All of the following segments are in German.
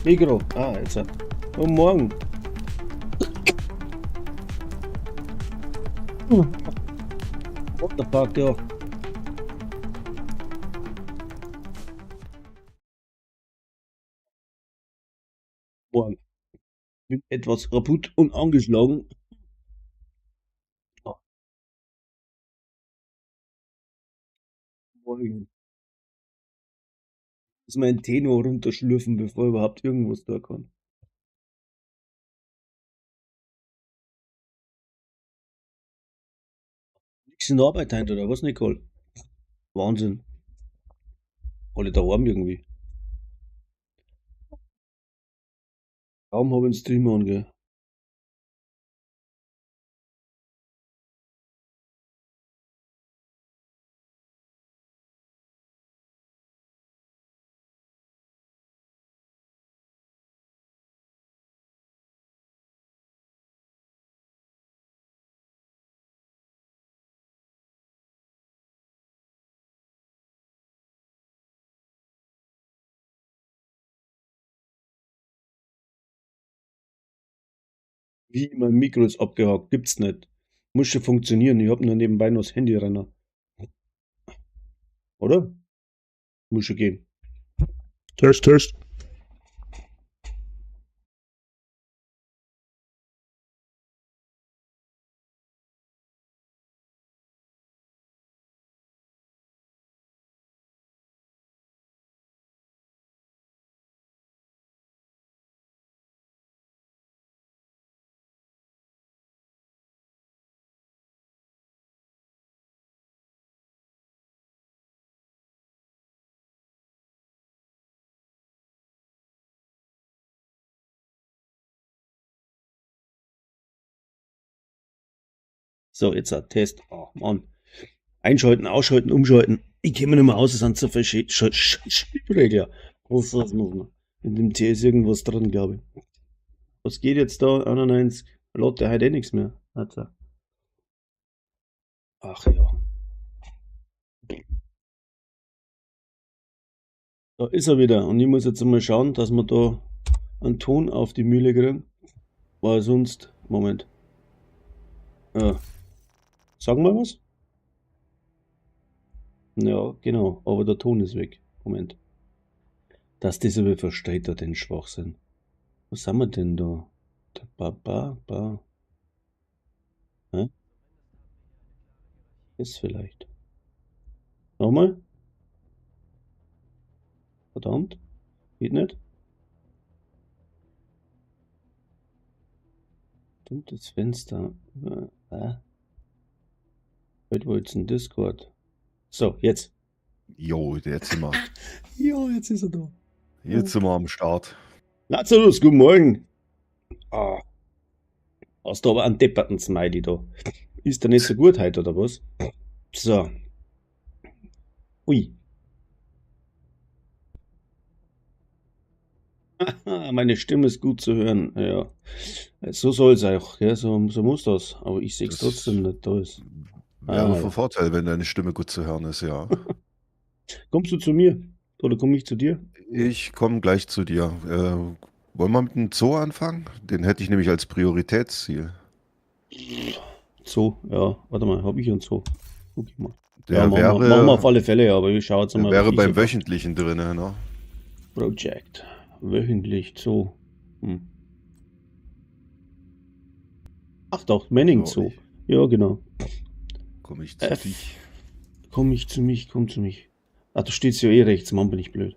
Mikro. Jetzt. Guten Morgen. What the fuck, ja. Morgen. Bin etwas kaputt und angeschlagen. Ah, Morgen. Muss mein Tenor runterschlürfen, bevor überhaupt irgendwas da kann. Nix in der Arbeit heute, oder was, Nicole? Wahnsinn. Alle daheim irgendwie. Kaum habe ich den Stream angehen. Wie, mein Mikro ist abgehakt. Gibt's nicht. Muss schon funktionieren. Ich hab nur nebenbei noch das Handy rein. Oder? Muss schon gehen. Test, Test. So, jetzt ein Test. Oh, Mann. Einschalten, ausschalten, umschalten. Ich käme nicht mehr aus, es sind so viele Regler. Was ist das noch? In dem T ist irgendwas drin, glaube ich. Was geht jetzt da? 91. Lotte heute nichts mehr. Also. Ach ja. Da ist er wieder. Und ich muss jetzt mal schauen, dass wir da einen Ton auf die Mühle kriegen. Weil sonst. Moment. Sagen wir was? Ja, genau. Aber der Ton ist weg. Moment. Dass das aber versteht er den Schwachsinn. Was haben wir denn da? Hä? Ist vielleicht. Nochmal? Verdammt. Geht nicht? Bestimmtes Fenster. Heute war jetzt ein Discord. So, jetzt. Jo, jetzt sind wir. Ja, jetzt ist er da. Jetzt sind wir am Start. Lazarus, guten Morgen. Hast du aber einen depperten Smiley da. Ist der nicht so gut heute, oder was? So. Ui. Meine Stimme ist gut zu hören. Ja. So soll es auch. Ja, so muss das. Aber ich sehe es Das trotzdem nicht. Da ist. wäre Ja. von Vorteil, wenn deine Stimme gut zu hören ist, ja. Kommst du zu mir? Oder komme ich zu dir? Ich komme gleich zu dir. Wollen wir mit dem Zoo anfangen? Den hätte ich nämlich als Prioritätsziel. So, ja. Warte mal, habe ich einen Zoo? Guck ich mal. Der Ja, machen wir auf alle Fälle, aber ich schaue jetzt der mal. wäre was ich beim so- Wöchentlichen drin, ne? Project. Wöchentlich Zoo. Ach doch, Manning So, Zoo. Ja, genau. komme ich zu F. dich. Komm zu mich. Ach, du stehst ja eh rechts, Mann, bin ich blöd.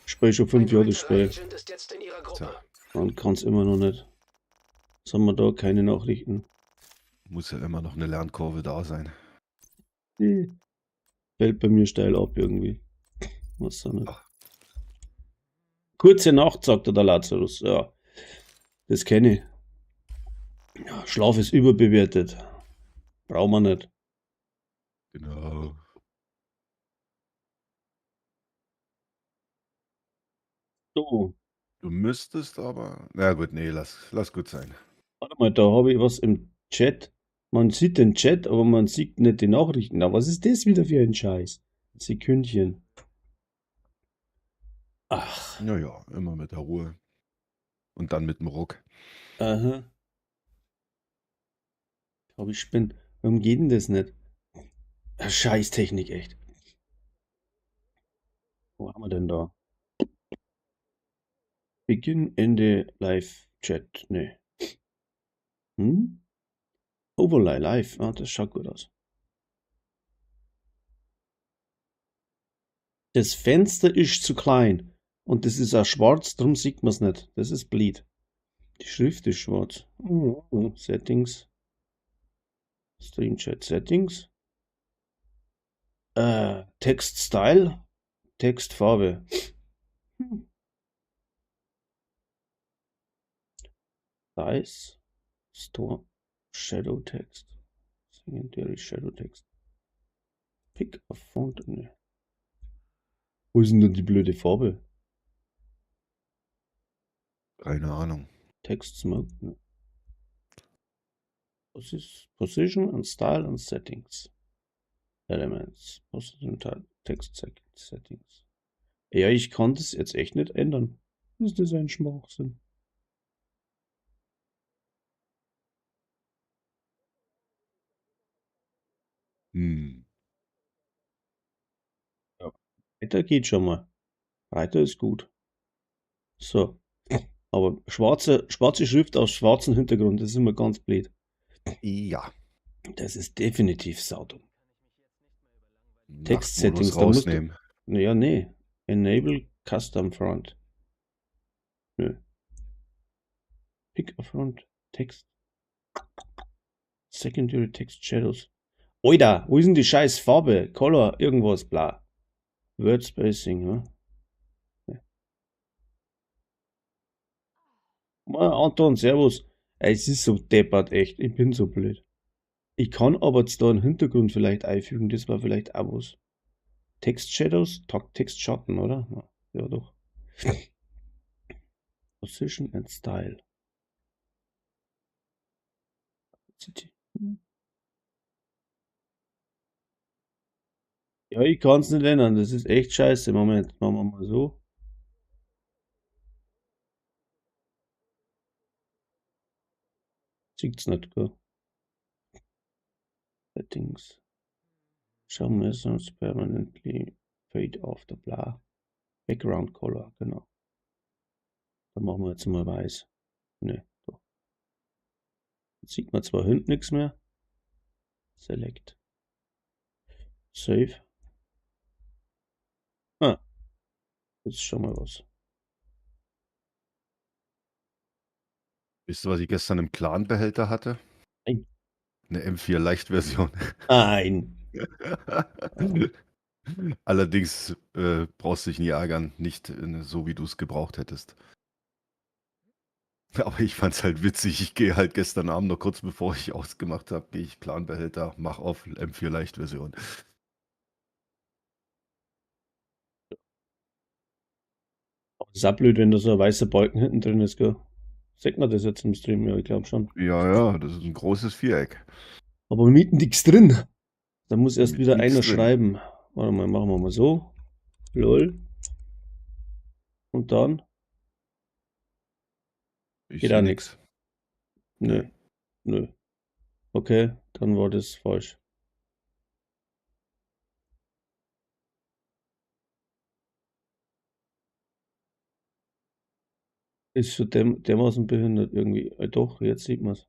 Spiel schon 5 Jahre das Spiel. Tja, Man kann es immer noch nicht. Was haben wir da? Keine Nachrichten. muss ja immer noch eine Lernkurve da sein. Fällt bei mir steil ab irgendwie. Was so nicht. Ach. Kurze Nacht, sagt der Lazarus. Ja, das kenne ich. Ja, Schlaf ist überbewertet. Brauchen wir nicht. Genau. So, Du müsstest aber. Na gut, nee, lass gut sein. warte mal, da habe ich was im Chat. Man sieht den Chat, aber man sieht nicht die Nachrichten. Na, was ist das wieder für ein Scheiß? Sekündchen. Ach, Naja, immer mit der Ruhe. Und dann mit dem Ruck. aha. Ich glaube, ich spinne. Warum geht denn das nicht? Scheiß-Technik, echt. Wo haben wir denn da? Begin Ende Live-Chat. Nee. Hm? Overlay live. Ah, das schaut gut aus. Das Fenster ist zu klein. Und das ist auch schwarz, darum sieht man es nicht. Das ist Bleed. Die Schrift ist schwarz. Settings. Stream Chat Settings. Text Style. Textfarbe. Size. Store. Shadow Text. Secondary Shadow Text. Pick a Font. Ne. Wo ist denn denn die blöde Farbe? Keine Ahnung. Text Smoke. Ne. Position and Style and Settings. Elements. Position Text Settings. Ja, ich kann das jetzt echt nicht ändern. Ist das ein Schwachsinn? Hm. Ja. Weiter geht schon mal. Weiter ist gut. So. Aber schwarze Schrift auf schwarzem Hintergrund, das ist immer ganz blöd. Ja. Das ist definitiv saudum. Nachtmodus Text-Settings, da musst du. rausnehmen. Naja, nee. Enable Custom Front. Nö. Pick a Front. Text. Secondary Text Shadows. Oida, wo ist denn die scheiß Farbe? Color, irgendwas, bla. Word Spacing, ne? Anton, servus. Es ist so deppert, echt. Ich bin so blöd. Ich kann aber jetzt da einen Hintergrund vielleicht einfügen. Das war vielleicht auch was. Text Shadows? Text Schatten, oder? Ja, doch. Position and Style. Ja, ich kann es nicht ändern. Das ist echt scheiße. Moment, machen wir mal so. Sieht's nicht, gell? Settings. Show measures permanently fade after bla. Background Color, genau. Dann machen wir jetzt mal weiß. Ne, doch. Jetzt sieht man zwar hinten nichts mehr. Select. Save. Ah, jetzt schon mal was. Wisst ihr, was ich gestern im Clan-Behälter hatte? Nein. Eine M4 Leicht-Version. Nein. Allerdings brauchst du dich nie ärgern, nicht so wie du es gebraucht hättest. Aber ich fand's halt witzig. Ich gehe halt gestern Abend noch kurz bevor ich ausgemacht habe, gehe ich Clan-Behälter, mach auf M4 Leicht-Version. Aber das ist auch blöd, wenn da so ein weißer Balken hinten drin ist, gell? Sieht man das jetzt im Stream? Ja, ich glaube schon. Ja, ja, das ist ein großes Viereck. Aber mit nichts drin. Da muss erst Mit wieder nichts einer drin. schreiben. Warte mal, machen wir mal so. LOL. Und dann Ich geht sehe auch nichts. nichts. Nö, Nee. nö. Okay, dann war das falsch. Ist schon dermaßen behindert irgendwie. Doch, jetzt sieht man's.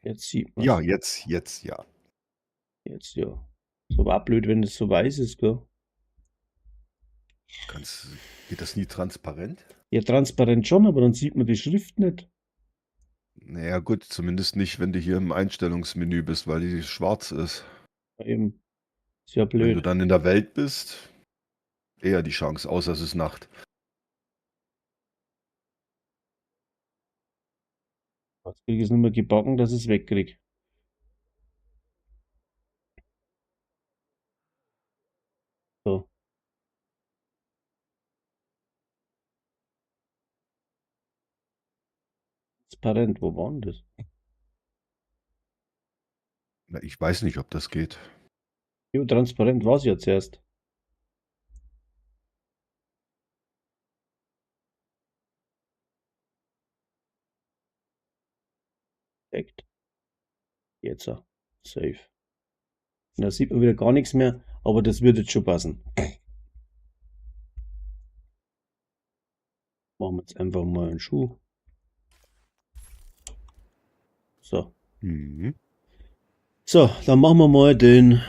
Jetzt sieht Ja, man's. jetzt, ja. Jetzt ja. So war blöd, wenn das so weiß ist, gell? Geht das nie transparent? Ja, transparent schon, aber dann sieht man die Schrift nicht. Naja, gut, zumindest nicht, wenn du hier im Einstellungsmenü bist, weil die schwarz ist. Ja, eben. Ist ja Wenn du blöd. dann in der Welt bist, eher die Chance, außer es ist Nacht. Jetzt krieg ich es nicht mehr gebacken, dass ich es wegkrieg. So, transparent, wo war denn das? Na, ich weiß nicht, ob das geht. Jo, transparent war es ja zuerst. Perfekt. Jetzt. Safe. Und da sieht man wieder gar nichts mehr, aber das wird jetzt schon passen. Machen wir jetzt einfach mal einen Schuh. So. Mhm. So, dann machen wir mal den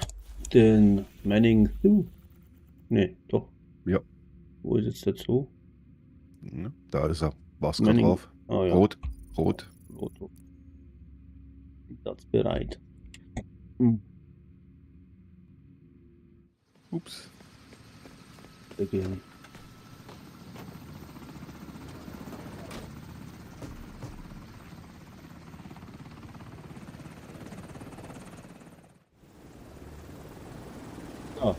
Manning. Ne, doch. Ja. Wo ist jetzt der Zoo? Ja, da ist er. War's gerade Manning. drauf. Ah ja. Rot. Rot. Rot. Platz bereit. Hm. Ups. Sehr gerne. Ah.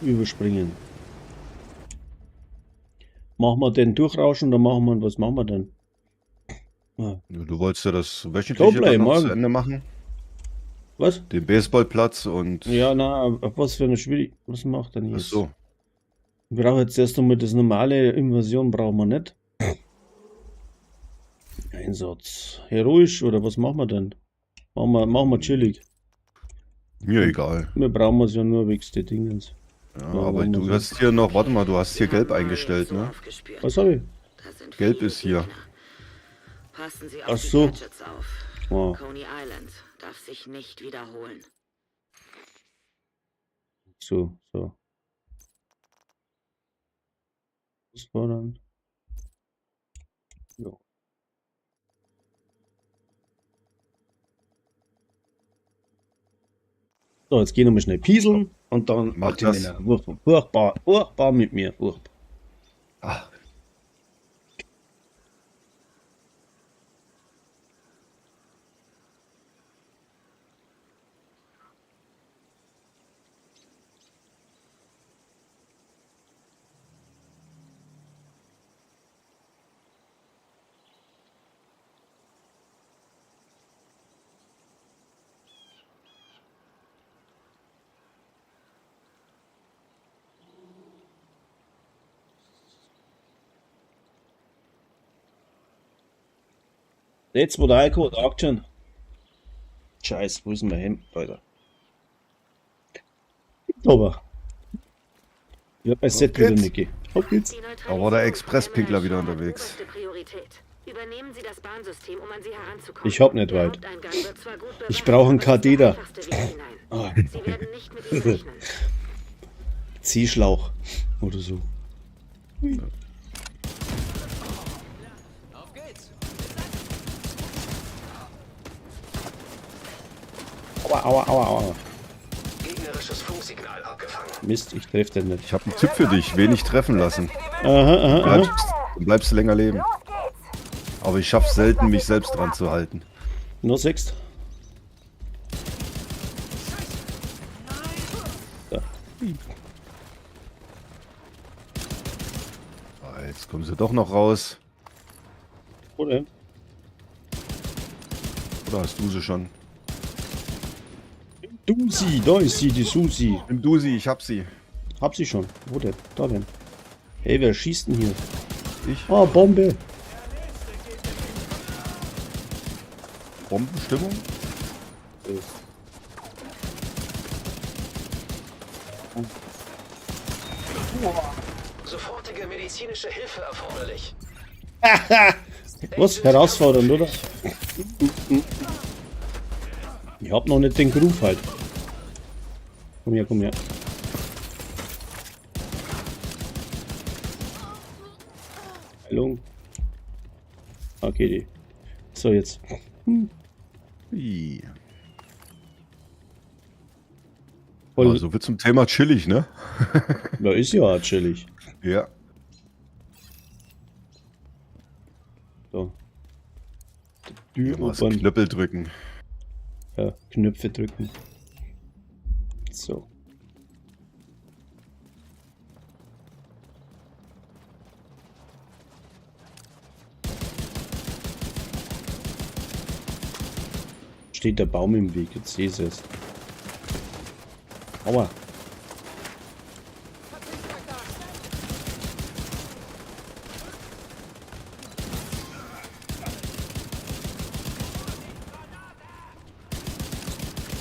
Überspringen. Machen wir den durchrauschen, dann machen wir, was machen wir denn? Ah. Ja, du wolltest ja das wöchentliche Showplay, dann noch zu morgen. Ende machen. Was? Den Baseballplatz und. Ja, na, auf was für eine Schwierigkeit. Was macht denn Ach jetzt? so. Wir brauchen jetzt erst einmal das normale Invasion, brauchen wir nicht. Einsatz. Heroisch oder was machen wir denn? Machen wir chillig. Mir egal. Wir brauchen es ja nur wegen der Dingens. Ja, Ja, aber machen wir du so. hast hier noch, warte mal, du hast hier gelb eingestellt, ne? Was habe ich? Gelb ist hier. Passen Sie Ach auf die so. Gadgets auf. Oh, Coney Island darf sich nicht wiederholen. so. Das war dann. Ja. So, jetzt gehen wir mal schnell pieseln und dann Mach hat die das. Männer furchtbar mit mir. Furchtbar. Ah, Jetzt, wo der Heiko sagt schon. Scheiße, wo ist denn mein Hemd, Alter? Aber. Ich hab mein Set Auf wieder geht's. nicht. Auf geht's. Die Da war der Expresspinkler wieder unterwegs. Neutralisierung hat oberste Priorität. Übernehmen Sie das Bahnsystem, um an Sie heranzukommen. Ich hab nicht Der weit. Haupteingang wird zwar gut Ich bewacht, brauche einen aber es ist der Katheter. einfachste Weg hinein. Ah, Sie werden nicht mit ihm rechnen. Ziehschlauch. Oder so. Aua. Gegnerisches Funksignal abgefangen. Mist, ich treffe den nicht. ich habe einen Tipp für dich. Wenig treffen lassen. Aha. Dann bleibst du länger leben. Aber ich schaff's selten, mich selbst dran zu halten. Nur 6. Ah, jetzt kommen sie doch noch raus. Oder? Oder hast du sie schon? Dusi, da ist sie, die Susi. Nimm du sie, ich hab sie. Hab sie schon. Wo denn? Da denn? Hey, wer schießt denn hier? Ich. Ah, Bombe. Bombenstimmung? Sofortige medizinische Hilfe erforderlich. Was? Herausfordernd, oder? Ich hab noch nicht den Groove halt. Komm her. Heilung. Okay, die. So, jetzt. Ui. Voll, Also wird zum Thema chillig, ne? da ist ja chillig. Ja. So. Hier mal das Dürbern. Knöppel drücken. Ja, Knöpfe drücken. So. steht der Baum im Weg, jetzt sehe ich es. Aua.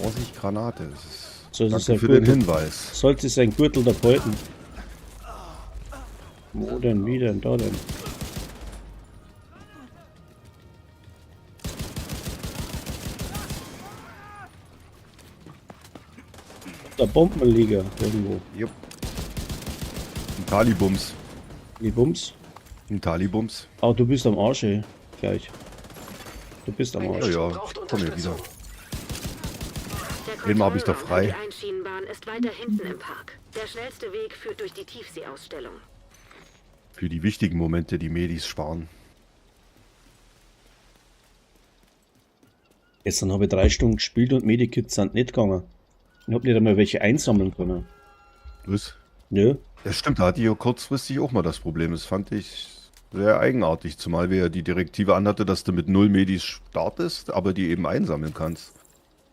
Vorsicht, Granate. Das ist, So, das ist danke ein für den Gürtel. Hinweis. Sollte sein Gürtel da beuten. Wo denn, wie denn, da denn? Der Bombenleger irgendwo. Jupp. Ein Talibums. Die Bums. Ein Talibums. Ah, du bist am Arsch, ey. Gleich. Du bist am Ja, Arsch. ja. Braucht Komm hier Unterstützung. wieder. Der Den habe ich doch Kontrollraum für frei. Die Einschienenbahn ist weiter hinten im Park. Der schnellste Weg führt durch die Tiefseeausstellung. Für die wichtigen Momente die Medis sparen. Gestern habe ich 3 Stunden gespielt und Medikits sind nicht gegangen. Ich habe nicht einmal welche einsammeln können. Was? Nö. Ja, stimmt, da hatte ich ja kurzfristig auch mal das Problem. Das fand ich sehr eigenartig, zumal wir ja die Direktive anhatte, dass du mit 0 Medis startest, aber die eben einsammeln kannst.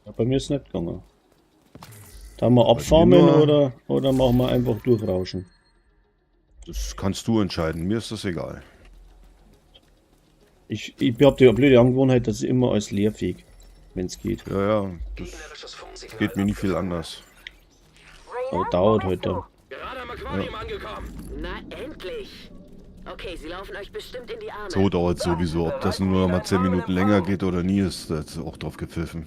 Ja, bei mir ist nicht gegangen. Da haben wir abfarmen nur- oder machen wir einfach durchrauschen. Das kannst du entscheiden, mir ist das egal. Ich habe die blöde Angewohnheit, dass ich immer als leerfähig, wenn es geht. Ja, ja, das Gegnerisches Funksignal geht mir nie viel abgefangen. anders. Aber dauert halt dann. Gerade am Aquarium angekommen. Na, endlich! Okay, sie laufen euch bestimmt in die Arme. So dauert es sowieso. Ob das nur noch mal 10 Minuten länger geht oder nie, ist das auch drauf gepfiffen.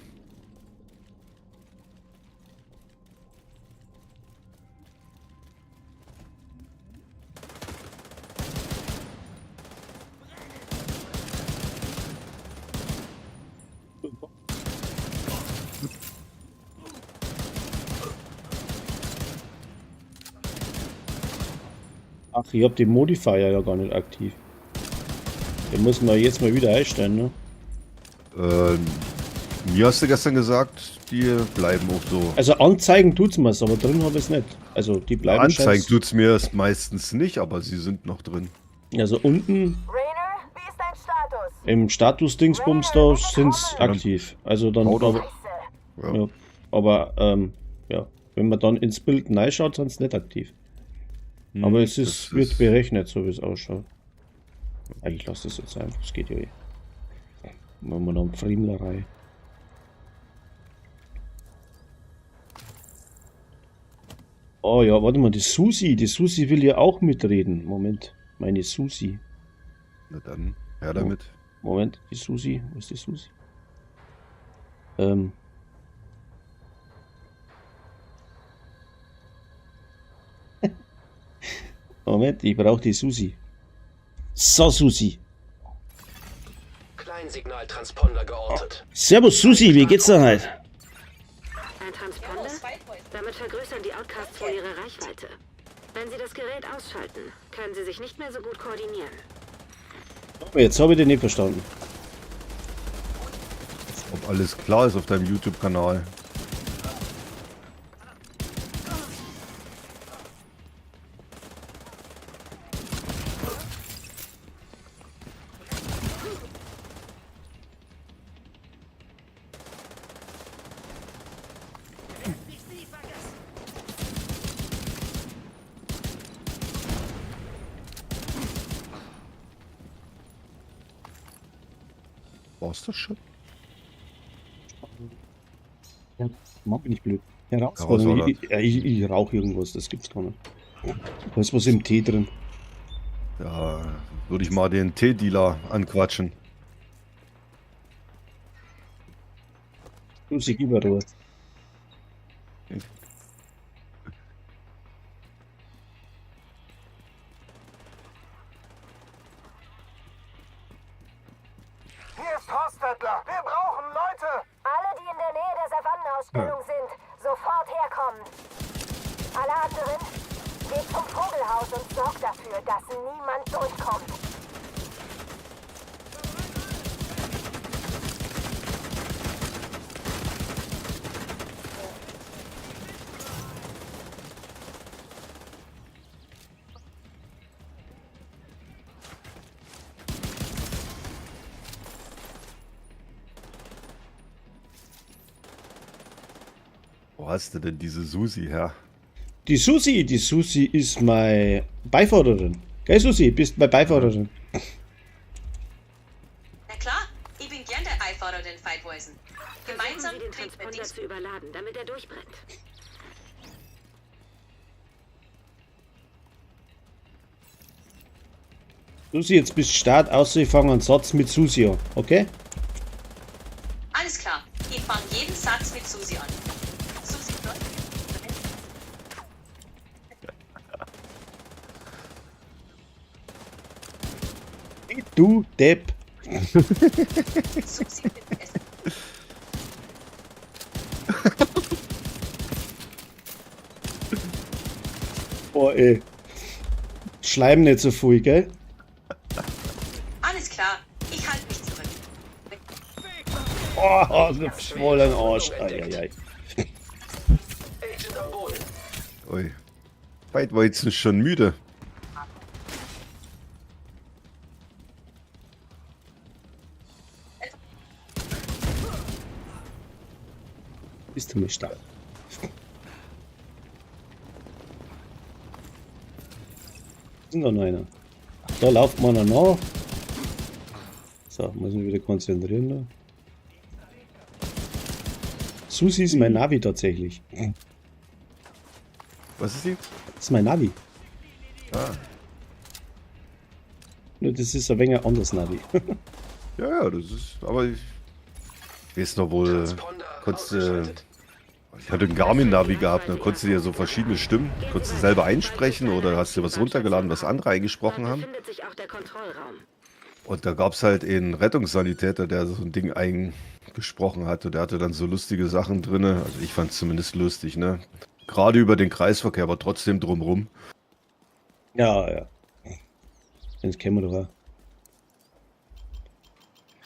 Ach, ich habe den Modifier ja gar nicht aktiv. Den muss man jetzt mal wieder einstellen, ne? Mir hast du gestern gesagt, die bleiben auch so. Also anzeigen tut's mir's, aber drin habe ich es nicht. Also die bleiben Anzeigen schein's- tut es mir meistens nicht, aber sie sind noch drin. Also unten Rainer, wie ist dein Status? im Status-Dingsbums da sind's aktiv. Also dann Hau doch. aber, ja, aber ja, wenn man dann ins Bild reinschaut, sind's nicht aktiv. Aber es ist, das wird berechnet, so wie es ausschaut. Ich lasse das jetzt einfach, das geht ja eh. Machen wir dann Friemlerei. Oh ja, warte mal, die Susi will ja auch mitreden. Moment, meine Susi. Na dann, her damit. Moment, die Susi, wo ist die Susi? Moment, ich brauche die Susi. So, Susi. Kleinsignaltransponder geortet. Servus, Susi, wie geht's dir heute? Ein Transponder? Damit vergrößern die Outcasts wohl ihre Reichweite. Wenn sie das Gerät ausschalten, können sie sich nicht mehr so gut koordinieren. Jetzt habe ich den nicht verstanden. Ob alles klar ist auf deinem YouTube-Kanal. Brauchst du schon? Ja, mag ich nicht blöd. Herausforderung. Herausfordernd. Ich rauche irgendwas, das gibt's gar nicht. Da ist was im Tee drin. Da würde ich mal den Teedealer anquatschen. Susi, gib mal Ruhe. Hier ist Horstadler. Wir brauchen Leute. Alle, die in der Nähe der Savannenausstellung sind, sofort herkommen. Alle anderen, geht zum Vogelhaus und sorgt dafür, dass niemand durchkommt. Wo hast du denn diese Susi her? Die Susi ist meine Beifahrerin. Gell, Susi, bist meine Beifahrerin. Na klar, ich bin gern der Beifahrer den Fightweisen. Gemeinsam Versuchen Sie, den kriegen wir Transponder dies. zu überladen, damit er durchbrennt. Susi, jetzt bist du Start, außer ich fange einen Satz mit Susi an, okay? Alles klar, ich fange jeden Satz mit Susi an. Susi, dort. Du Depp. Susi wird essen. Oh ey. Schleim nicht so viel, gell? Alles klar, ich halte mich zurück. Oh, so voll ein Arsch. Eieiei. Agent am Boden. Ui. Weitweizen ist schon müde. Bist du mal stark. Ist da noch einer? Da lauft man noch nach. So, muss mich wieder konzentrieren. Da. Susi ist mein Navi tatsächlich. Was ist sie? Das ist mein Navi. Ah. Nur das ist ein wenig ein anderes Navi. Ja, ja, das ist. Aber ich weiß noch wohl. Transponder Konntest, ausgeschaltet. ich hatte ein Garmin-Navi gehabt, dann konntest du dir so verschiedene Stimmen. Konntest du selber einsprechen oder hast du was runtergeladen, was andere eingesprochen Dort haben? befindet sich auch der Kontrollraum. Und da gab es halt einen Rettungssanitäter, der so ein Ding eingesprochen hatte. Der hatte dann so lustige Sachen drin. Also ich fand es zumindest lustig, ne? Gerade über den Kreisverkehr, aber trotzdem drumrum. Ja, ja. Das kennen wir doch auch.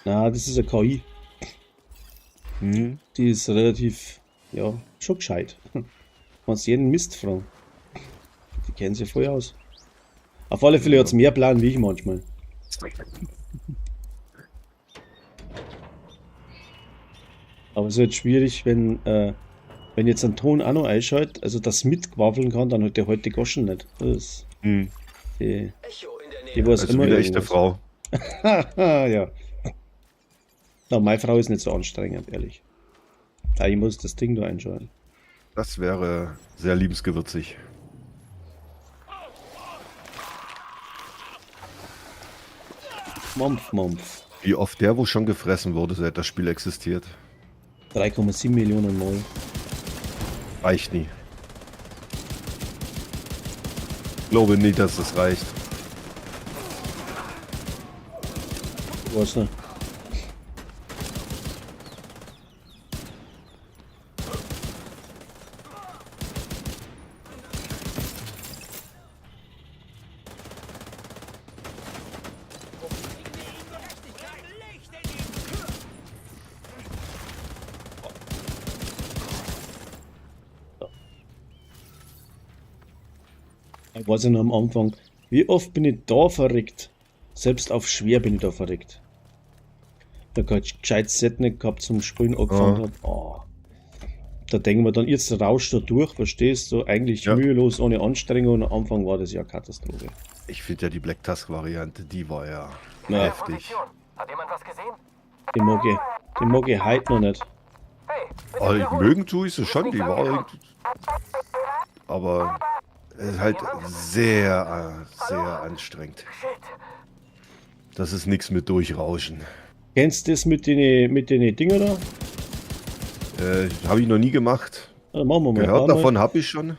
Na, das ist eine KI. Mhm. Die ist relativ, ja, schon gescheit. Kannst jeden Mist fragen. Die kennen sich voll aus. Auf alle Fälle hat es mehr Plan wie ich manchmal. Aber es ist halt schwierig, wenn jetzt ein Ton auch noch einschaltet, also das mitquaffeln kann, dann hat der halt die Goschen nicht. Das, Mhm. die, Echo in der Nähe. die weiß Also immer wieder echte irgendwas. Frau. Haha, ja. Na, meine Frau ist nicht so anstrengend, ehrlich. Ja, ich muss das Ding da einschalten. Das wäre sehr liebensgewürzig. Mampf, Mampf. Wie oft der wohl schon gefressen wurde, seit das Spiel existiert. 3,7 Millionen Mal. Reicht nie. Glaube nicht, dass das reicht. Was nicht. Ich weiß ja noch am Anfang, wie oft bin ich da verreckt? Selbst auf schwer bin ich da verreckt. Da kein gescheites Set nicht gehabt zum Spielen angefangen hab. Oh. Da denken wir dann, jetzt rauscht er durch, verstehst du? Eigentlich Ja. mühelos, ohne Anstrengung. Und am Anfang war das ja Katastrophe. Ich finde ja die Black Tusk-Variante, die war ja Ja. heftig. Position. Hat jemand was gesehen? Die mag ich heute noch nicht. Hey, bitte Aber wiederholen. mögen tue ich sie schon, die war irgendwie. Aber es ist halt sehr anstrengend. Shit. Das ist nichts mit Durchrauschen. Kennst du das mit den Dinger da? Habe ich noch nie gemacht. Ja, machen wir mal. Gehört Einmal. davon habe ich schon.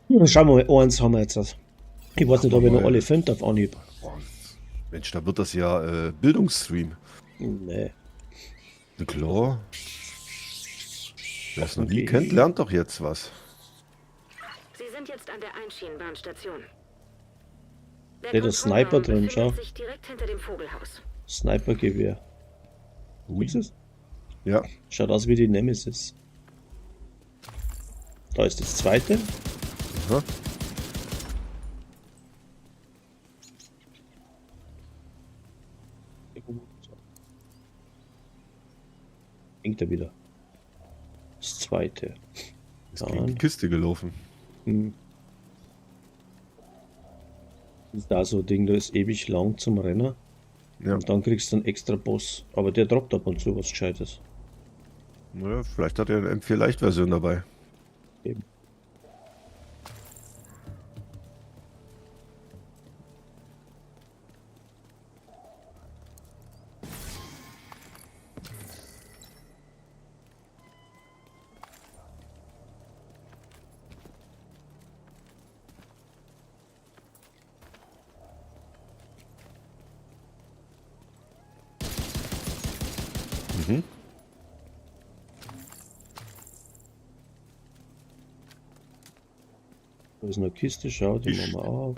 Ja, schauen wir mal, eins haben wir jetzt. Ich weiß nicht, ob ich noch mal. alle finde auf Anhieb. Boah, Mensch, da wird das ja Bildungsstream. Nee. Na klar. Wer es noch nie Okay. kennt, lernt doch jetzt was. Sie sind jetzt an der Einschienenbahnstation. Steht der Sniper Kontrollraum drin, befindet schau. sich direkt hinter dem Vogelhaus. Snipergewehr. Wo ist es? Ja. Schaut aus wie die Nemesis. Da ist das zweite. Aha. Hängt er wieder. Das zweite. Ist gegen die Kiste gelaufen. Hm. Ist da so ein Ding, da ist ewig lang zum Rennen. Ja. Und dann kriegst du einen extra Boss. Aber der droppt ab und zu was Gescheites. Naja, vielleicht hat er eine M4 Leicht-Version dabei. Eben. Mhm. Da ist eine Kiste, schau, die machen wir auf.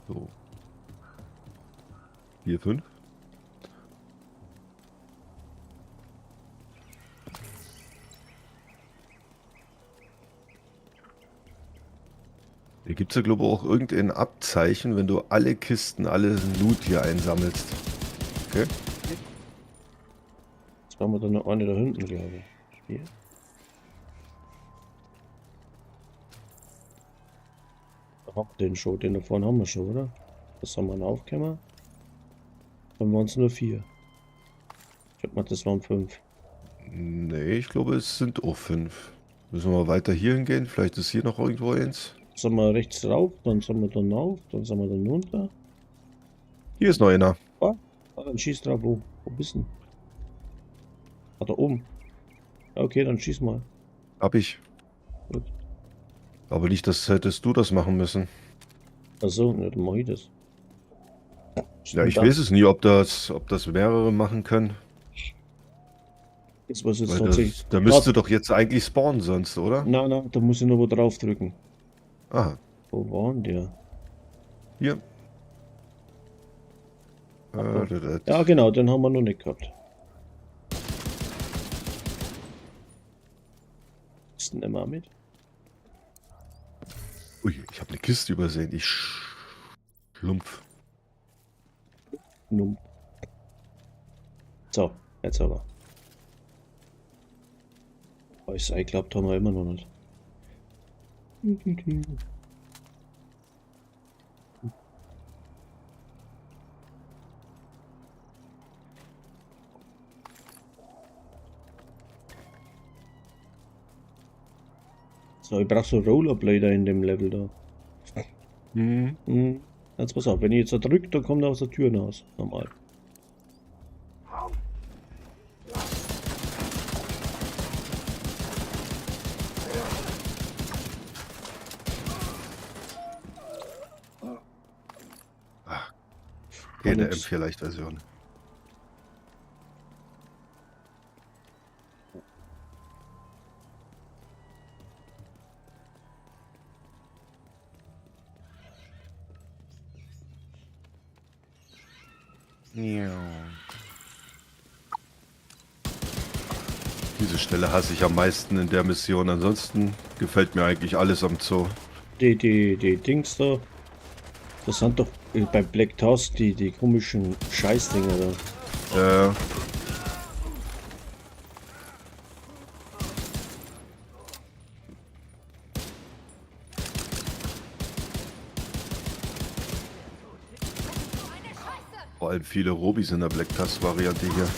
So. 4, 5. Hier gibt es ja, glaube ich, auch irgendein Abzeichen, wenn du alle Kisten, alle Loot hier einsammelst. Okay? Jetzt haben wir dann noch eine da hinten, glaube ich. Hier. Da haben wir den schon, den da vorne haben wir schon, oder? Das haben wir einen Aufkämmer. Dann waren es nur 4. Ich hab mal, das waren 5. Nee, ich glaube, es sind auch 5. Müssen wir mal weiter hier hingehen? Vielleicht ist hier noch irgendwo eins. Sind wir rechts rauf, dann sind wir dann auf, dann sind wir dann runter. Hier ist noch einer. Ah, dann schieß drauf, wo bist du? Ah, da oben. Ja, okay, dann schieß mal. Hab ich. Gut. Aber nicht, dass hättest du das machen müssen. Achso, ne, dann mach ich das. Ja, ich weiß es nie, ob das mehrere machen können. Das was jetzt Weil tatsächlich. da müsste doch jetzt eigentlich spawnen sonst, oder? Nein, da muss ich noch wo drauf drücken. Aha. Wo war denn der? Hier. Ja, genau, den haben wir noch nicht gehabt. Ist denn immer mit? Ui, ich habe eine Kiste übersehen. Ich schlumpf. Nun. So, jetzt aber. Weiß, ich glaube, haben wir immer noch nicht. So, ich brauche so Rollerblader in dem Level da. Mhm. Jetzt pass auf, wenn ich jetzt da drücke, dann kommt er aus der Tür raus. Normal. Okay, der nix. M4 Leicht-Version. Diese Stelle hasse ich am meisten in der Mission. Ansonsten gefällt mir eigentlich alles am Zoo. Die Dings da. Das sind doch bei Black Task die komischen Scheißdinger da. Vor allem viele Robis in der Black Task Variante hier.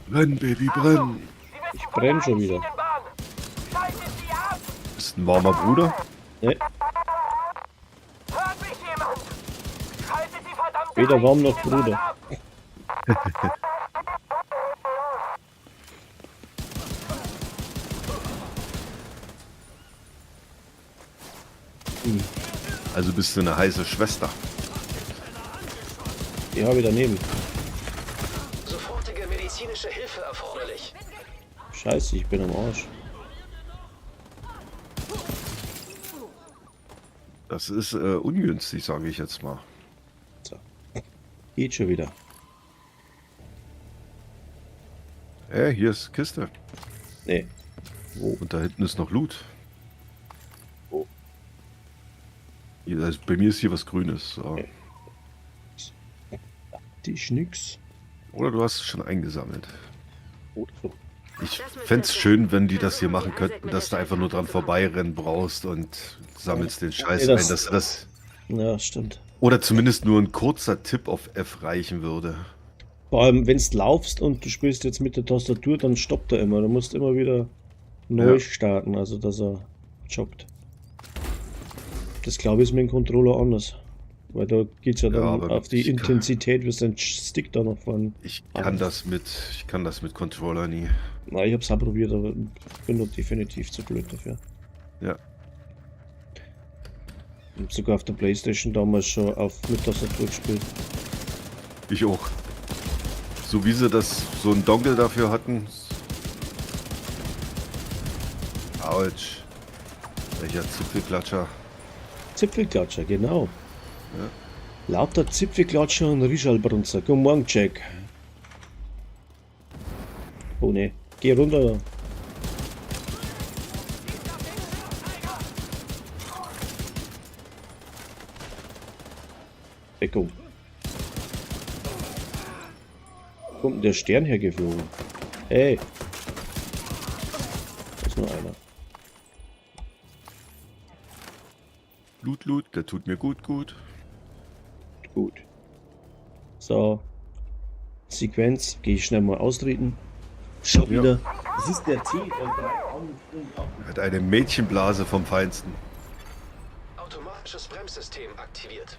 Brenn, Baby, brenn. Ich brenne schon wieder. Bist ein warmer Bruder? Ne, Hört mich jemand? Haltet die verdammte weder warm noch Eisenbahn Bruder. ab! Also bist du eine heiße Schwester. Die habe ich daneben. Sofortige medizinische Hilfe erforderlich. Scheiße, ich bin am Arsch. Das ist ungünstig, sage ich jetzt mal. So. Geht schon wieder. Hier ist Kiste. Nee. Wo? Und da hinten ist noch Loot. Wo? Hier, also bei mir ist hier was Grünes. So. Okay. Die ist nix. Oder du hast es schon eingesammelt. Oder so. Ich fände es schön, wenn die das hier machen könnten, dass du einfach nur dran vorbeirennen brauchst und sammelst den Scheiß Nee, ein, dass du das... Ja, stimmt. Oder zumindest nur ein kurzer Tipp auf F reichen würde. Vor allem, wenn du laufst und du spielst jetzt mit der Tastatur, dann stoppt er immer. Du musst immer wieder neu Ja. starten, also dass er joggt. Das glaube ich ist mit dem Controller anders. Weil da geht es ja dann aber auf die ich kann- Intensität, wie dein Stick da noch fahren. Ich kann das mit Controller nie. Na, ich hab's auch probiert, aber bin da definitiv zu blöd dafür. Ja. Ich hab sogar auf der Playstation damals schon mit Tastatur gespielt. Ich auch. So wie sie das, so ein Dongle dafür hatten. Autsch. Welcher Zipfelklatscher. Zipfelklatscher, genau. Ja. Lauter Zipfelklatscher und Rischalbrunzer. Guten Morgen, Jack. Oh ne, geh runter. Deckung. Kommt denn der Stern hergeflogen? Hey. Da ist nur einer. Loot, der tut mir gut. Gut. So. Sequenz. Gehe ich schnell mal austreten. Schon Ja. wieder. Das ist der T. Hat eine Mädchenblase vom Feinsten. Automatisches Bremssystem aktiviert.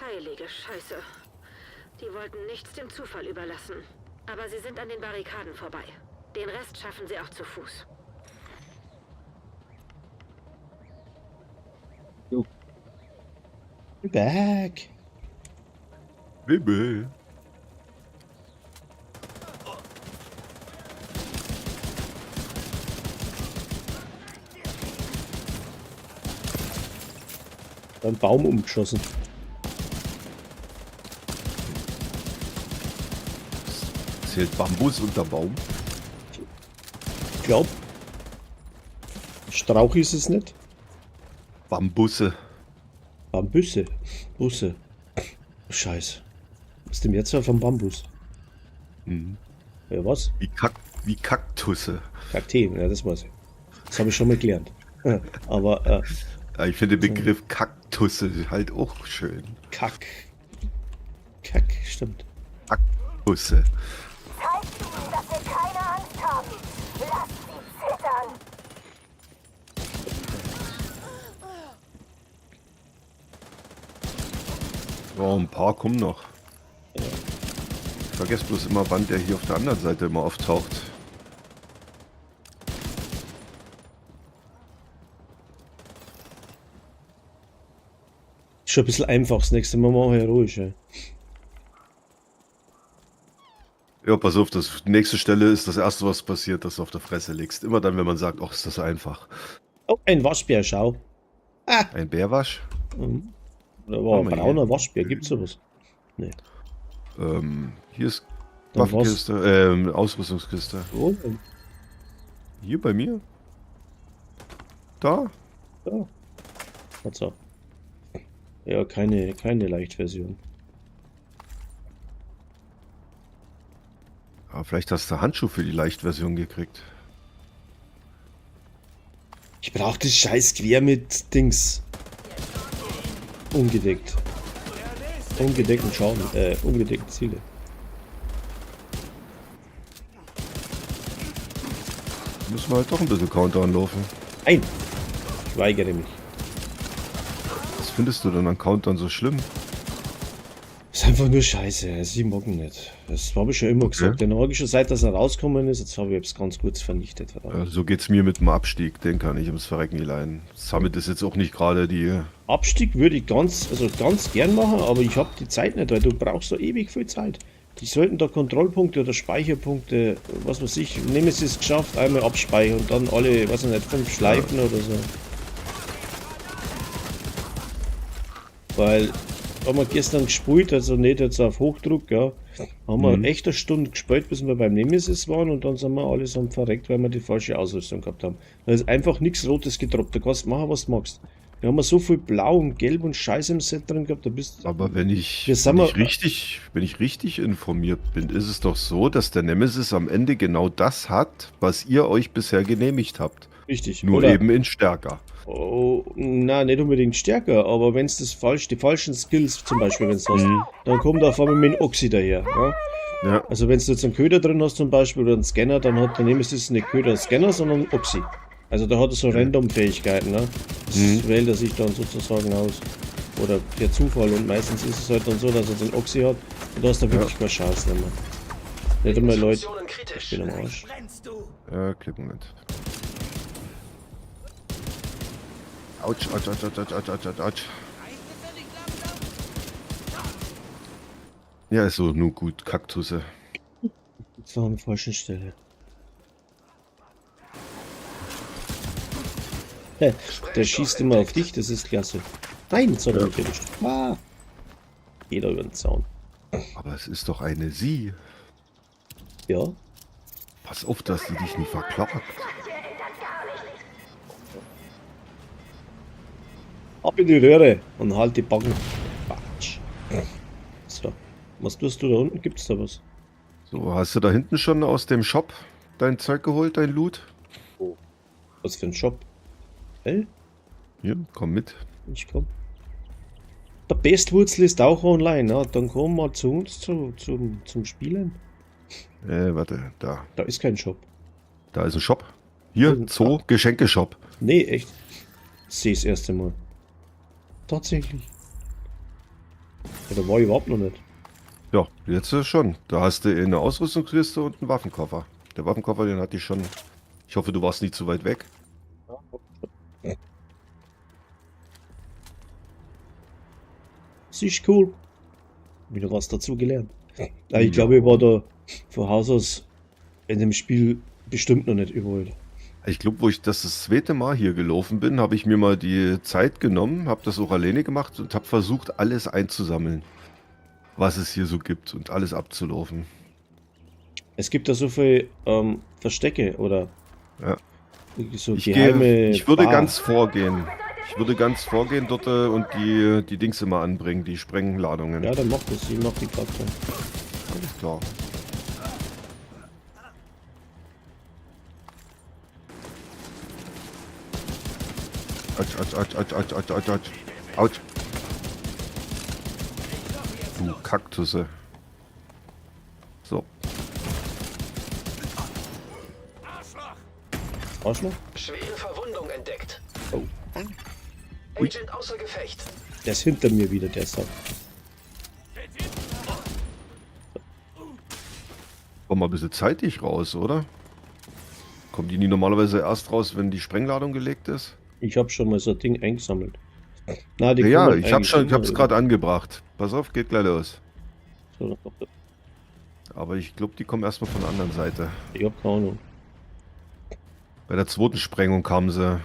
Heilige Scheiße. Die wollten nichts dem Zufall überlassen. Aber sie sind an den Barrikaden vorbei. Den Rest schaffen sie auch zu Fuß. Back. Bibbel. Ein Baum umgeschossen. Zählt Bambus unter Baum? Ich glaube. Strauch ist es nicht. Bambusse. Bambüsse. Busse. Scheiße. Was ist denn jetzt vom Bambus? Mhm. Ja, was? Wie Kaktusse. Kakteen, ja, das weiß ich. Das habe ich schon mal gelernt. Aber Ja, ich finde den Begriff Kaktusse halt auch schön. Kack, stimmt. Kaktusse. Zeigt ihnen, dass wir keine Angst haben. Lasst sie zittern. Oh, ein paar kommen noch. Ich vergesse bloß immer, wann der hier auf der anderen Seite immer auftaucht. Schon ein bisschen einfach. Das nächste Mal machen wir ruhig. Ja. Ja, pass auf, das nächste Stelle ist das erste, was passiert, dass du auf der Fresse legst. Immer dann, wenn man sagt, ach, ist das einfach. Oh, ein Waschbär, schau. Ein Bärwasch? Mhm. Oder war ein Haben wir brauner hier. Waschbär, gibt's sowas? Hier ist Dann war's. Waffenkiste, Ausrüstungskiste. Oh, Hier bei mir? Da? ja. Hat's ja, keine Leichtversion. Ah, vielleicht hast du Handschuh für die Leichtversion gekriegt. Ich brauch das scheiß Quer mit Dings. Ungedeckt. Ungedeckten Schaden, ungedeckte Ziele. Müssen wir halt doch ein bisschen Countdown laufen. Nein! Ich weigere mich. Was findest du denn an Countdown so schlimm? Das ist einfach nur scheiße, sie mag ihn nicht. Das habe ich schon immer gesagt. Den habe ich schon seit dass er rausgekommen ist, jetzt habe ich es ganz kurz vernichtet. Verdammt. So geht's mir mit dem Abstieg, den kann ich ums Verrecken nicht leiden. Summit ist jetzt auch nicht gerade die... Abstieg würde ich ganz gern machen, aber ich habe die Zeit nicht, weil du brauchst so ewig viel Zeit. Die sollten da Kontrollpunkte oder Speicherpunkte, was weiß ich, Nemesis geschafft, einmal abspeichern und dann alle, was weiß nicht, 5 Schleifen oder so. Weil, haben wir gestern gespielt, also nicht jetzt auf Hochdruck, ja, haben wir echt eine Stunde gespielt, bis wir beim Nemesis waren und dann sind wir allesamt verreckt, weil wir die falsche Ausrüstung gehabt haben. Da ist einfach nichts Rotes gedroppt, da kannst du machen, was du magst. Wir haben so viel Blau und Gelb und Scheiß im Set drin gehabt, da bist du... Aber wenn ich sind wir- richtig informiert bin, ist es doch so, dass der Nemesis am Ende genau das hat, was ihr euch bisher genehmigt habt. Richtig. Nur Oder- eben in stärker. Oh, na, nicht unbedingt stärker, aber wenn es die falschen Skills zum Beispiel, wenn du hast, dann kommt auf einmal mit dem Oxy daher. Ja? Ja, Also wenn du jetzt einen Köder drin hast zum Beispiel oder einen Scanner, dann hat der Nemesis nicht Köder Scanner, sondern Oxy. Also da hat er so Random-Fähigkeiten, ne? Das wählt er sich dann sozusagen aus. Oder der Zufall und meistens ist es halt dann so, dass er den Oxy hat und da hast du wirklich keine Chance mehr. Nicht einmal Leute, Funktionen ich kritisch. bin am Arsch. klick, Moment. Autsch, autsch, autsch, autsch, autsch, autsch, autsch, autsch. Ja, ist so nur gut, Kaktusse. Jetzt war an der falschen Stelle. Der schießt immer auf dich, das ist klasse. Nein, jetzt hat er mich erwischt. Ah. Jeder über den Zaun. Aber es ist doch eine Sie. Ja, Pass auf, dass die dich nicht verklagt. ab in die Röhre und halt die Backen. Quatsch. So, was tust du da unten? Gibt's da was? So, hast du da hinten schon aus dem Shop dein Zeug geholt, dein Loot? Was für ein Shop? Hey, Hier, komm mit. ich komm. Der Bestwurzel ist auch online, ja? Dann komm mal zu uns zum Spielen. Warte, da. Da ist kein Shop. Da ist ein Shop. Hier, Zoo, Geschenkeshop. Nee, echt. Sehe das erste Mal. Tatsächlich. Ja, da war ich überhaupt noch nicht. Ja, jetzt schon. Da hast du eine Ausrüstungskiste und einen Waffenkoffer. Der Waffenkoffer, den hatte ich schon. Ich hoffe, du warst nicht zu weit weg. Das ist cool. Wieder was dazu gelernt. Ja, ich glaube, ich war da von Haus aus in dem Spiel bestimmt noch nicht überall. Ich glaube, wo ich das zweite Mal hier gelaufen bin, habe ich mir mal die Zeit genommen, habe das auch alleine gemacht und habe versucht, alles einzusammeln, was es hier so gibt und alles abzulaufen. Es gibt da so viele Verstecke oder Ja. so Ich geheime. würde Bar. ganz vorgehen. Ich würde ganz vorgehen dort und die Dings immer anbringen, die Sprengladungen. Ja, dann mach das. Ich mach die gerade. Alles klar. Autsch, autsch, autsch, autsch, autsch, autsch, autsch, autsch. Autsch. Du Kaktusse. So. Arschloch? Schwere Verwundung entdeckt. Oh. Agent außer Gefecht. Der ist hinter mir wieder, der Sack. Komm mal ein bisschen zeitig raus, oder? Kommen die nie normalerweise erst raus, wenn die Sprengladung gelegt ist? Ich habe schon mal so ein Ding eingesammelt. Na, die Ja, kommen ich eigentlich hab's immer gerade angebracht. Pass auf, geht gleich los. so, Aber ich glaube, die kommen erstmal von der anderen Seite. ich hab keine Ahnung. Bei der zweiten Sprengung kamen sie.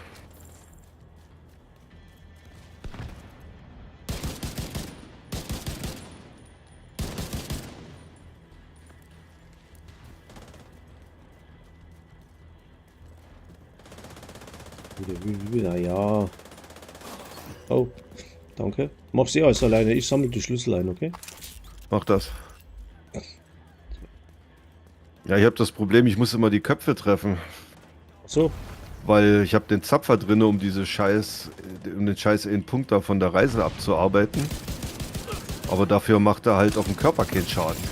Wieder, ja. Oh, danke. Mach sie alles alleine. Ich sammle die Schlüssel ein, okay? Mach das. Ja, ich habe das Problem, ich muss immer die Köpfe treffen. So, Weil ich habe den Zapfer drin, um den Scheiß in Punkt da von der Reise abzuarbeiten. Aber dafür macht er halt auf dem Körper keinen Schaden.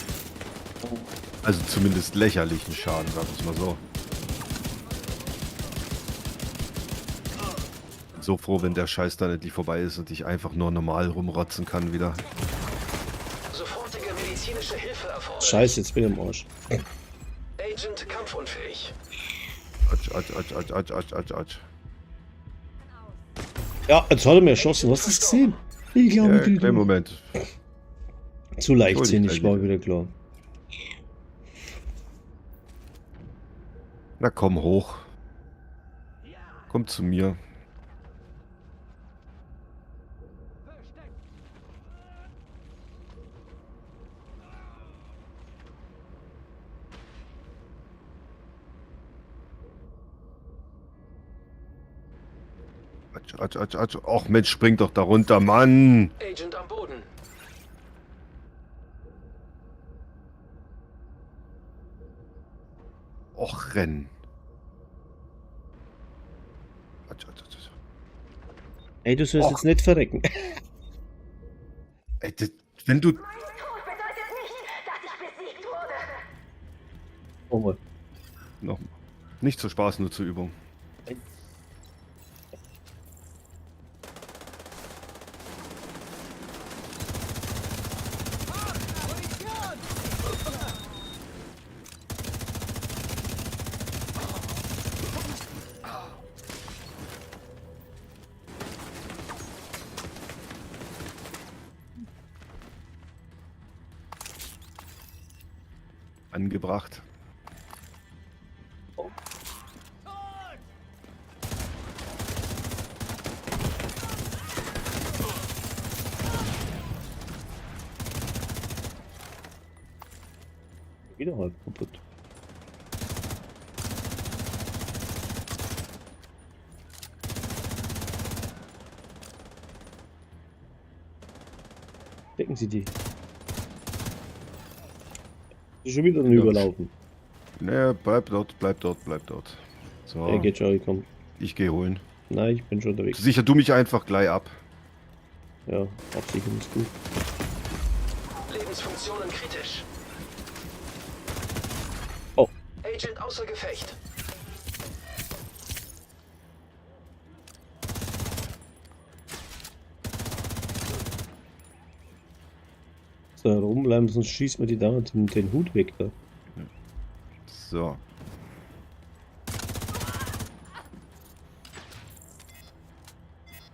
Also zumindest lächerlichen Schaden, sag ich mal so. So froh, wenn der Scheiß dann endlich vorbei ist und ich einfach nur normal rumrotzen kann wieder. Sofortige medizinische Hilfe erforderlich. scheiße, jetzt bin ich am Arsch. Agent kampfunfähig. Atsch, atsch, atsch, atsch, atsch, atsch, atsch, atsch. Ja, jetzt hat er mir erschossen. Hast du das gesehen? Ich glaube, Kleinen Moment. zu leichtsinnig gleich war wieder. wieder klar. Na komm hoch. Komm zu mir. Atsch, atsch, atsch, atsch. Och Mensch, spring doch da runter, Mann. Agent am Boden. Och, renn. Atsch, atsch, atsch, atsch. Ey, du sollst Och. jetzt nicht verrecken. Ey, wenn du... Tod bedeutet nicht, dass ich besiegt wurde. Oh mal. Noch, nicht zur Spaß, nur zur Übung. Angebracht. Wieder halb kaputt. Decken Sie die. Ist schon wieder ein Überlaufen. Ne, bleib dort, bleib dort, bleib dort. So, Er geht schon, komm. ich gehe holen. Nein, ich bin schon unterwegs. Sicher du mich einfach gleich ab. Ja, absichern ist gut. Lebensfunktionen kritisch. Oh. Agent außer Gefecht. So, rumbleiben, sonst schießt man die da und den Hut weg da. So.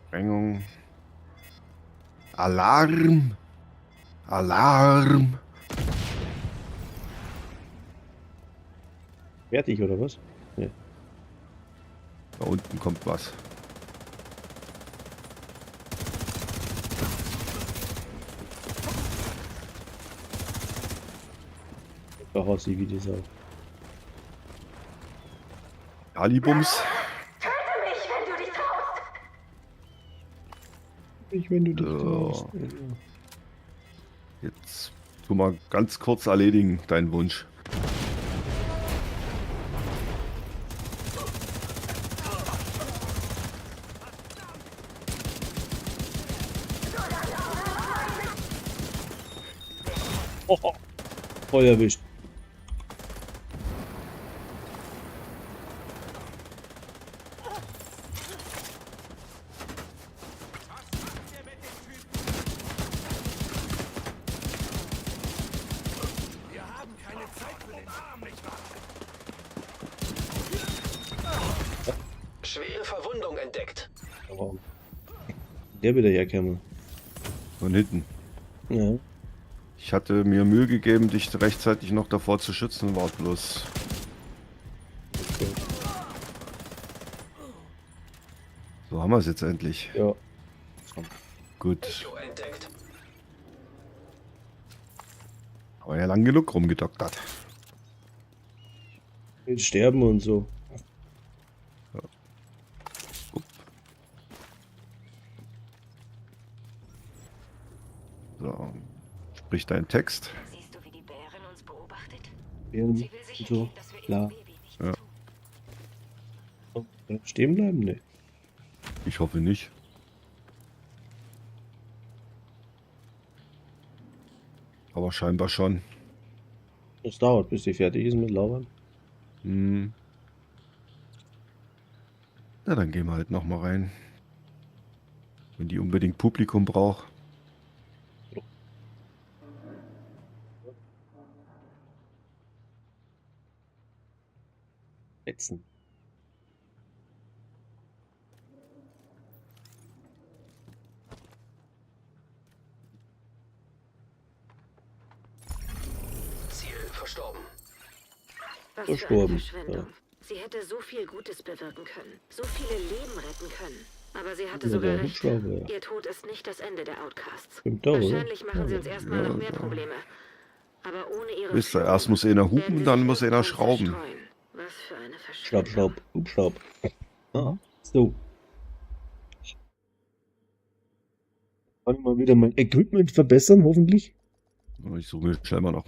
Sprengung. Alarm! Alarm! Fertig, oder was? Ja. Da unten kommt was. Bahassi, wie die Sau. Alibums. Töte mich, wenn du dich traust. Ich, wenn du dich So. traust. Jetzt tu mal ganz kurz erledigen, deinen Wunsch. Oh, voll erwischt. Schwere Verwundung entdeckt. Aber der wieder herkommen. Von hinten. Ja. Ich hatte mir Mühe gegeben, dich rechtzeitig noch davor zu schützen, war bloß. Okay. So haben wir es jetzt endlich. Ja. Gut. Echo entdeckt. Aber ja lang genug rumgedoktert. Jetzt sterben und so. So. Sprich deinen Text. Siehst du, wie die Bärin uns beobachtet? Werden Sie will sicher so. nicht, dass wir Klar. ihr Baby nicht Ja. tun. Ja, stehen bleiben? Ne. Ich hoffe nicht. Aber scheinbar schon. Das dauert, bis sie fertig ist mit Lauern. Hm. Na, dann gehen wir halt noch mal rein. Wenn die unbedingt Publikum braucht. Fetzen. Ziel verstorben. Was für eine Verstorben. Verschwendung. Sie hätte so viel Gutes bewirken können, so viele Leben retten können. Aber sie hatte Ja, sogar der recht. Hubschrauber, ja. Ihr Tod ist nicht das Ende der Outcasts. Stimmt doch, oder? Wahrscheinlich machen sie uns erstmal noch mehr Probleme. Aber ohne ihre Wisst ihr, Führung erst muss einer werden hupen, sie dann sich muss einer irgendwann schrauben. zerstreuen. Was für eine Schraub, Verschwendung. Hubschraub. Ah, so. Kann ich mal wieder mein Equipment verbessern, hoffentlich. Ich suche mir schnell mal noch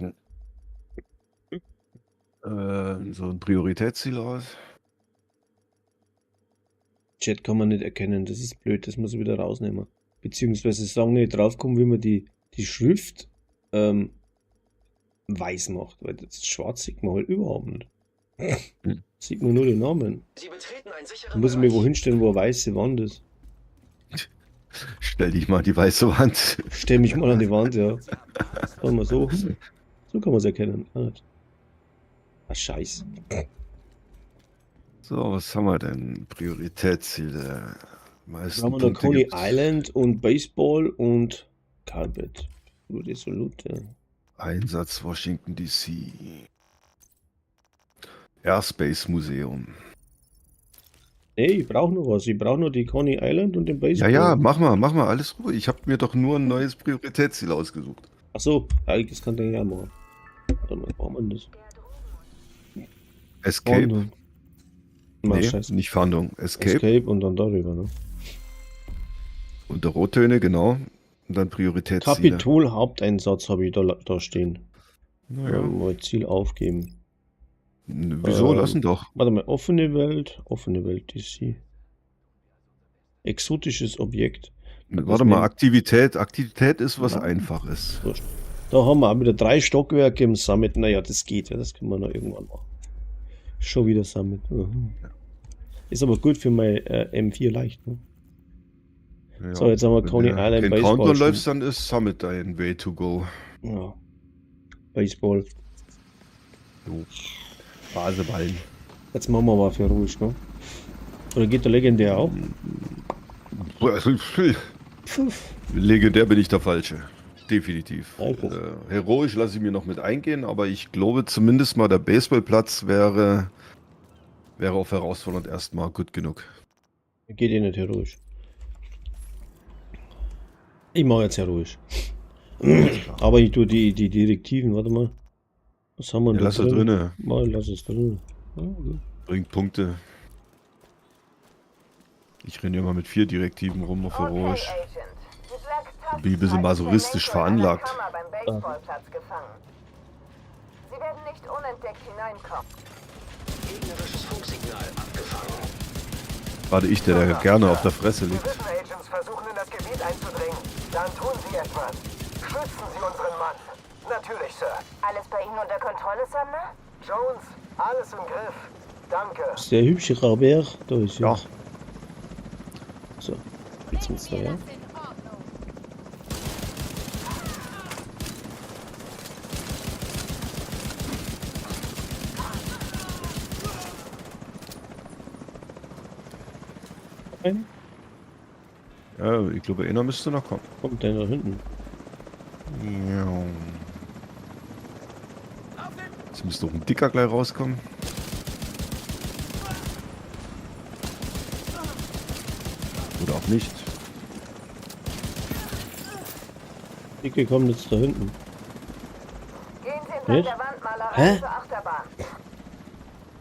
so ein Prioritätsziel aus. Chat kann man nicht erkennen, das ist blöd, das muss ich wieder rausnehmen. Beziehungsweise sagen nicht draufkommen, wie man die Schrift weiß macht, weil das Schwarz sieht man halt überhaupt nicht. Sieht man nur den Namen. Sie betreten einen Da sicheren muss ich mir Bereich. wohin stellen, wo eine weiße Wand ist. Stell dich mal an die weiße Wand. Stell mich mal an die Wand, ja. Kann man so. So kann man es erkennen. Ah, nicht. Ah, Scheiß. So, was haben wir denn? Prioritätsziele. Da Meisten haben wir noch Punkte Coney gibt's. Island und Baseball und Carpet. Resolute. Einsatz Washington DC. Airspace Museum. Nee, ich brauche noch was. Ich brauche nur die Coney Island und den Ja, Baseball. ja, mach mal, alles ruhig. Ich habe mir doch nur ein neues Prioritätsziel ausgesucht. Achso, ja, das kann der ja machen. Warte mal, braucht man das? Escape. Fahndung. Na, Nee, scheiße. nicht Fahndung. Escape. Escape und dann darüber, ne? Und der Rottöne, genau. Und dann Prioritätsziele. Kapitol Haupteinsatz habe ich da stehen. Naja. Mal Ziel aufgeben. Wieso? Lassen doch. Warte mal, offene Welt DC. Exotisches Objekt. Warte mal, nehmen- Aktivität. Aktivität ist was Ja. Einfaches. Wurscht. Da haben wir auch wieder 3 Stockwerke im Summit. Naja, das geht ja, das können wir noch irgendwann machen. Schon wieder Summit. Mhm. Ist aber gut für mein M4 leicht. Ne? Ja. So, jetzt haben wir Wenn Coney du Island den Baseball. Countdown schon. läufst, dann ist Summit dein Way to go. Ja. Baseball. Jo. Baseballen. Jetzt machen wir aber für ruhig, ne? Oder geht der legendär auch? Legendär bin ich der Falsche. Definitiv. Okay. Heroisch lasse ich mir noch mit eingehen, aber ich glaube zumindest mal der Baseballplatz wäre auf herausfordernd erstmal gut genug. Geht eh nicht heroisch. Ich mache jetzt heroisch. Aber ich tue die Direktiven, warte mal. Was haben wir Ja, da lass es drinne. Mal, lass es drin. Ja, gut. Bringt Punkte. Ich renne immer mit 4 Direktiven rum auf heroisch. Bin ein bisschen masochistisch veranlagt. Sie werden nicht unentdeckt hineinkommen. Gegnerisches Funksignal abgefangen. Gerade ich, der da gerne auf der Fresse liegt. Agents versuchen in das Gebiet einzudringen. Dann tun Sie etwas. Schützen Sie unseren Mann. Natürlich, Sir. Alles bei Ihnen unter Kontrolle, Sander? Jones, alles im Griff. Danke. Das ist der hübsche Robert. Da ist Ja. er. So, jetzt wird's da, ja? Ein? Ja, ich glaube, einer müsste noch kommen. Kommt der da hinten? Ja. Jetzt müsste doch ein Dicker gleich rauskommen. Oder auch nicht. Dicke kommt jetzt da hinten. Gehen Sie entlang Nicht? der Wandmalerei Hä? zur Achterbahn.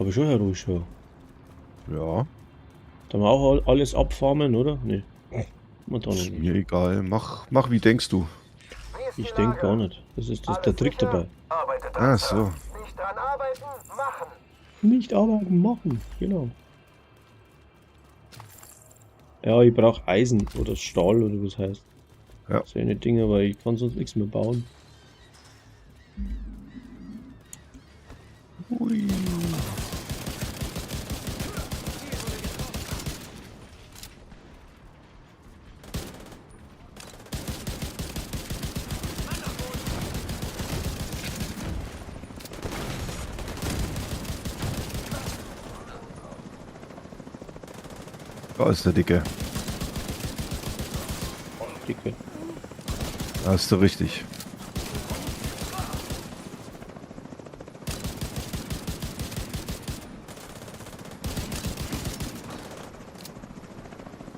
Aber schon heroisch, ja. Ja, Da haben wir auch alles abfarmen, oder? Nee. Man da noch ist nicht. mir egal. Mach wie denkst du. Wie ist die Ich denke Lage? gar nicht. Das ist der Alles Trick sicher? dabei. Arbeitet Ah, dran, so. Sir. Nicht dran arbeiten, machen. Nicht arbeiten, machen. Genau. Ja, ich brauche Eisen oder Stahl oder was heißt. Ja. So eine Dinge, weil ich kann sonst nichts mehr bauen. Ui. Da ist der Dicke. Dicke. Da hast du richtig.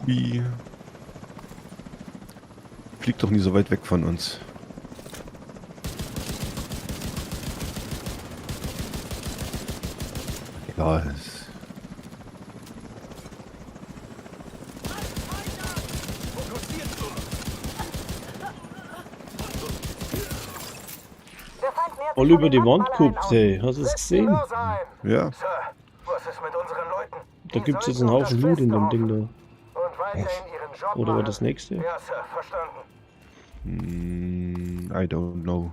Wie? Fliegt doch nie so weit weg von uns. Ja, es Der Feind nähert sich Voll von über den die Wand Wandmalereien guckt, aus. ey. Hast du es Setzt die gesehen? Mörser ein. ja. Sir, was ist mit unseren Leuten? Da Die gibt's jetzt sollten einen auf Haufen das Loot in dem Feste Ding da. hoffen und weiterhin ihren Job Oder war machen. das nächste? Ja, Sir, verstanden. I don't know.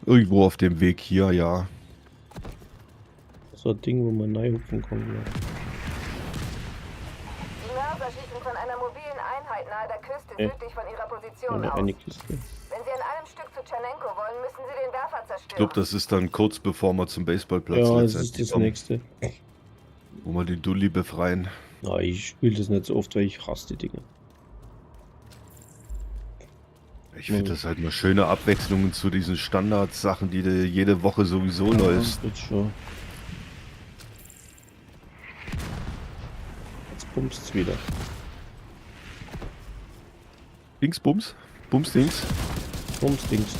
Irgendwo auf dem Weg hier, ja. So ein Ding, wo man reinhupfen kann. Ja. Die Mörser schießen von einer mobilen Einheit nahe der Küste südlich von ihrer Position Oder aus. eine Kiste. Wenn Sie an einem Stück zu Tschernenko wollen, müssen Sie den Werfer Ich zerstören. glaube, das ist dann kurz bevor wir zum Baseballplatz Ja, das ist letztendlich das kommen, nächste. wo wir den Dulli befreien. Ja, ich spiele das nicht so oft, weil ich hasse die Dinge. Ich finde das halt mal schöne Abwechslungen zu diesen Standardsachen, die du jede Woche sowieso läufst. Jetzt schon. Jetzt pumpst's wieder. Dingsbums? Bumsdings? Pumpsdings.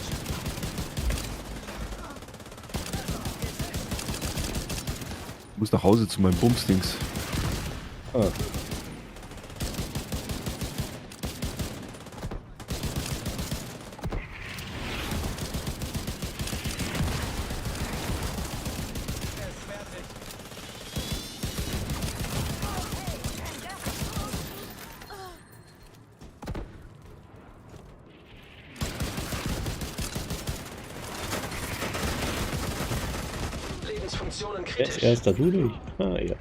Ich muss nach Hause zu meinem Bumsdings. Ah. Lebensfunktionen Wer ist kritisch. erster, du nicht? Ah, ja.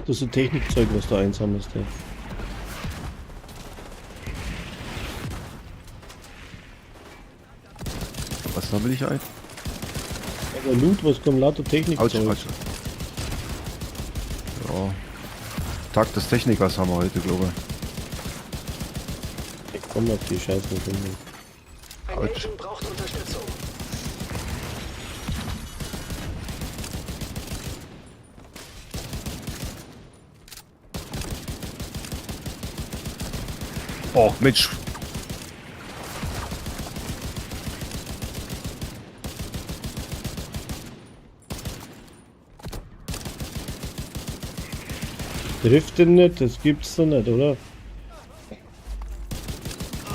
Das ist ein Technikzeug, was du einsammelst, ja. Was sammle ich ein? Aber Loot, was kommt lauter Autsch, Technikzeug? Autsch. Ja. Tag des Technikers haben wir heute, glaube ich. Ich komme auf die Scheiße nicht hin. Ein Autsch. Agent braucht Unterstützung. Oh, Mensch. Trifft den nicht, das gibt's doch nicht, oder?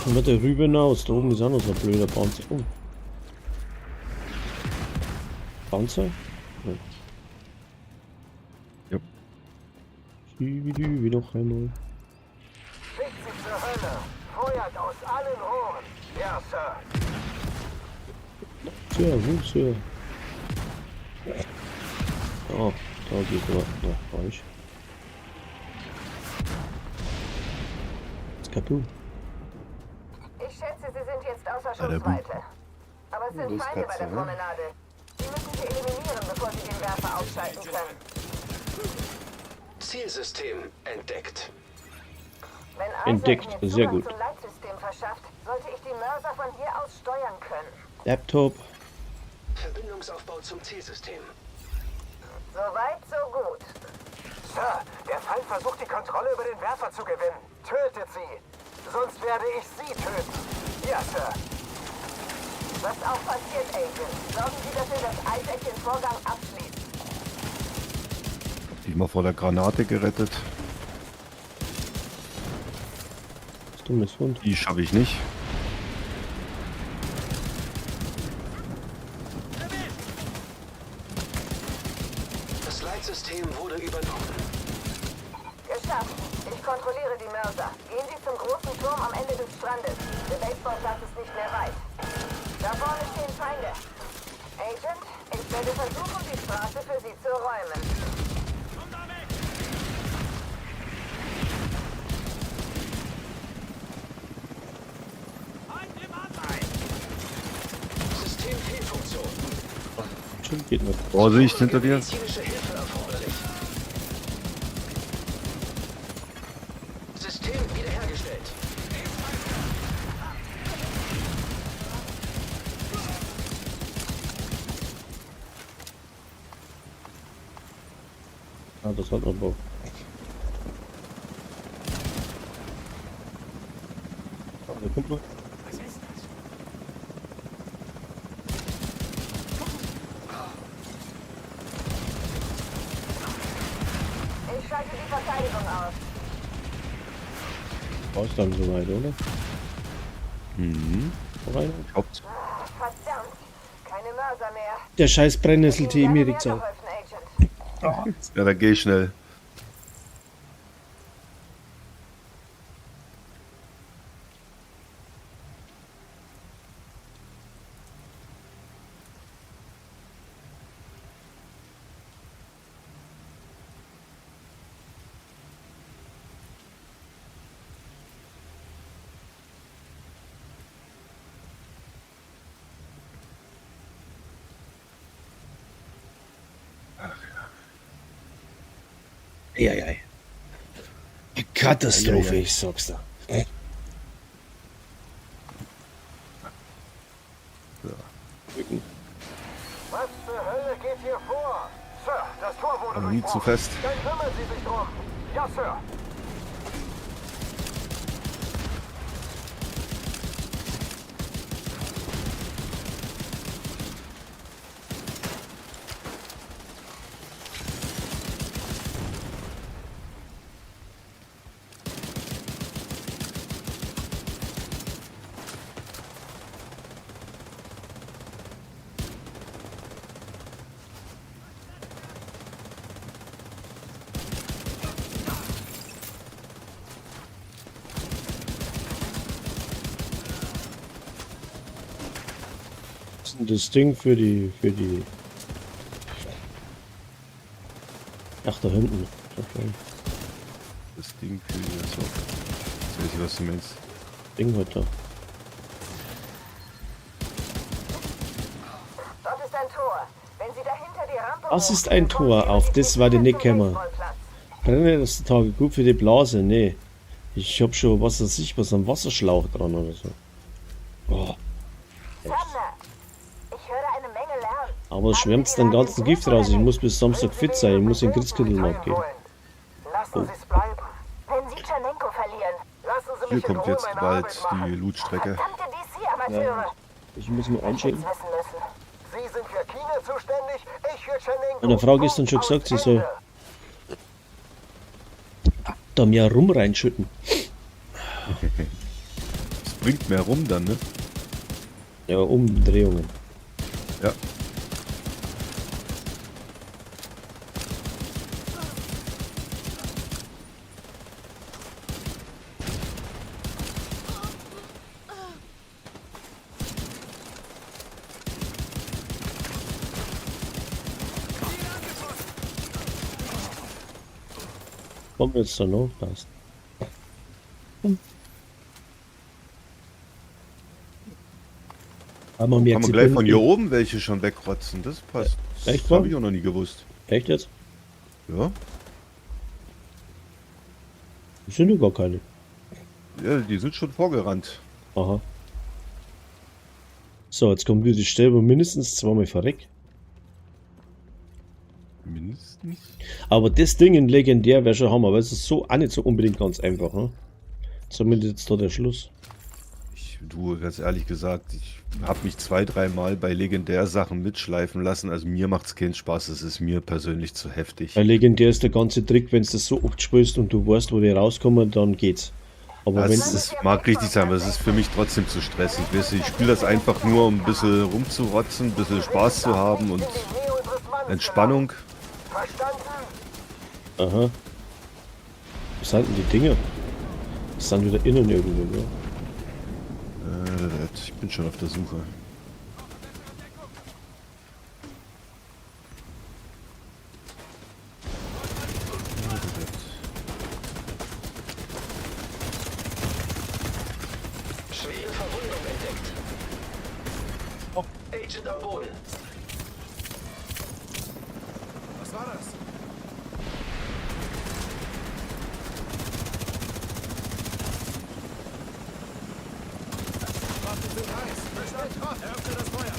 Und wird der rüber hinaus, da oben ist auch noch so ein blöder Bouncer. Oh. Bouncer? Ja. Ja. Wie noch einmal. Schickt sie zur Hölle. Feuert aus allen Rohren. Ja, Sir. Tja, gut, Sir. Oh, da geht er. Ja, falsch. Ist kaputt. Ich schätze, Sie sind jetzt außer der Schussweite. Aber es sind Los, Feinde bei Katze, der ne? Promenade. Sie müssen sie eliminieren, bevor Sie den Werfer ausschalten können. Zielsystem entdeckt. Wenn Entdeckt, Isaac mir sehr Zugang gut. zum Leitsystem verschafft, sollte ich die Mörser von hier aus steuern können. Laptop. Verbindungsaufbau zum Zielsystem. Soweit, so gut. Sir, der Feind versucht die Kontrolle über den Werfer zu gewinnen. Tötet sie. Sonst werde ich sie töten. Ja, Sir. Was auch passiert, Agent. Sorgen Sie dafür, dass Isaac den Vorgang abschließt. Die mal vor der Granate gerettet. Das dummes Hund. Die schaffe ich nicht. Das Leitsystem wurde übernommen. Geschafft. Ich kontrolliere die Mörser. Gehen Sie zum großen Turm am Ende des Strandes. Der Baseballplatz ist nicht mehr weit. Da vorne stehen Feinde. Agent, ich werde versuchen, die Straße für Sie zu räumen. System Fehlfunktion. Stimmt, geht nicht. Vorsicht hinter dir. Medizinische Hilfe erforderlich. System wiederhergestellt. Ah, das hat man Bock. Ah, da kommt noch. Ich schalte die Verteidigung aus. Brauchst dann soweit, oder? Mhm. Rein. Haupt. Verdammt. Keine Mörser mehr. Der scheiß Brennnessel-Tee Ihnen mir gerne die Zeit. weitergeholfen, Agent. Ja, da geh ich schnell. Eieiei. Katastrophe, ich sag's da. Was zur Hölle geht hier vor? Sir, das Tor wurde Aber nie zu durchbrochen. fest. Dann kümmern Sie sich drum. Ja, Sir. Was ist denn das Ding für die... Ach, da hinten. Okay. Das Ding für die. So. Jetzt weiß ich, was du meinst. Ding heute da. Dort ist ein Tor. Wenn Sie dahinter die Rampe Was ist hochgehen, ein Tor? kommen Sie Auf mit das dem war die Weg nicht zum gekommen. Baseballplatz. Brenne das Tage gut für die Blase? Nee. Ich hab schon, was weiß ich, was am Wasserschlauch dran oder so. Oh, Sammler, ich höre eine Menge Lärm. aber es schwemmt den ganzen Gift raus. Ich muss bis Samstag fit sein. Ich muss den Kriegskittel abgeben. Lassen Sie es bleiben. Wenn Sie Tschernenko verlieren. Lassen Sie Hier mich in kommt Ruhe jetzt meine bald Arbeit machen. die Lootstrecke. Verdammte DC-Amateure. Ich muss mir einschicken. Nichts wissen müssen. Sie sind für China zuständig, ich für Tschernenko. Meine Frau gestern schon gesagt, sie soll da mehr rum reinschütten. Es bringt mehr rum dann, ne? Ja, Umdrehungen. Ja. Kommt jetzt da noch? Passt. Aber mir Kann man gleich von hier oben welche schon wegrotzen. Das passt. Echt Das wahr? habe ich auch noch nie gewusst. Echt jetzt? Ja. Das sind ja gar keine. Ja, die sind schon vorgerannt. Aha. So, jetzt kommt wieder die Stelle, wo mindestens zweimal verreckt. Mindestens. Aber das Ding in legendär wäre schon Hammer, weil es ist so auch nicht so unbedingt ganz einfach, ne? Zumindest jetzt da der Schluss. Du, ganz ehrlich gesagt, ich habe mich 2-3 Mal bei Legendärsachen mitschleifen lassen. Also mir macht es keinen Spaß. Es ist mir persönlich zu heftig. Bei legendär ist der ganze Trick, wenn du das so oft spielst und du weißt, wo die rauskommen, dann geht's. Aber wenn Das mag richtig sein, aber es ist für mich trotzdem zu stressig. Weißt du, ich spiele das einfach nur, um ein bisschen rumzurotzen, ein bisschen Spaß zu haben und Entspannung. Verstanden? Aha. Was sind denn die Dinger? Das sind wieder innen irgendwo, ja. Ich bin schon auf der Suche. Schwere Verwundung entdeckt. Agent am Boden. Was war das? Waffen sind heiß. Verstanden. Öffne das Feuer.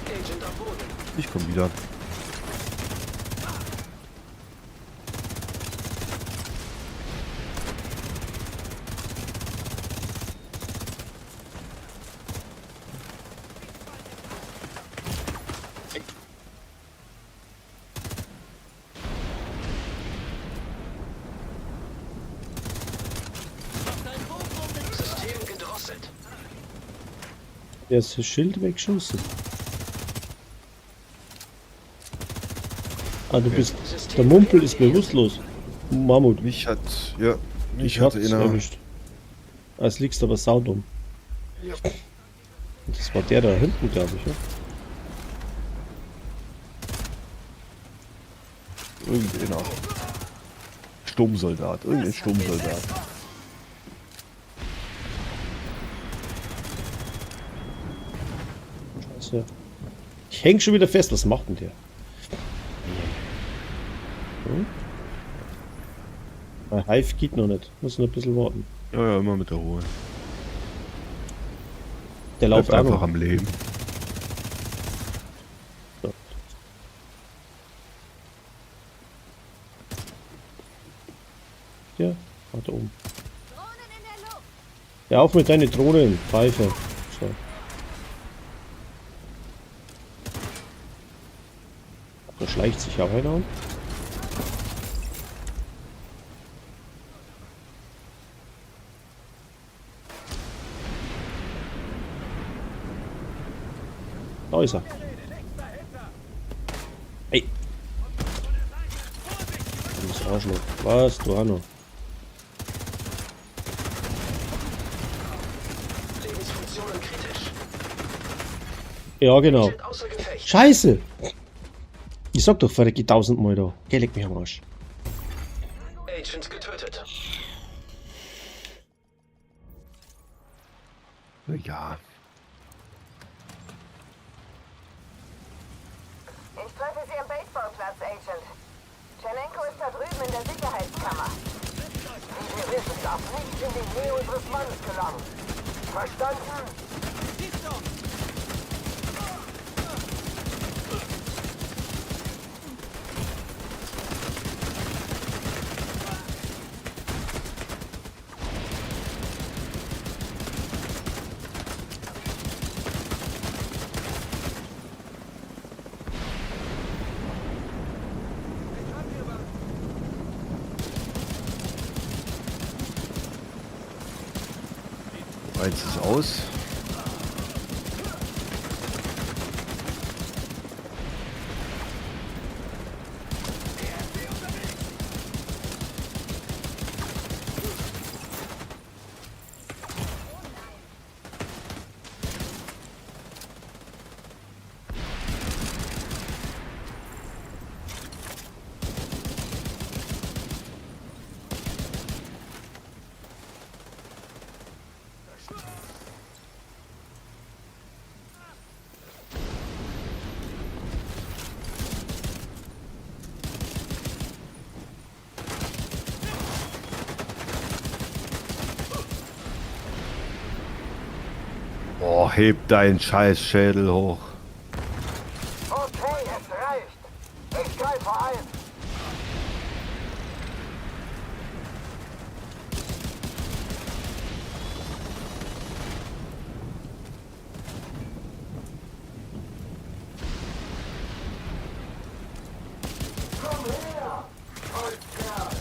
Agent am Boden. Ich komme wieder. Der ist das Schild weggeschossen. Ah, du bist. Der Mumpel ist bewusstlos. Mammut. Mich hat, ja, Ich mich hat's hatte einer. erwischt. Als liegst aber saudumm. Ja. Das war der da hinten, glaube ich, ja? Irgendeiner. Sturmsoldat, irgendein Sturmsoldat. Scheiße. Ich häng schon wieder fest. Was macht denn der? Hm? Bei Hive geht noch nicht. Muss noch ein bisschen warten. Ja, immer mit der Ruhe. Der Bleib läuft auch einfach noch. am Leben. Ja, warte oben. Ja, auf mit deinen Drohnen, Pfeife. So. Da schleicht sich auch einer an. Da ist er. Hey. Das Arschloch. Was, du Hanno? Lebensfunktionen kritisch. Ja, genau. Schild außer Gefecht. Scheiße! Ich sag doch, verrecke 1000-mal da. Geh, leck mich am Arsch. Agent getötet. Ja. Ich treffe Sie am Baseballplatz, Agent. Tschernenko ist da drüben in der Sicherheitskammer. Wie wir wissen, darf nichts in die Nähe unseres Mannes gelangen. Verstanden? Eins ist aus. Oh, heb deinen scheiß Schädel hoch. Okay, es reicht. Ich greife ein. Komm her, Holzkerl.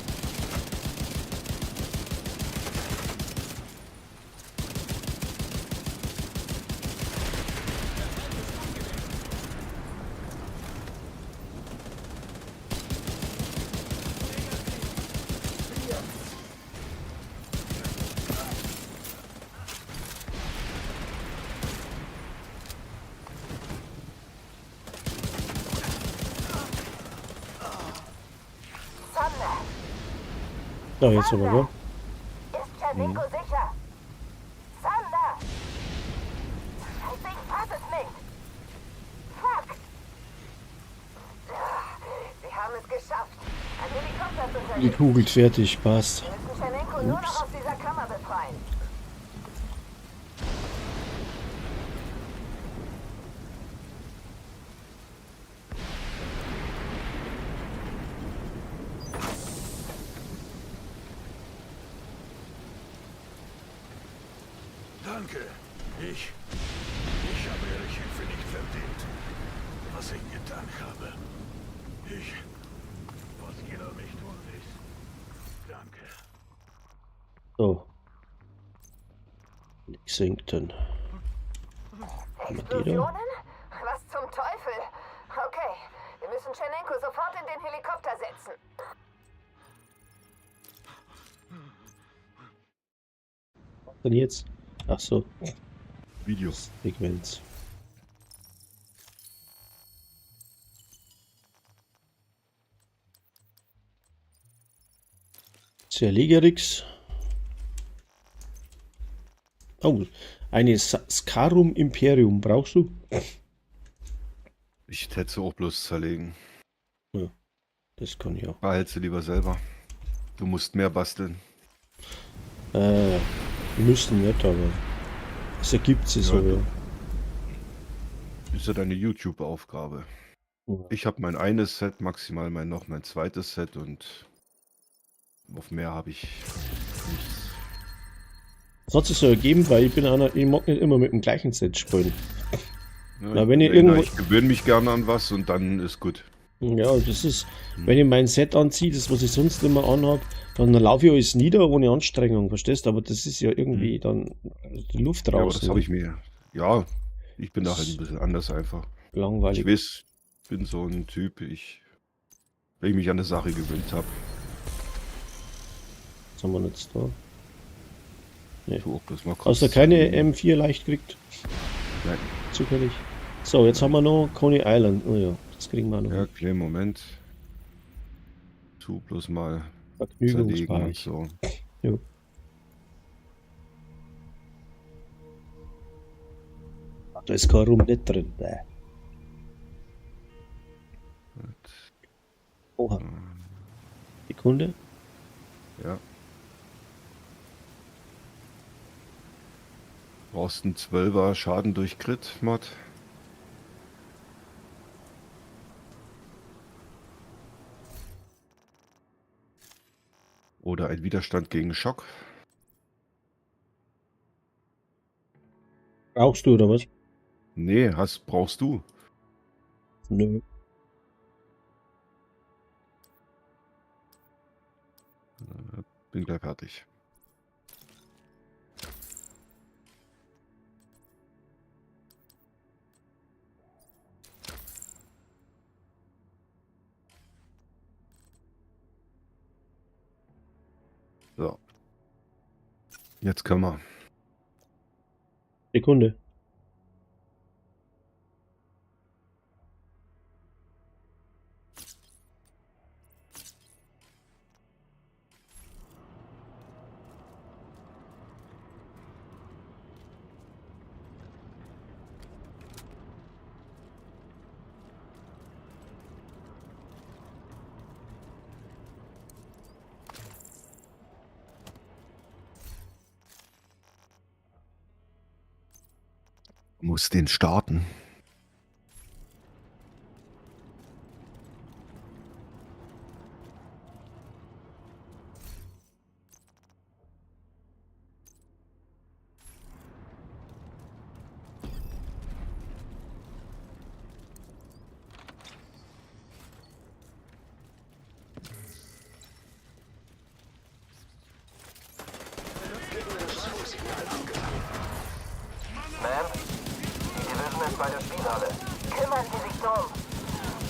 Sander, Ja, jetzt aber, gell? ist Tschernenko sicher? Sander! Scheiße, ich fass es nicht. Fuck! Sie haben es geschafft. Ein Helikopter ist unterwegs. Gekugelt, fertig, passt. Wir müssen Tschernenko nur noch aus dieser Kammer befreien. Danke. Ich habe Ihre Hilfe nicht verdient, was ich getan habe. Was jeder mich tun ist. Danke. So. Lexington. Explosionen? Was zum Teufel? Okay, wir müssen Tschernenko sofort in den Helikopter setzen. Was denn jetzt? Ach so, Video. Sequenz. Zerlegerix. Oh, eine Scarum Imperium brauchst du? Ich hätte sie auch bloß zerlegen. Das kann ich auch. Behalt sie lieber selber. Du musst mehr basteln. Müssen nicht, aber es ergibt sich so, Ja, ja. Ist ja deine YouTube-Aufgabe. Ja. Ich habe mein eines Set, maximal noch mein zweites Set und auf mehr habe ich nichts. Das hat sich so ergeben, weil ich mag nicht immer mit dem gleichen Set spielen. Ja, Na, wenn ihr ja, irgendwo- ich gewöhne mich gerne an was und dann ist gut. Ja, das ist, wenn ich mein Set anziehe, das was ich sonst immer anhab, dann laufe ich alles nieder ohne Anstrengung, verstehst? Aber das ist ja irgendwie dann die Luft Ja, aber raus. das habe ich mir. Ja, ich bin da halt ein bisschen anders einfach. Langweilig. Ich weiß, bin so ein Typ, wenn ich mich an eine Sache gewöhnt habe. Was haben wir jetzt da? Tu auch bloß mal kurz Hast du keine zerlegen. M4 leicht gekriegt? Nein. Zufällig. So, jetzt haben wir noch Coney Island. Oh ja, das kriegen wir noch. Ja, kleinen Moment. Tu bloß mal zerlegen und Vergnügungsbereich. so. Jo. Da ist kein Rum nicht drin. Bäh. Oha. Sekunde. Ja. Brauchst einen 12er Schaden durch Crit-Mod. Oder ein Widerstand gegen Schock. Brauchst du oder was? Nee, brauchst du. Nö. Bin gleich fertig. So. Jetzt können wir. Sekunde. Muss den starten. Ma'am, die Division ist bei der Spielhalle. Kümmern Sie sich drum.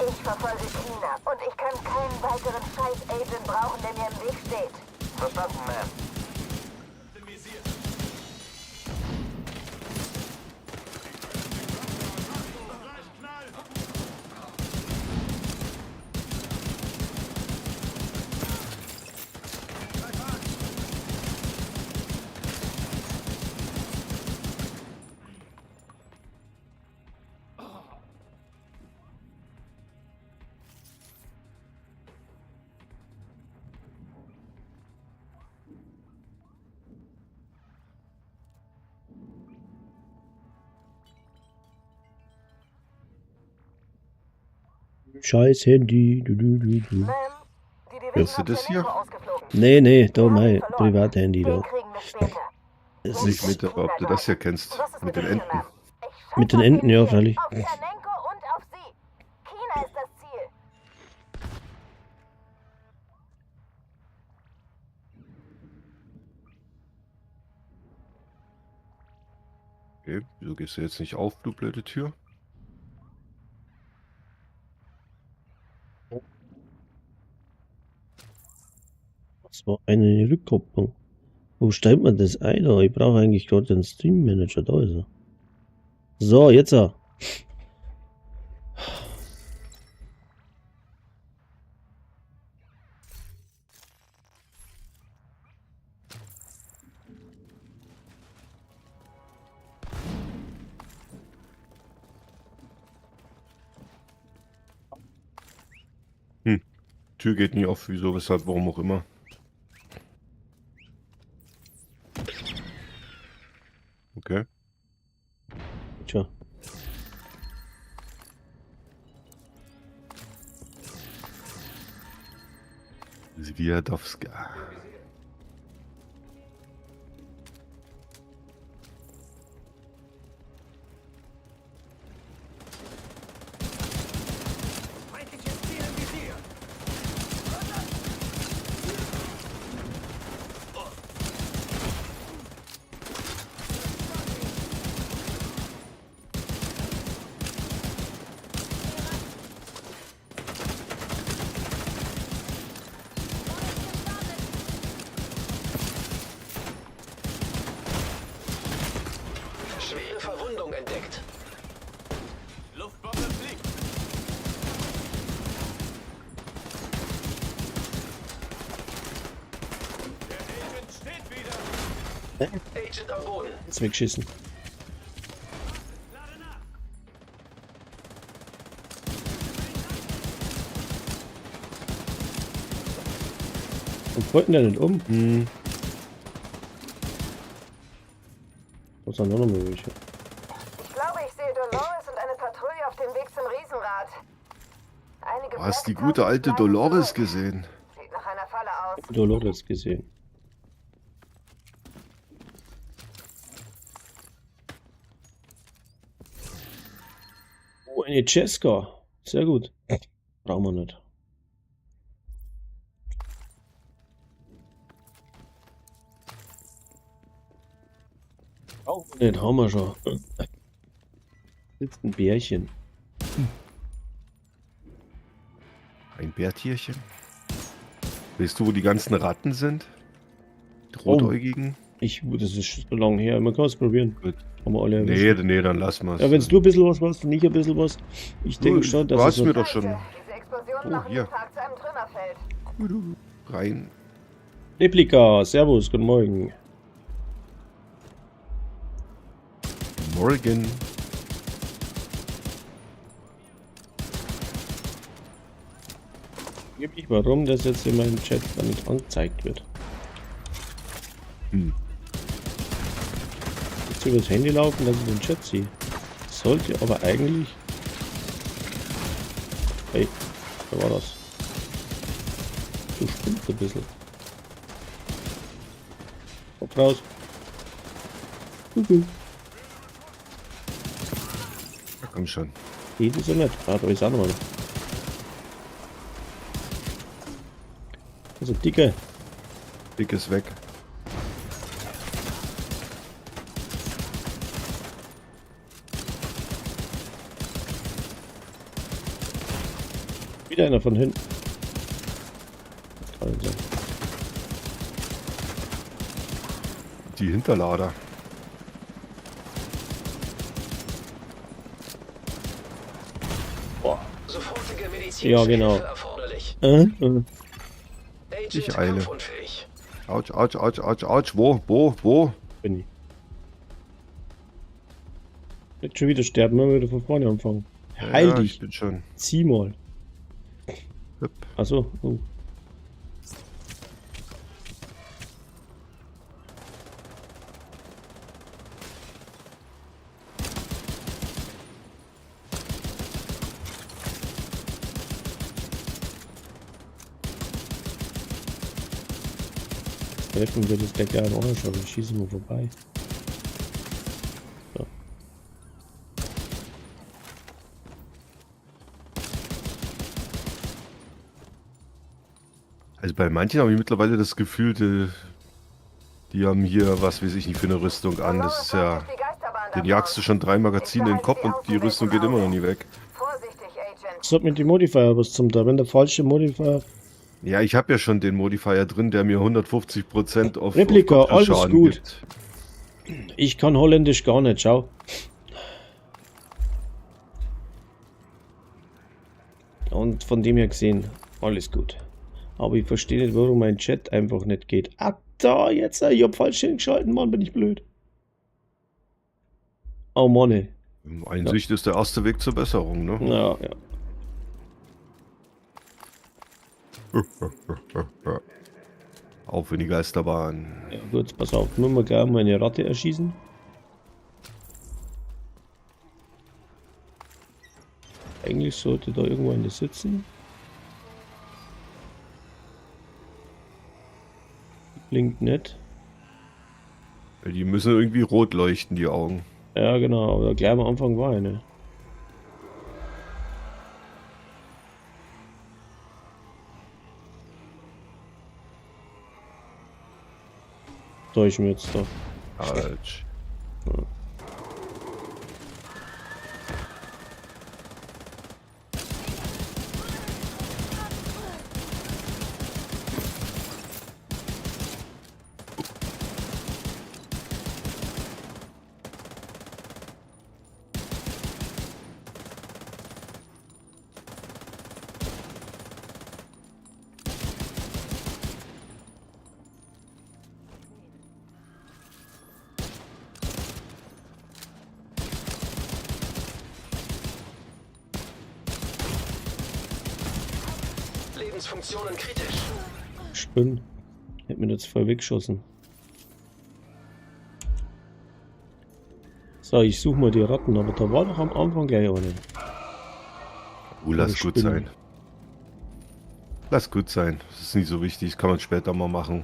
Ich verfolge China und ich kann keinen weiteren Scheiß-Agent brauchen, der mir im Weg steht. Verstanden, Ma'am. Scheiß Handy. Du. Ma'am, die Division Hörst du hat das hier? Tschernenko ausgeflogen. Nee, da Wir haben mein ihn verloren. Privathandy Den da. kriegen wir später. Es Nicht ist mit, ob du das hier kennst. Was ist Mit den Ihnen, Enten. Ma'am? Ich mit den scheiß auf Enten, ja, Ziel. freilich. Auf Tschernenko und auf Sie. China ist das Ziel. Okay, wieso gehst du jetzt nicht auf, du blöde Tür? Das war eine Rückkopplung. Wo stellt man das ein? Da? Ich brauche eigentlich gerade den Stream Manager. Da ist er. So, jetzt er. Tür geht nie auf, wieso, weshalb, warum auch immer. Okay. Tja. Zwiadowska. Feindliches Ziel im Visier. Schwere Verwundung entdeckt. Luftbombe fliegt. Der Agent steht wieder. Agent am Boden. Jetzt weggeschissen. Und wollten der nicht um? Was haben wir noch mal welche? Ich glaube, ich sehe Dolores und eine Patrouille auf dem Weg zum Riesenrad. Einige Du hast die Black gute Cops alte bleiben Dolores zurück. gesehen. Sieht nach einer Falle aus. Dolores gesehen. Oh, eine Cesca. Sehr gut. Brauchen wir nicht. Brauchen wir nicht, haben wir schon. Sitzt ein Bärchen. Ein Bärtierchen. Weißt du, wo die ganzen Ratten sind? Die rotäugigen? Das ist so lange her. Man kann es probieren. Gut. Haben wir alle erwischt. Nee, dann lassen wir es. Ja, wenn du ein bisschen was weißt und ich ein bisschen was. Ich denke schon, dass du es hast so mir doch schon Diese Explosionen Oh, machen hier. den Park zu einem Trümmerfeld. rein. Replika. Servus, guten Morgen. Morgen. Gib ich warum das jetzt in meinem Chat dann nicht angezeigt wird. Jetzt über das Handy laufen, dass ich den Chat sehe. Sollte aber eigentlich. Hey, wer war das? Du spinnst ein bisschen. Kopf raus. Ja, komm schon. Geht ist er nicht. Ah, da ist auch noch einer. Also dicke. Dick ist weg. Wieder einer von hinten. Kann nicht sein. Die Hinterlader. Sofortige medizinische Ja, genau. Hilfe erforderlich. Ich Agent eile. kampfunfähig. Autsch, autsch, autsch, autsch, autsch. Wo? Bin ich. Nicht schon wieder sterben, wir wieder von vorne anfangen. Heil Ja, dich. ich bin schon. Zieh mal. Hüpp. Achso. Oh. Treffen wir das gleich auch noch schon, dann schießen wir vorbei. So. Also bei manchen habe ich mittlerweile das Gefühl, die haben hier, was weiß ich nicht, für eine Rüstung an. Das ist ja... Die Geisterbahn Den jagst du schon 3 Magazine in den Kopf und die Rüstung geht immer noch nie weg. Vorsichtig, Agent. Was hat mit dem Modifier was zum da? Wenn der falsche Modifier... Ja, ich habe ja schon den Modifier drin, der mir 150% auf Replika, auf alles Kopfschaden gut. gibt. Ich kann Holländisch gar nicht, schau. Und von dem her gesehen, alles gut. Aber ich verstehe nicht, warum mein Chat einfach nicht geht. Ah, da, jetzt, ich hab falsch hingeschalten, Mann, bin ich blöd. Oh Mann, ey. Einsicht ist der erste Weg zur Besserung, ne? Ja, ja. Auf in die Geisterbahn. Ja, gut, pass auf, nur mal gleich meine Ratte erschießen. Eigentlich sollte da irgendwo eine sitzen. Blinkt nicht. Die müssen irgendwie rot leuchten, die Augen. Ja, genau, aber gleich am Anfang war eine. Da ich mir jetzt doch. Falsch. Lebensfunktionen kritisch. Spinn. Hätte mir jetzt voll weggeschossen. So, ich suche mal die Ratten, aber da war doch am Anfang gleich eine. Lass gut Spinnen. sein. Lass gut sein. Das ist nicht so wichtig, das kann man später mal machen.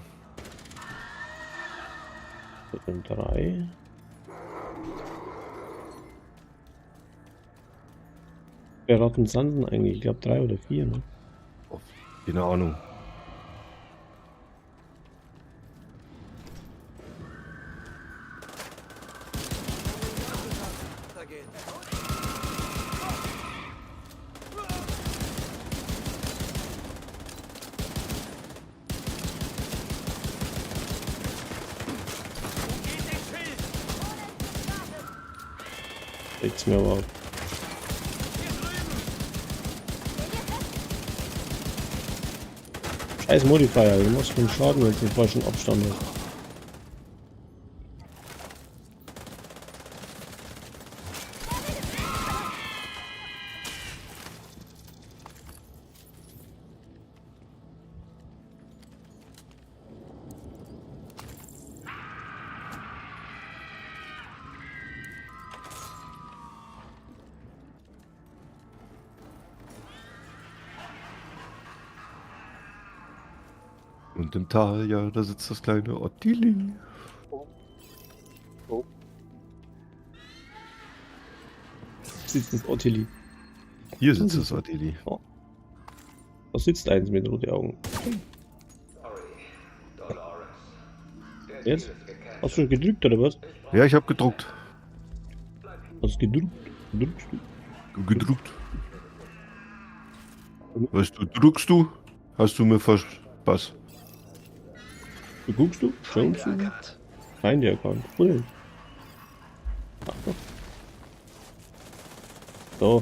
Und 3. Wer Ratten sind denn eigentlich? Ich glaube 3 oder 4, ne? Oh, keine Ahnung. Nichts mehr überhaupt. Scheiß Modifier, du machst keinen Schaden, wenn du den falschen Abstand hast. Und im Tal, ja, da sitzt das kleine Ottili. Sitzt das Ottilie. Hier sitzt das Ottili. Da sitzt eins mit roten Augen. Jetzt? Hast du schon gedrückt oder was? Ja, ich habe gedruckt. Hast du gedrückt? Drückst du? Gedruckt. Was du druckst du? Hast du mir was? Guckst du? Schaust du? Erkannt. Feinde erkannt. Cool. Ach doch. So.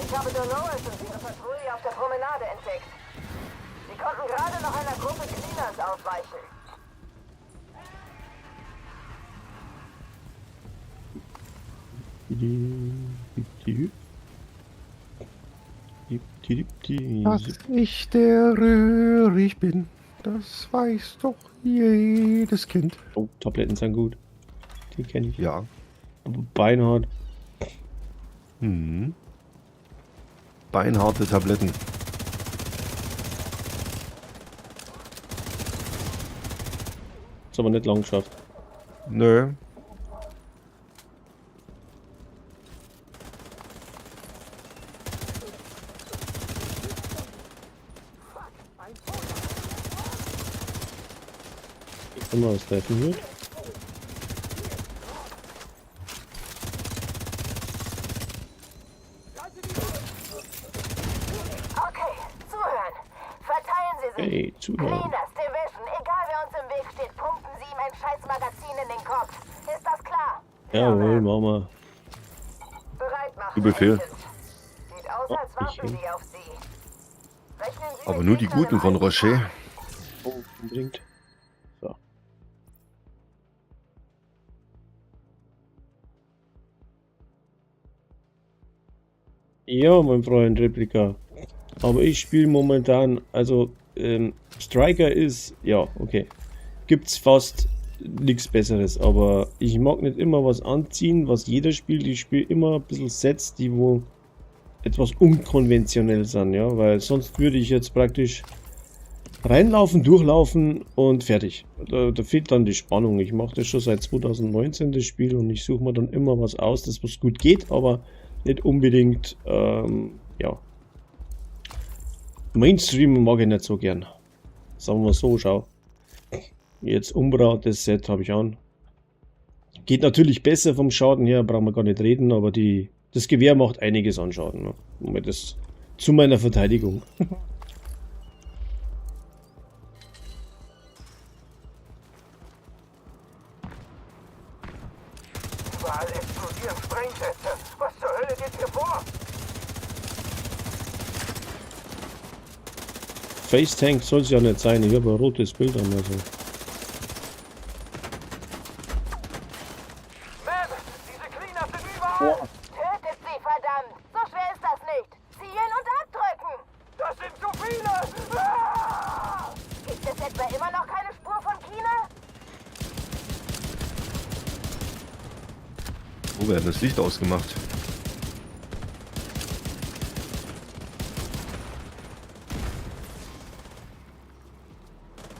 Ich habe Dolores und ihre Patrouille auf der Promenade entdeckt. Sie konnten gerade noch einer Gruppe Cleaners ausweichen. Dass ich der Röhrig bin, das weiß doch jedes Kind. Oh, Tabletten sind gut. Die kenne ich. Ja. Aber beinhart. Beinharte Tabletten. Ist aber nicht lang geschafft. Nö. Ich kann mal was treffen hier. Okay, zuhören. Verteilen Sie sich. Hey, zuhören. Cleaners, Division, egal wer uns im Weg steht, pumpen Sie ihm ein Scheißmagazin in den Kopf. Ist das klar? Jawohl, Mama. Bereit machen. Zu Befehl. Agent. Sieht aus, als warten sie auf Sie. Rechnen Sie Aber mit nur die sinnvollen Guten von Rocher. Oh, unbedingt. So. Ja, mein Freund, Replika. Aber ich spiele momentan, also Striker ist, ja, okay. Gibt's fast nichts Besseres, aber ich mag nicht immer was anziehen, was jeder spielt. Ich spiele immer ein bisschen Sets, die wo etwas unkonventionell sind, ja, weil sonst würde ich jetzt praktisch reinlaufen, durchlaufen und fertig. Da fehlt dann die Spannung. Ich mache das schon seit 2019, das Spiel, und ich suche mir dann immer was aus, das was gut geht, aber nicht unbedingt, ja. Mainstream mag ich nicht so gern. Sagen wir so, schau. Jetzt Umbra, das Set habe ich an. Geht natürlich besser vom Schaden her, brauchen wir gar nicht reden, aber das Gewehr macht einiges an Schaden. Ne? Und das zu meiner Verteidigung. Überall explodieren Sprengsätze. Was zur Hölle geht hier vor? Face Tank soll es ja nicht sein, ich habe ein rotes Bild an. Also. Man, diese Cleaners sind überall. Tötet sie, verdammt! So schwer ist das nicht! Zielen und abdrücken! Das sind zu viele. Ah! Gibt es etwa immer noch keine Spur von China? Oh, wir haben das Licht ausgemacht.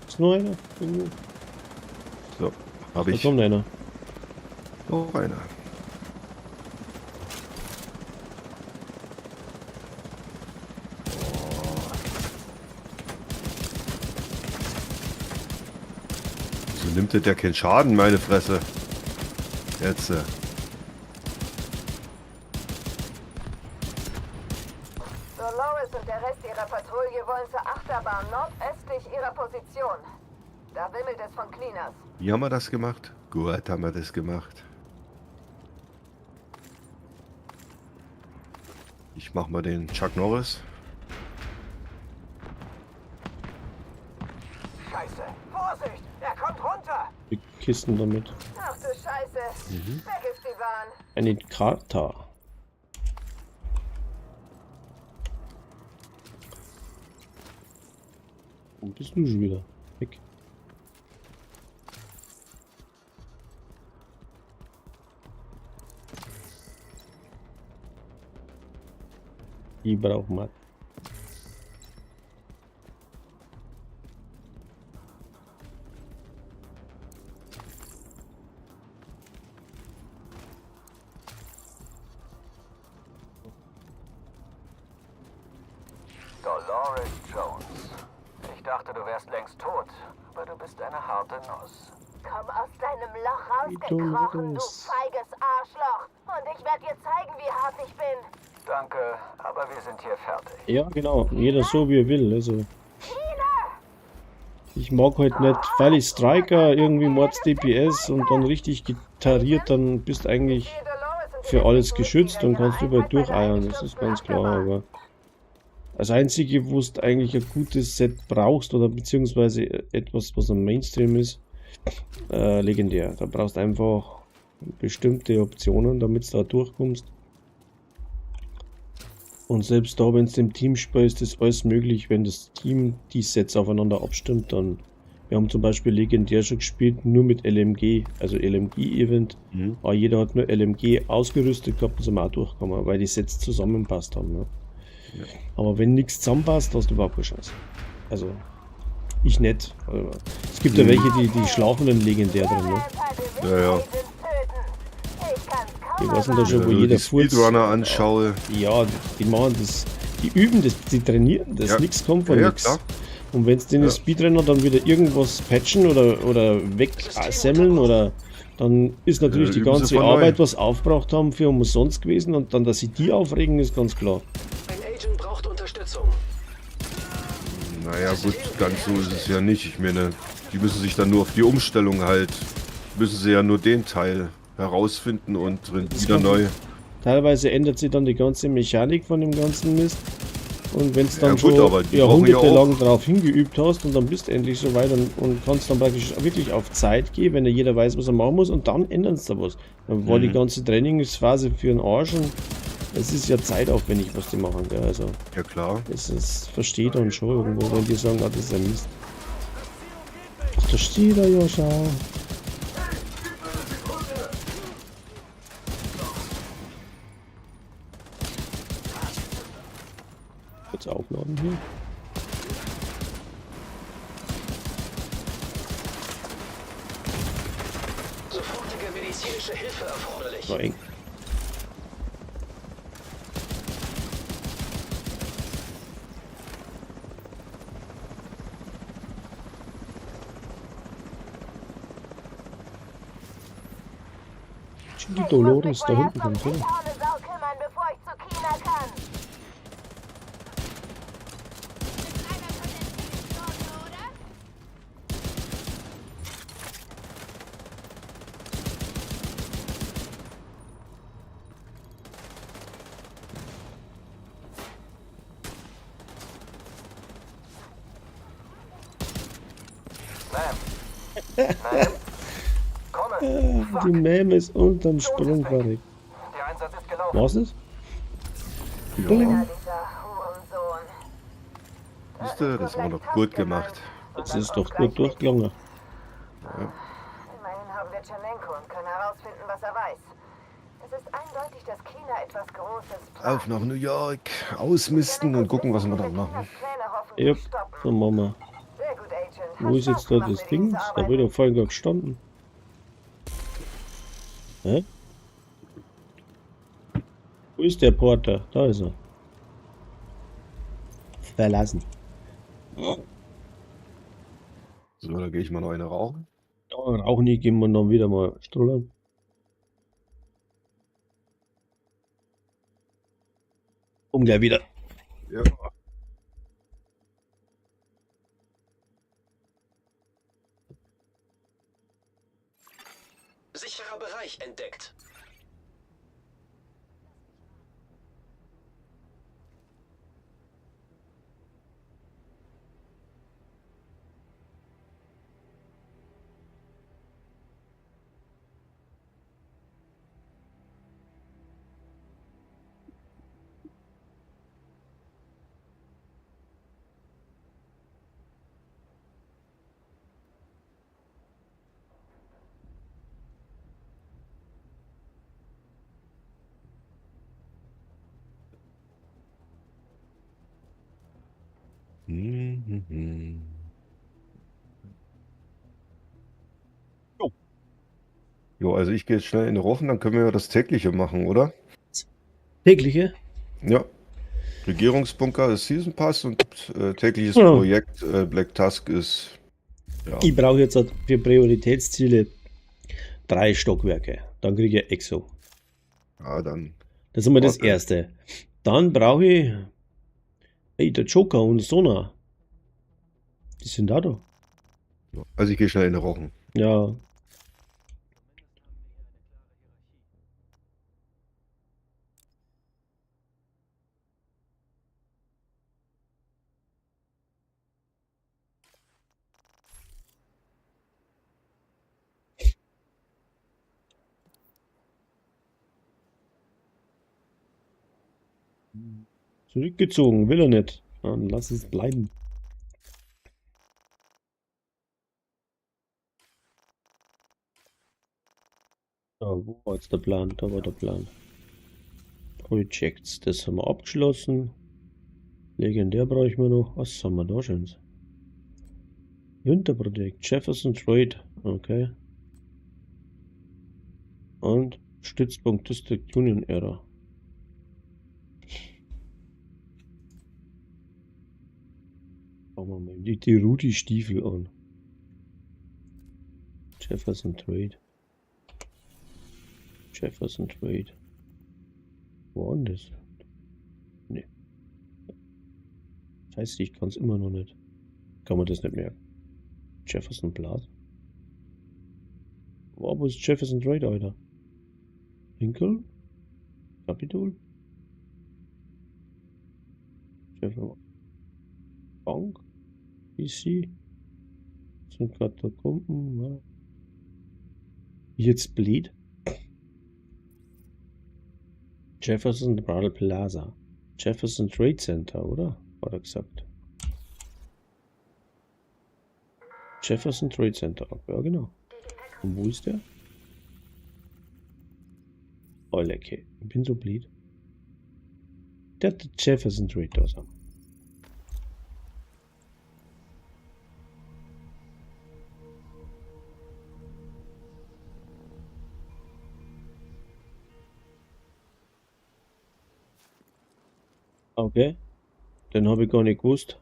Ist nur einer? Irgendwo? So, habe Da ich. kommt einer. Noch einer. So nimmt der keinen Schaden, meine Fresse. Jetzt. Dolores und der Rest ihrer Patrouille wollen zur Achterbahn nordöstlich ihrer Position. Da wimmelt es von Cleaners. Wie haben wir das gemacht? Gut haben wir das gemacht. Ich mach mal den Chuck Norris. Scheiße. Vorsicht, er kommt runter. Die Kisten damit. Ach du Scheiße. Weg ist die Bahn. Eine Karte. Wo bist du schon wieder? Weg. Die brauchen wir. Dolores Jones. Ich dachte, du wärst längst tot, aber du bist eine harte Nuss. Komm aus deinem Loch rausgekrochen, du feiges Arschloch. Und ich werde dir zeigen, wie hart ich bin. Danke, aber wir sind hier fertig. Ja, genau. Jeder so wie er will. Also. China! Ich mag halt nicht, weil ich Striker irgendwie Mords DPS und dann richtig gitarriert, dann bist eigentlich für alles geschützt und kannst überall durcheiern, das ist ganz klar, aber das einzige, wo du eigentlich ein gutes Set brauchst oder beziehungsweise etwas, was am Mainstream ist, legendär. Da brauchst einfach bestimmte Optionen, damit du da durchkommst. Und selbst da, wenn es im Team spielst, ist alles möglich, wenn das Team die Sets aufeinander abstimmt. Dann, wir haben zum Beispiel legendär schon gespielt, nur mit LMG, also LMG-Event. Aber jeder hat nur LMG ausgerüstet gehabt, und sind wir auch durchgekommen, weil die Sets zusammenpasst haben. Ne? Ja. Aber wenn nichts zusammenpasst, hast du überhaupt keine Chance. Also, Ich nicht. Aber es gibt ja welche, die schlafen dann legendär drin, ne? Ja, ja. Die wissen da schon, Wenn wo du jeder die Furz... Speedrunner anschaue. Ja, die machen das, die üben das, die trainieren das, Ja. nichts kommt von Ja, nichts. klar. Und wenn es den Ja. Speedrunner dann wieder irgendwas patchen oder wegsemmeln oder dann ist natürlich die üben sie ganze von neu. Arbeit, was aufgebracht haben, für umsonst gewesen und dann, dass sie die aufregen, ist ganz klar. Ein Agent braucht Unterstützung. Naja gut, ganz so ist es ja nicht. Ich meine, die müssen sich dann nur auf die Umstellung halt, müssen sie ja nur den Teil herausfinden und drin wieder kann- neu. Teilweise ändert sich dann die ganze Mechanik von dem ganzen Mist. Und wenn es dann Ja gut, schon aber die brauchen ja jahrhundertelang drauf hingeübt hast und dann bist du endlich so weit und kannst dann praktisch wirklich auf Zeit gehen, wenn ja jeder weiß, was er machen muss und dann ändern sie da was. Dann war die ganze Trainingsphase für den Arsch und es ist ja zeitaufwendig, was die machen. Gell? Also Ja klar. das versteht dann schon irgendwo, wenn die sagen, ah, das ist ein Mist. Ach, da steht er ja, schau. Jetzt aufladen hier. Sofortige medizinische Hilfe erforderlich. War eng. Die Dolores da hinten kommt, oder? kümmern, bevor ich zu China kann. Komme. Die Meme ist unterm Sprung fertig. Der Einsatz ist gelaufen. Was ist? Ja, dieser Hurensohn. Siehst du, das war doch gut gemacht. Das ist doch gut durchgegangen. Immerhin haben wir Tschernenko und können herausfinden, was er weiß. Es ist eindeutig, dass China etwas Großes plant. Auf nach New York, ausmisten und gucken, was wir dann machen. Chinas Pläne hoffentlich Jupp, stoppen. so machen wir. Sehr gut, Agent. Wo ist jetzt da das Ding? Da wird ja vorhin gerade gestanden. Hä? Wo ist der Porter? Da ist er. Verlassen. So, da gehe ich mal noch eine rauchen. Ja, rauchen nicht, gehen wir dann wieder mal strullern. Gleich wieder. Ja. Sicherer Bereich entdeckt. Jo, also ich gehe jetzt schnell in den Rochen, dann können wir ja das tägliche machen, oder? Tägliche? Ja. Regierungsbunker ist Season Pass und tägliches Ja. Projekt Black Tusk ist. Ja. Ich brauche jetzt halt für Prioritätsziele 3 Stockwerke. Dann kriege ich Exo. Ja, dann. Das ist einmal das Okay. erste. Dann brauche ich. Hey, der Joker und Sona. Die sind da doch. Also ich gehe schnell in den Rochen. Ja. Zurückgezogen, will er nicht. Dann lass es bleiben. Ja, wo war jetzt der Plan? Da war der Plan. Projects, das haben wir abgeschlossen. Legendär brauche ich mir noch. Was haben wir da schon? Winterprojekt, Jefferson Trade, okay. Und Stützpunkt District Union Error. Schauen wir mal die Rudi-Stiefel an. Jefferson Trade. Jefferson Trade. Wo war denn das? Nee. Das heißt, ich kann es immer noch nicht. Kann man das nicht merken. Jefferson Plaza. Wo ist Jefferson Trade, Alter? Lincoln? Capitol? Jefferson Bank? DC? Sind Katakomben? Ja. Jetzt Bleed? Jefferson Plaza. Jefferson Trade Center, oder? Hat er gesagt. Jefferson Trade Center. Ja, genau. Und wo ist der? Oh, lecker. Ich bin so blind. Der hat Jefferson Trade da sein. Okay. Den habe ich gar nicht gewusst.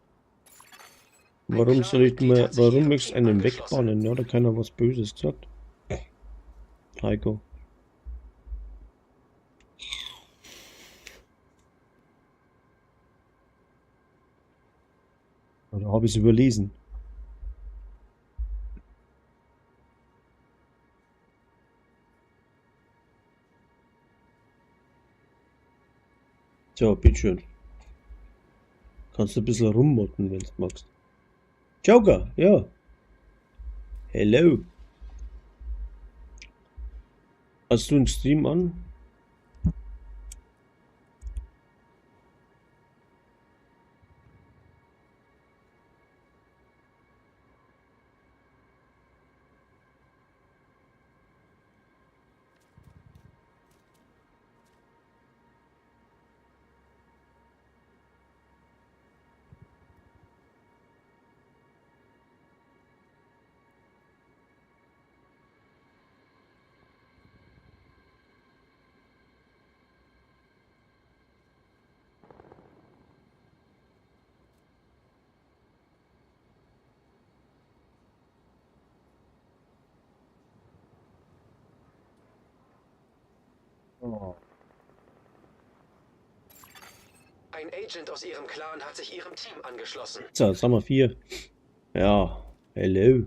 Warum soll ich mir, warum möchtest du einen wegbannen? Ja, da hat keiner was Böses gesagt. Heiko. Oder habe ich es überlesen? Tja, bitteschön. Kannst du ein bisschen rummotten, wenn du magst. Joker, ja. Hello. Hast du einen Stream an? Oh. Ein Agent aus Ihrem Clan hat sich Ihrem Team angeschlossen. So, jetzt haben wir 4. Ja, hello.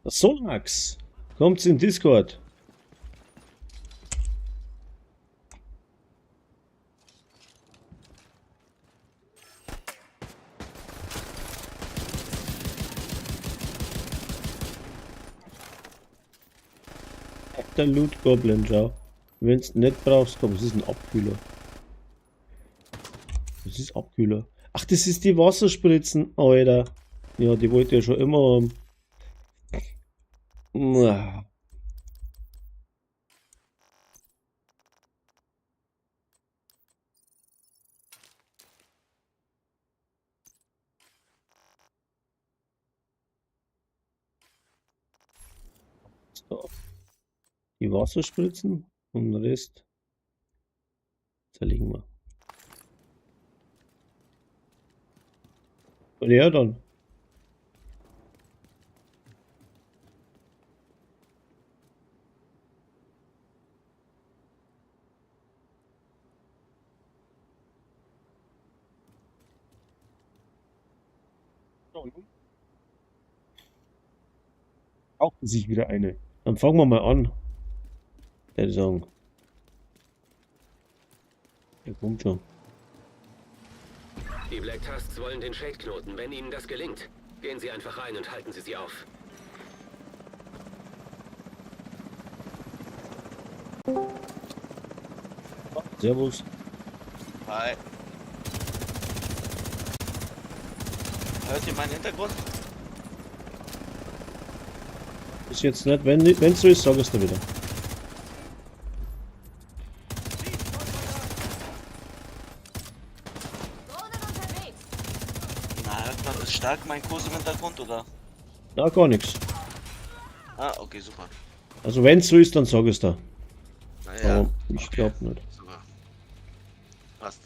Solax, kommt in Discord. Der Loot Goblin, schau. Wenn du nicht brauchst, komm, es ist ein Abkühler. Das ist Abkühler. Ach, das ist die Wasserspritzen, Alter. Ja, die wollte ich ja schon immer haben. So. Die Wasserspritzen und den Rest zerlegen wir. Und ja, dann. Brauchen sich wieder eine. Dann fangen wir mal an. Der Song. Der kommt schon. Die Black Tusks wollen den Shade-Knoten. Wenn Ihnen das gelingt, gehen Sie einfach rein und halten Sie sie auf. Servus. Hi. Hört ihr meinen Hintergrund? Ist jetzt nicht, wenn so ist, sag es dir wieder. Ah, hört man das stark, mein Kurs im Hintergrund, oder? Na, gar nichts. Ah, okay, super. Also wenn es so ist, dann sag es da. Naja, Aber ich glaube nicht. super. Passt.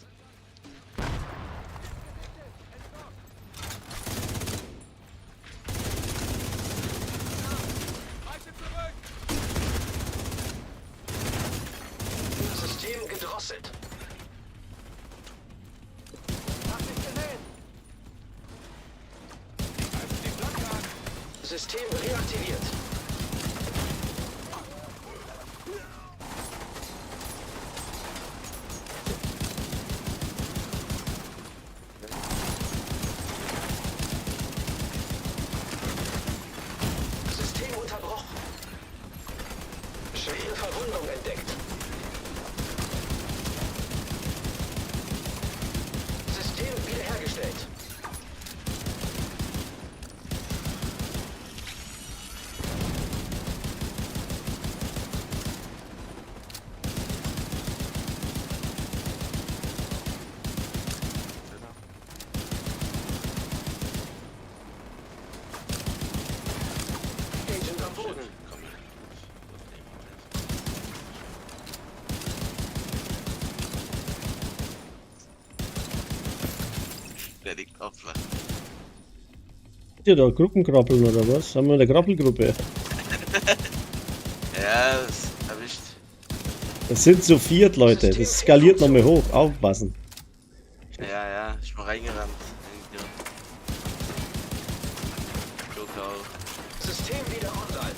System gedrosselt. System reaktiviert. System unterbrochen. Schwere Verwundung entdeckt. System wiederhergestellt. Agent am Boden. Komm her. Der liegt auf flach. Habt ihr da Gruppenkrabbeln oder was? Haben wir eine Krabbelgruppe? Ja, das erwischt. Das sind zu viert, Leute. Das skaliert nochmal hoch. Aufpassen. Ja, ja, ich bin reingerannt. Joker auch. System wieder online.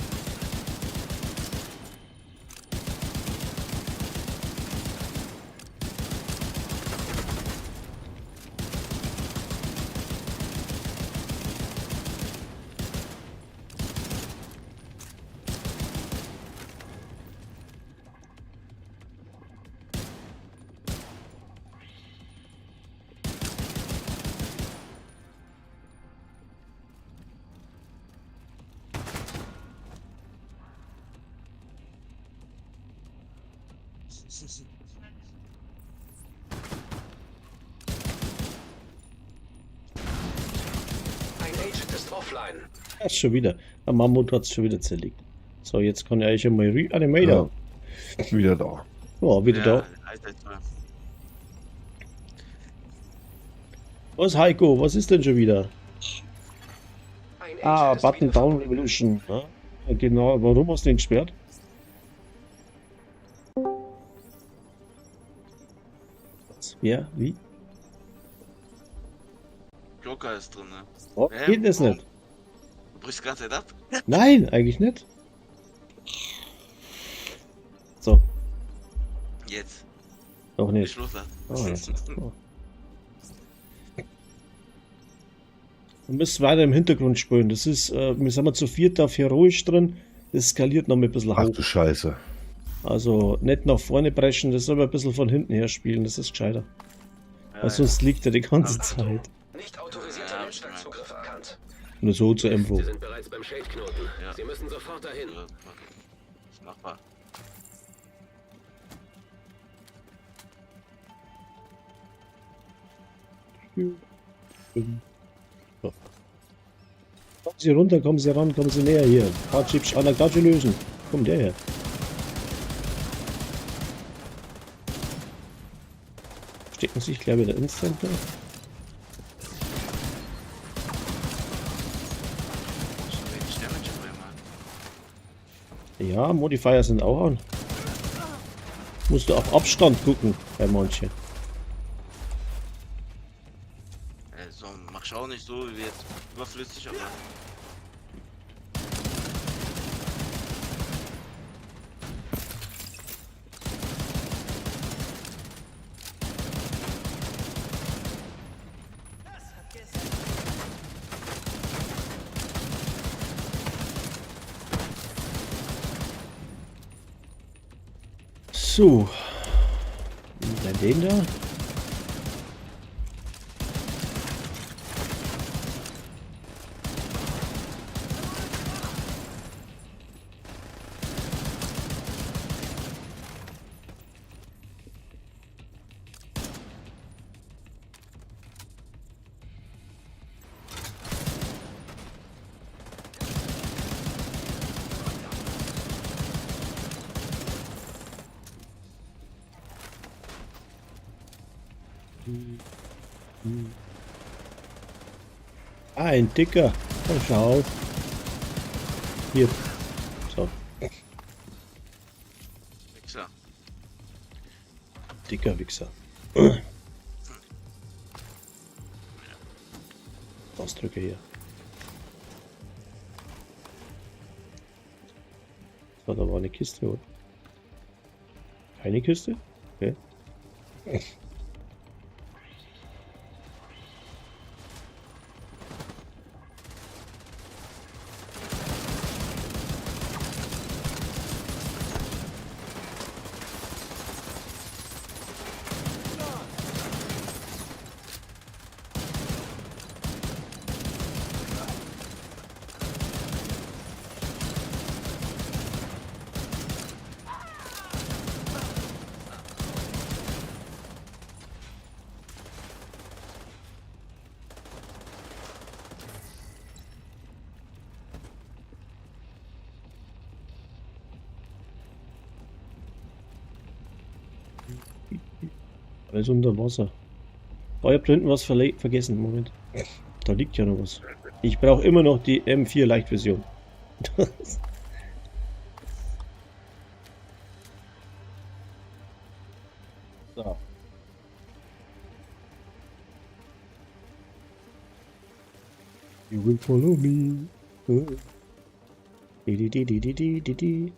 Ein Agent ist offline. Ja, ist schon wieder. Der Mammut hat es schon wieder zerlegt. So, jetzt kann ich eigentlich einmal Reanimator. Ja. Wieder da. Ja, wieder da. Alter, Was, Heiko? Was ist denn schon wieder? Ein Ah, Agent ist Button wieder Down verbunden. Revolution. Ja, genau. Warum hast du den gesperrt? Was? Wer? Wie? Joker ist drin, ne? Oh, Ja, geht das nicht? Du brichst die ganze Zeit ab? Nein, eigentlich nicht. So, Jetzt. noch Ich nicht. loslassen. Oh, jetzt. Oh. Wir müssen weiter im Hintergrund spielen. Das ist, wir sind mal zu viert auf heroisch drin. Das skaliert noch mal ein bisschen Ach hoch. du Scheiße. Also nicht nach vorne brechen, das soll man ein bisschen von hinten her spielen. Das ist gescheiter. Ja, Weil sonst liegt er die ganze Zeit. Nicht autorisierter Ja, Netzwerkzugriff erkannt. Nur so zur Info. Sie sind bereits beim Shade-Knoten. Ja. Sie müssen sofort dahin. ja. Ist machbar. So. Kommen Sie runter, kommen Sie ran, kommen Sie näher hier. Fahrtschiebsch an der Gatsche lösen. Kommt der her. Stecken sich gleich wieder ins Center. Schon wenig Damage auf einmal. Ja, Modifier sind auch an. Musst du auf Abstand gucken bei manchen. So, mach auch nicht so, wie jetzt überflüssig, aber. So. Bei den da. Ah, ein dicker. Oh, schau. Hier. So, Wichser. dicker Wichser. Ausdrücke hier. Das war aber eine Kiste, oder? Keine Kiste? Okay. Alles unter Wasser. Oh, ich hab da hinten was vergessen. Moment. Da liegt ja noch was. Ich brauche immer noch die M4 Leichtversion. So. You will follow me. Di, di, di, di, di, di, di, di.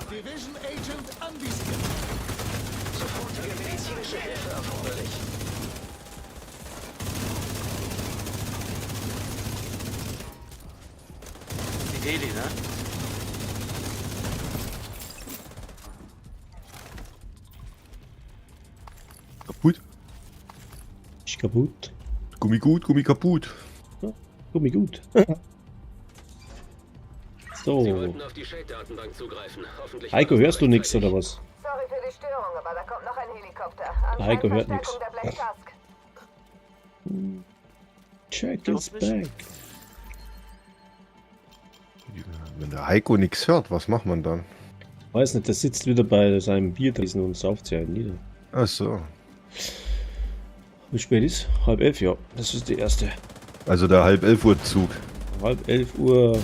Division Agent anvisiert. Sofortige medizinische Hilfe erforderlich. Die Heli, ne? Kaputt. Ist kaputt. Gummi gut, Gummi kaputt. Gummi gut. Sie So. wollten auf die Shade-Datenbank zugreifen. Hoffentlich Heiko, war das hörst du nichts rechtzeitig. oder was? Sorry für die Störung, aber da kommt noch ein Helikopter. Der Heiko hört Verstärkung nix. der Black Tusk. Check is back. Wenn der Heiko nichts hört, was macht man dann? Weiß nicht, der sitzt wieder bei seinem Bierdresen und sauft sich einen nieder. Ach so. Wie spät ist? 10:30, ja. Das ist die erste. Also der halb 11 Uhr Zug. 10:30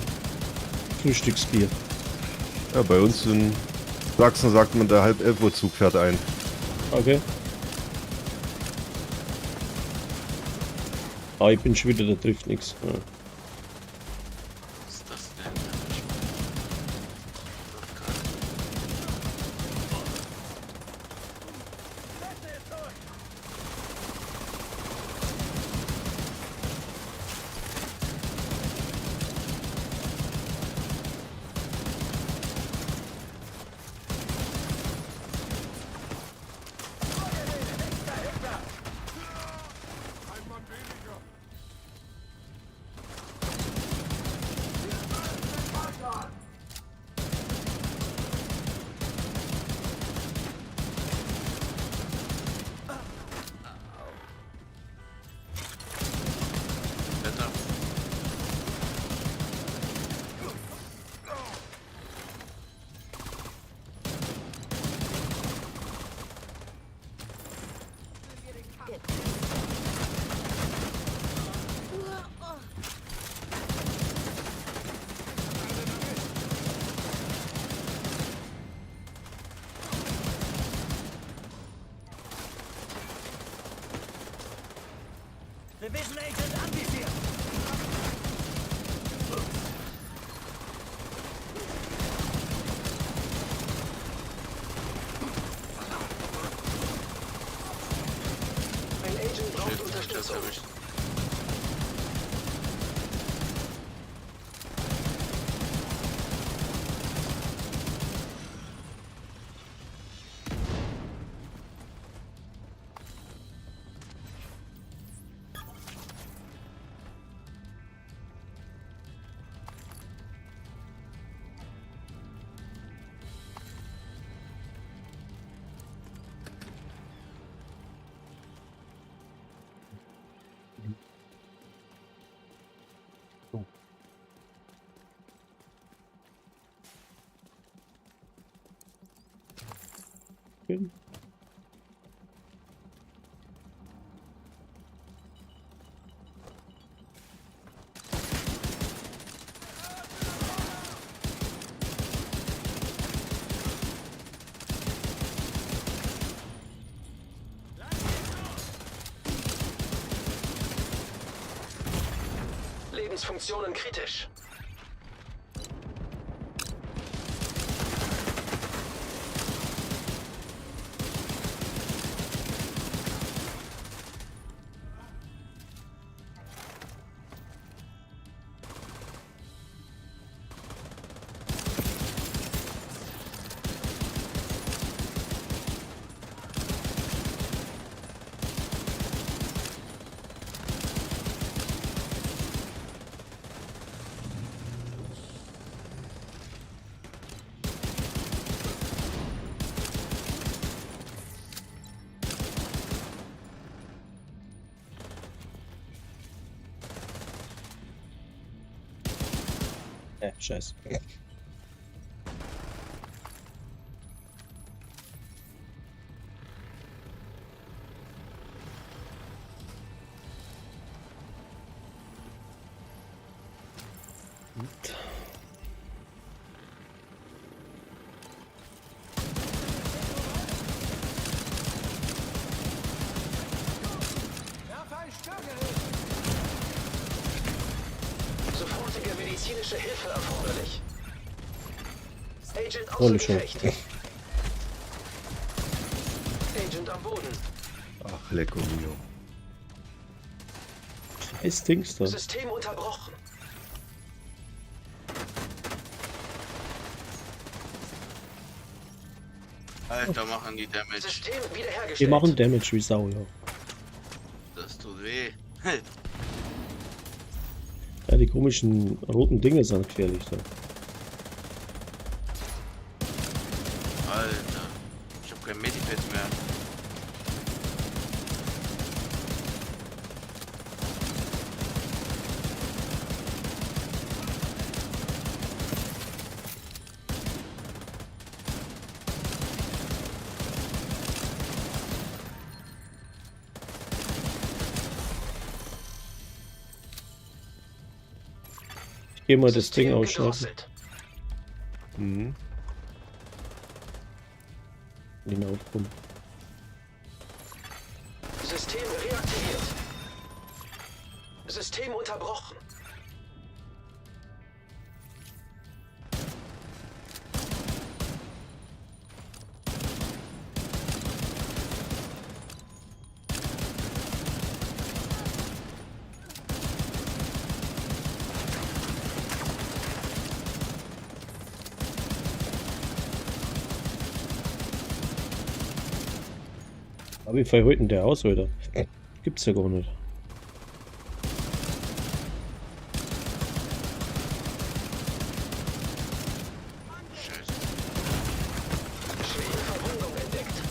Frühstücksbier. Ja, bei uns in Sachsen sagt man, der halb 11 Uhr Zug fährt ein. Okay. Ah, ich bin schon wieder, da trifft nichts. Ja. Was ist das denn? Wetter. Division Agent anvisiert. Ein Agent braucht Shit, das Unterstützung. erwischt. bin. Lebensfunktionen kritisch. Scheiße. Gut. Sofortige medizinische Hilfe erforderlich. Agent Holy shit. ausgefecht. Agent am Boden. Ach, lecko mio. Scheiß Dings da. System unterbrochen. Alter, machen die Damage. System wiederhergestellt. Die machen Damage wie Sau, ja. Das tut weh. Ja, die komischen roten Dinge sind gefährlich da. Alter, ich hab kein Medipad mehr. Ich geh mal das System Ding ausschalten. gedrosselt. Mhm. Hinaufkommen. System reaktiviert. System unterbrochen. Aber wie viel holt denn der aus, wieder? Gibt's ja gar nicht. Scheiße. Schwere Verwundung entdeckt.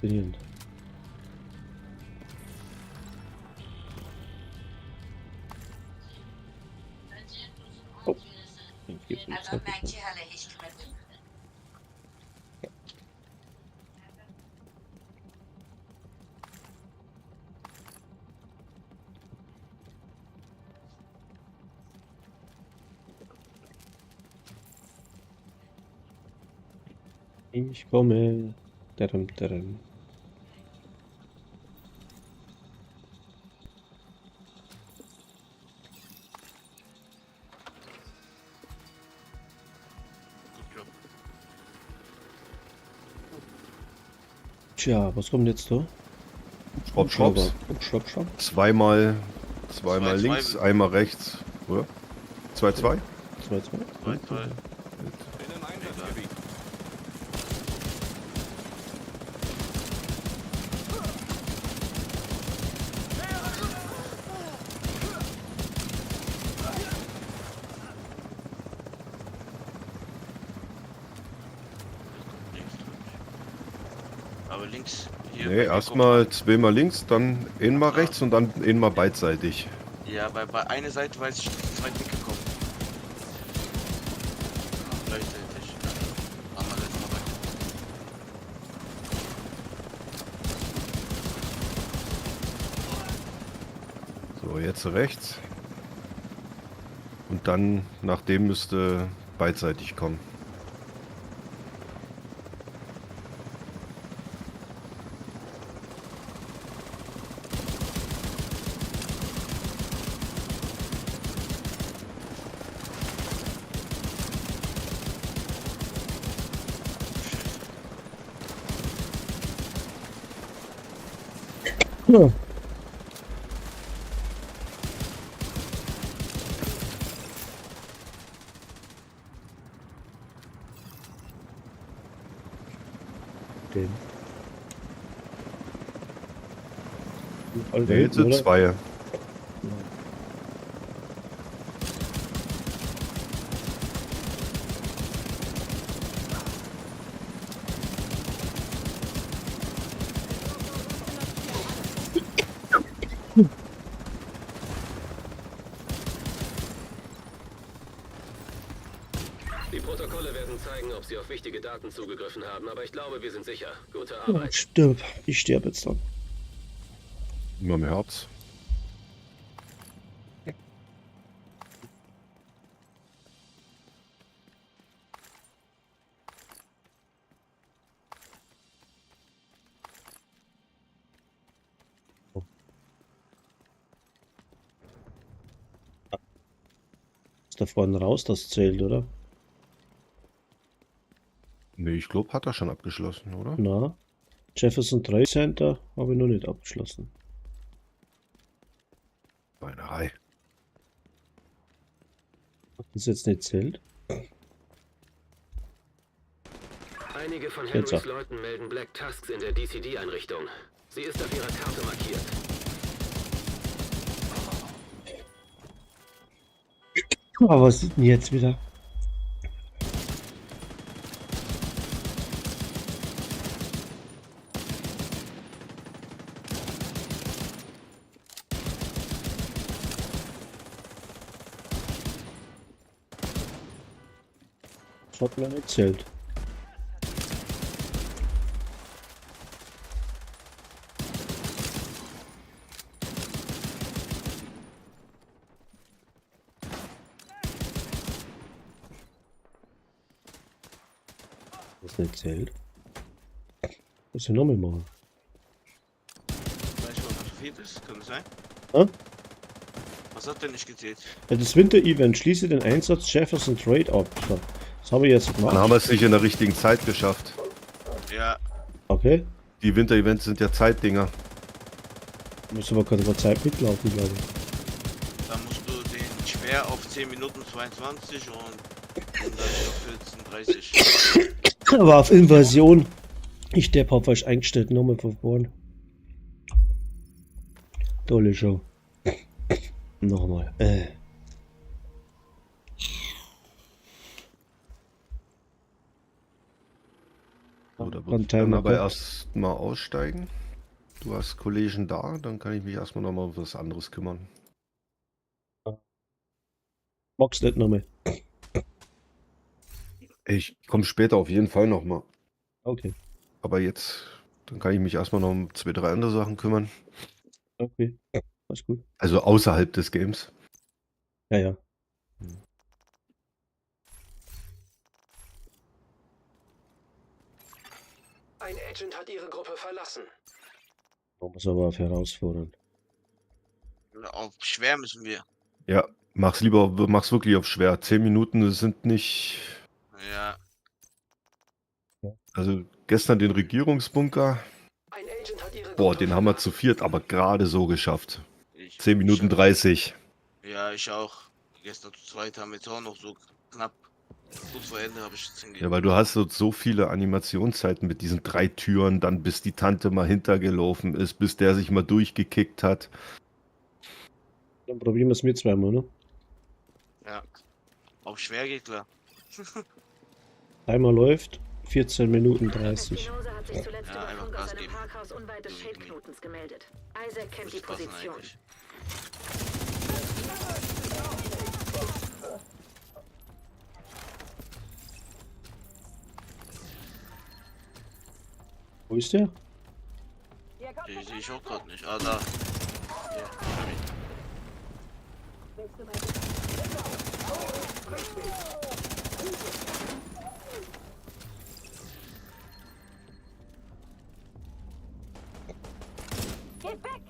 Brilliant. Oh. Ich geb ihm Zeit. Ich komme. Darum, darum. Tja, was kommt jetzt da? Schraubschrauber. Schraubschrauber. Zweimal Zwei, links, zwei. einmal rechts, oder? 2-2? 2-2. Toll. links. Hier Nee, bei erstmal zweimal links, dann einmal rechts und dann einmal beidseitig. Ja, bei einer Seite weiß ich, ist weit weggekommen. Gleichzeitig. Machen wir jetzt mal weiter. So, jetzt rechts. Und dann, nach dem müsste beidseitig kommen. Ja. Okay. Nee, jetzt sind zwei. Die Protokolle werden zeigen, ob sie auf wichtige Daten zugegriffen haben, aber ich glaube, wir sind sicher. Gute Oh, Arbeit. stirb. Ich sterbe jetzt dann. Immer mehr Herz. Ist da vorne raus, das zählt, oder? Nee, ich glaube, hat er schon abgeschlossen, oder? Na. Jefferson Trade Center habe ich noch nicht abgeschlossen. Weinerei. Hat das jetzt nicht zählt? Einige von Jetzt Henrys auch. Leuten melden Black Tusks in der DCD-Einrichtung. Sie ist auf ihrer Karte markiert. Aber was ist denn jetzt wieder? Das hat mir nicht zählt. Das nicht zählt. Was ich nochmal machen? Weißt du, was passiert ist? Kann das sein? Hä? Was hat denn nicht gezählt? Ja, das Winter-Event. Schließe den Einsatz Jefferson Trade ab. So. Das habe ich jetzt Dann gemacht. haben wir es nicht in der richtigen Zeit geschafft. Ja, Okay. Die Winter-Events sind ja Zeitdinger. Muss aber keine Zeit mitlaufen, glaube ich. dann musst du den schwer auf 10 Minuten 22 und den leicht auf 14:30. Aber auf Invasion. Ich der hab falsch eingestellt. Nochmal von vorn. Tolle Show. Nochmal. So, da Kann würde ich dann Timer aber gucken. erst mal aussteigen. Du hast Kollegen da, dann kann ich mich erstmal nochmal um was anderes kümmern. Magst nicht nochmal. Ich komme später auf jeden Fall nochmal. Okay. Aber jetzt, dann kann ich mich erstmal noch um 2, 3 andere Sachen kümmern. Okay. Alles gut. Also außerhalb des Games. Ja, ja. Ein Agent hat ihre Gruppe verlassen. Man muss aber auf herausfordern. Auf schwer müssen wir. Ja, mach's wirklich auf schwer. 10 Minuten sind nicht. Ja, Also gestern den Regierungsbunker. Ein Agent hat ihre Boah, Gruppe den haben wir verlassen. zu viert, aber gerade so geschafft. ich. 10 Minuten 30. Ja, ich auch. Gestern zu zweit haben wir jetzt auch noch so knapp. Kurz vor Ende habe ich jetzt Ja, hingegeben. weil du hast so viele Animationszeiten mit diesen 3 Türen, dann bis die Tante mal hintergelaufen ist, bis der sich mal durchgekickt hat. Dann probieren wir es mit zweimal, ne? Ja. Auf schwer geht klar. Timer läuft. 14 Minuten 30. Espinosa hat sich zuletzt Ja, über einfach Funk aus Gas einem geben. Parkhaus unweit des Shade-Knotens gemeldet. Isaac kennt die Muss passen Position. eigentlich. Wo ist der? Die sehe ich auch gerade nicht. Ah, da. Hier, ich hab ihn. Geht weg!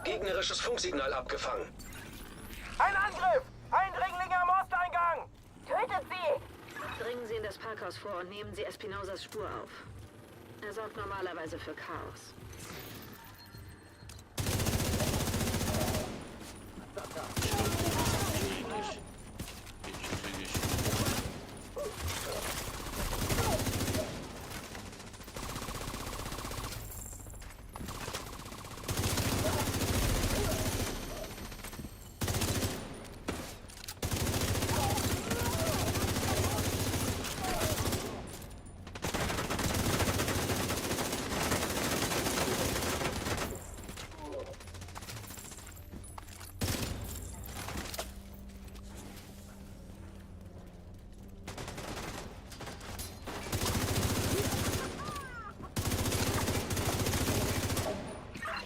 Gegnerisches Funksignal abgefangen. Ein Angriff! Eindringlinge am Osteingang! Tötet sie! Dringen Sie in das Parkhaus vor und nehmen Sie Espinosas Spur auf. Er sorgt normalerweise für Chaos.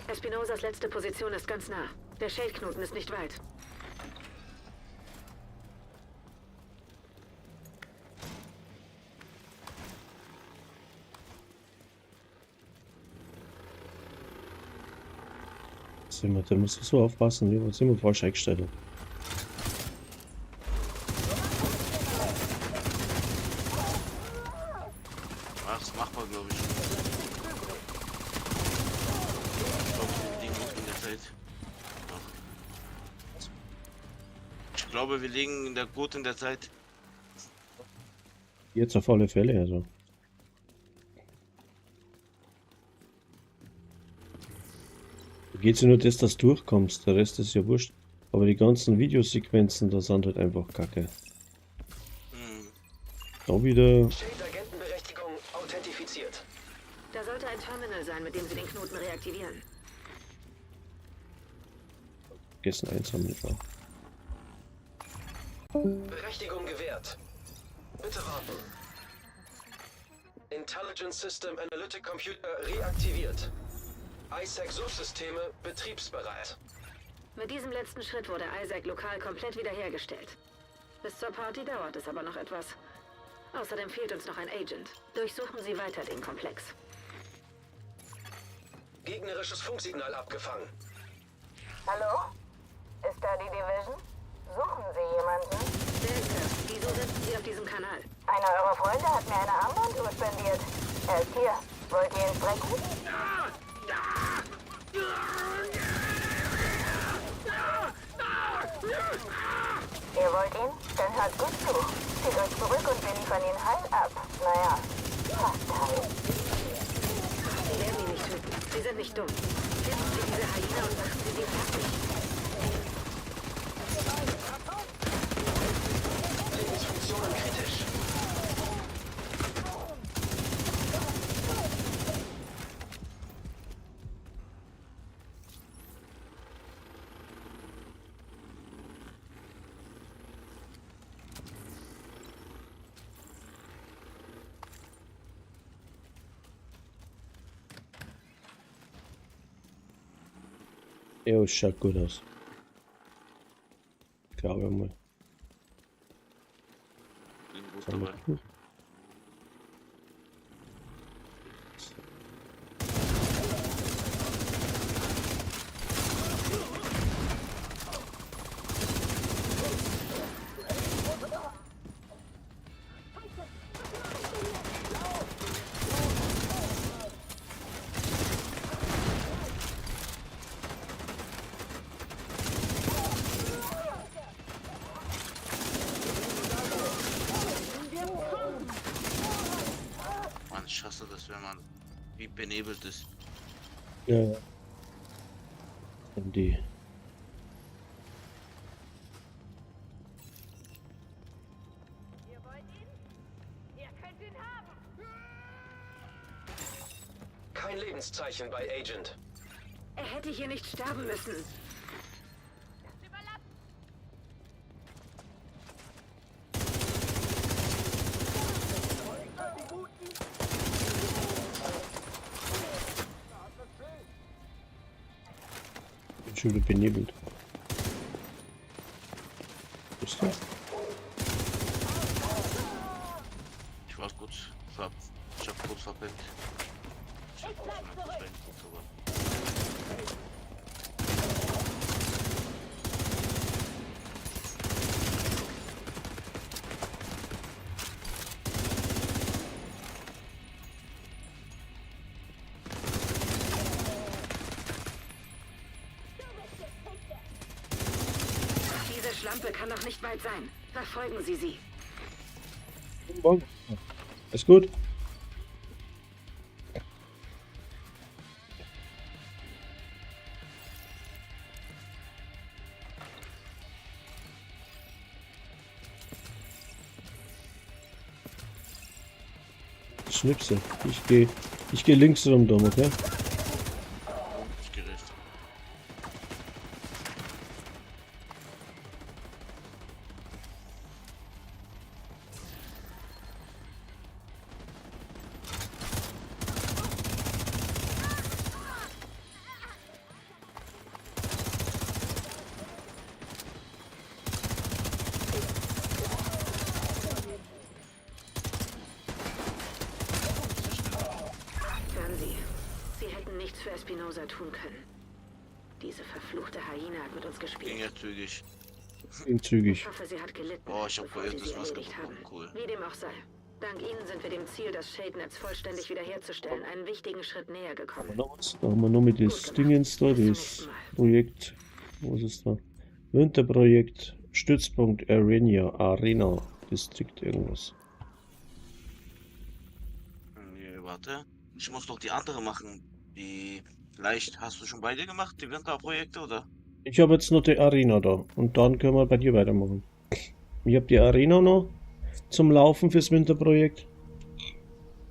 Espinosas letzte Position ist ganz nah. Der Shade-Knoten ist nicht weit. Da musst du so aufpassen, wie wir sind wir falsch eingestellt. Ach, ist machbar, glaube ich. Ich glaube, wir liegen gut in der Zeit. Ach. Ich glaube, wir liegen gut in der Zeit. Jetzt auf alle Fälle, also. Da geht's ja nur das, dass du durchkommst, der Rest ist ja wurscht. Aber die ganzen Videosequenzen, da sind halt einfach kacke. Da wieder. Shade-Agentenberechtigung authentifiziert. Da sollte ein Terminal sein, mit dem Sie den Knoten reaktivieren. Vergessen einsammeln war. Berechtigung gewährt. Bitte warten. Intelligence System Analytic Computer reaktiviert. ISAC-Subsysteme betriebsbereit. Mit diesem letzten Schritt wurde Isaac lokal komplett wiederhergestellt. Bis zur Party dauert es aber noch etwas. Außerdem fehlt uns noch ein Agent. Durchsuchen Sie weiter den Komplex. Gegnerisches Funksignal abgefangen. Hallo? Ist da die Division? Suchen Sie jemanden? Wer ist das? Wieso sitzen Sie auf diesem Kanal? Einer eurer Freunde hat mir eine Armbanduhr spendiert. Er ist hier. Wollt ihr ihn sprechen? Ihr wollt ihn? Dann hört gut zu. Zieht euch zurück und wir liefern ihn heil ab. Naja, fast heil. Sie werden ihn nicht töten. Sie sind nicht dumm. Finden Sie diese Hyäne und machen Sie sie fertig. Lebensfunktionen kritisch. Ja, es schaut gut aus. Glaube mal. Bin gut Sollen wir dabei. gucken? du das, wenn man wie benebelt ist? Ja, ja. Und die. Ihr wollt ihn? Ihr könnt ihn haben! Kein Lebenszeichen bei Agent. Er hätte hier nicht sterben müssen. Bin schon wieder benebelt. Was ist das? Ich war kurz ich hab kurz verpennt. Ich hab kurz mal kurz reingeguckt, aber. Diese Schlampe kann doch nicht weit sein. Verfolgen Sie sie. Ist gut. Schnipse. Ich geh links rum, Dom, okay? Ich gericht. Hören Sie. Sie hätten nichts für Espinosa tun können. Diese verfluchte Hyäne hat mit uns Ging gespielt. ja zügig. Ging zügig. Ich hoffe, sie hat gelitten, Boah, ich hab bevor vorher sie sie das was erledigt haben. bekommen. Cool. Wie dem auch sei. Dank Ihnen sind wir dem Ziel, das Shade-Netz vollständig wiederherzustellen, einen wichtigen Schritt näher gekommen. Noch was? Da haben wir noch mit das Dingens da, das Projekt. Was ist da? Winterprojekt, Stützpunkt Arena, Distrikt irgendwas. Nee, warte. Ich muss doch die andere machen. Vielleicht hast du schon beide gemacht, die Winterprojekte, oder? Ich habe jetzt noch die Arena da und dann können wir bei dir weitermachen. Ich habe die Arena noch zum Laufen fürs Winterprojekt.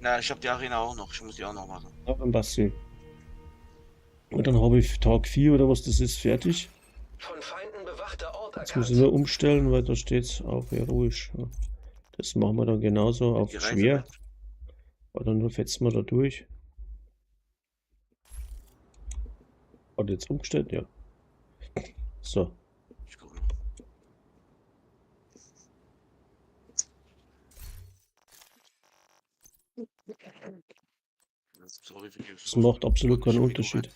Na, ich habe die Arena auch noch. Ich muss die auch noch machen. Ja, dann Basti. Und dann habe ich Tag 4 oder was das ist fertig. Von Feinden bewachter Ort Jetzt muss ich nur umstellen, weil da steht auf heroisch. Ja. Das machen wir dann genauso auf Die Reise schwer. mit. Oder nur fetzen wir da durch. Hat jetzt umgestellt, ja. So. Ich guck noch. Sorry für die Das macht absolut keinen Unterschied.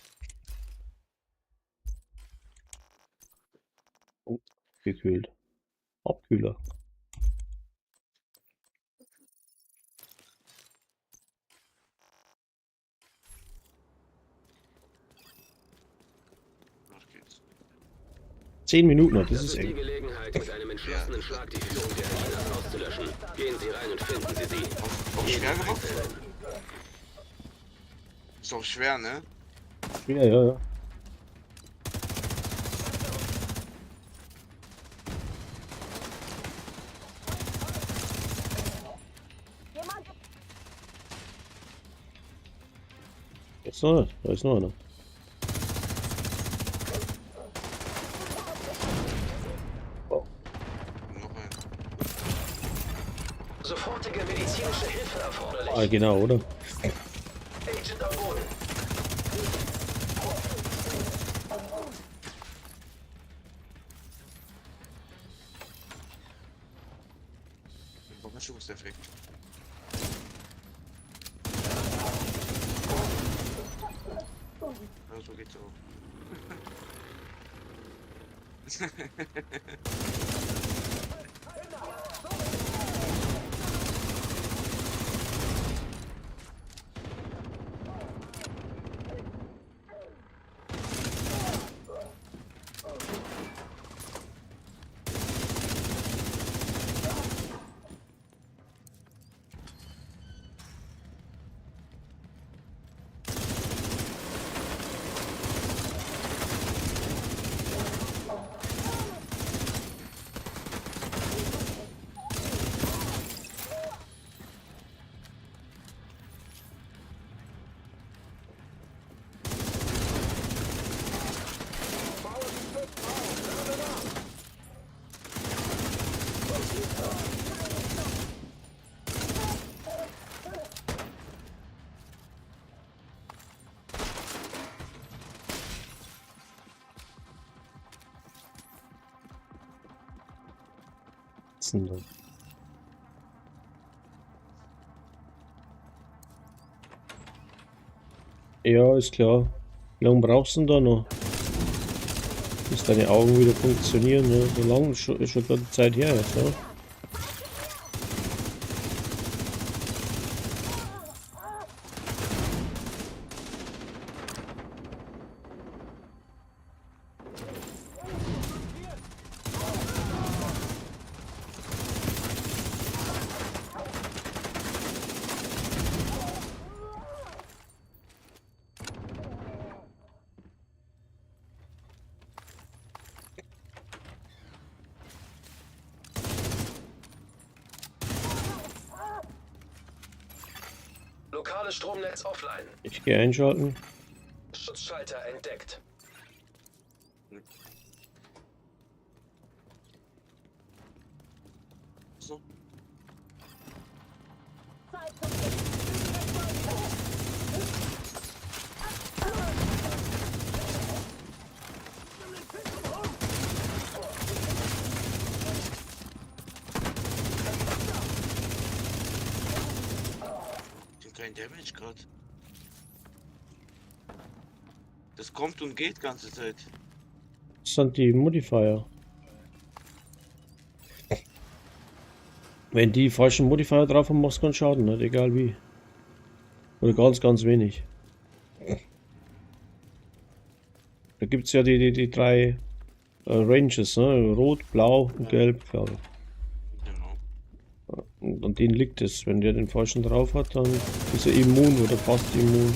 Oh, gekühlt. Abkühler. Los geht's. 10 Minuten noch, das Das ist ist die eng. Gelegenheit, mit einem entschlossenen Schlag die Führung der Hyenas auszulöschen. Gehen Sie rein und finden Sie sie. Auf schwer gemacht? Ist auch schwer, ne? Ja, ja, ja. Jetzt noch nicht, da ist noch einer. Noch ein. Sofortige medizinische Hilfe erforderlich. Ah, genau, oder? Agent am Boden. Überraschungseffekt. Ja, so geht's auch. geht's denn da? Ja, ist klar. Wie lange brauchst du denn da noch? Bis deine Augen wieder funktionieren, ne? So lange ist schon gerade Zeit her jetzt, ne? Lokales Stromnetz offline. Ich gehe einschalten. Schutzschalter entdeckt. So. Kein Damage gerade. Das kommt und geht ganze Zeit. Das sind die Modifier. Wenn die falschen Modifier drauf haben, machst du keinen Schaden, nicht? Egal wie. Oder ganz, ganz wenig. Da gibt es ja die drei Ranges, ne? Rot, Blau und Gelb, glaube ich. Genau. Und an denen liegt es. Wenn der den falschen drauf hat, dann ist er immun oder fast immun.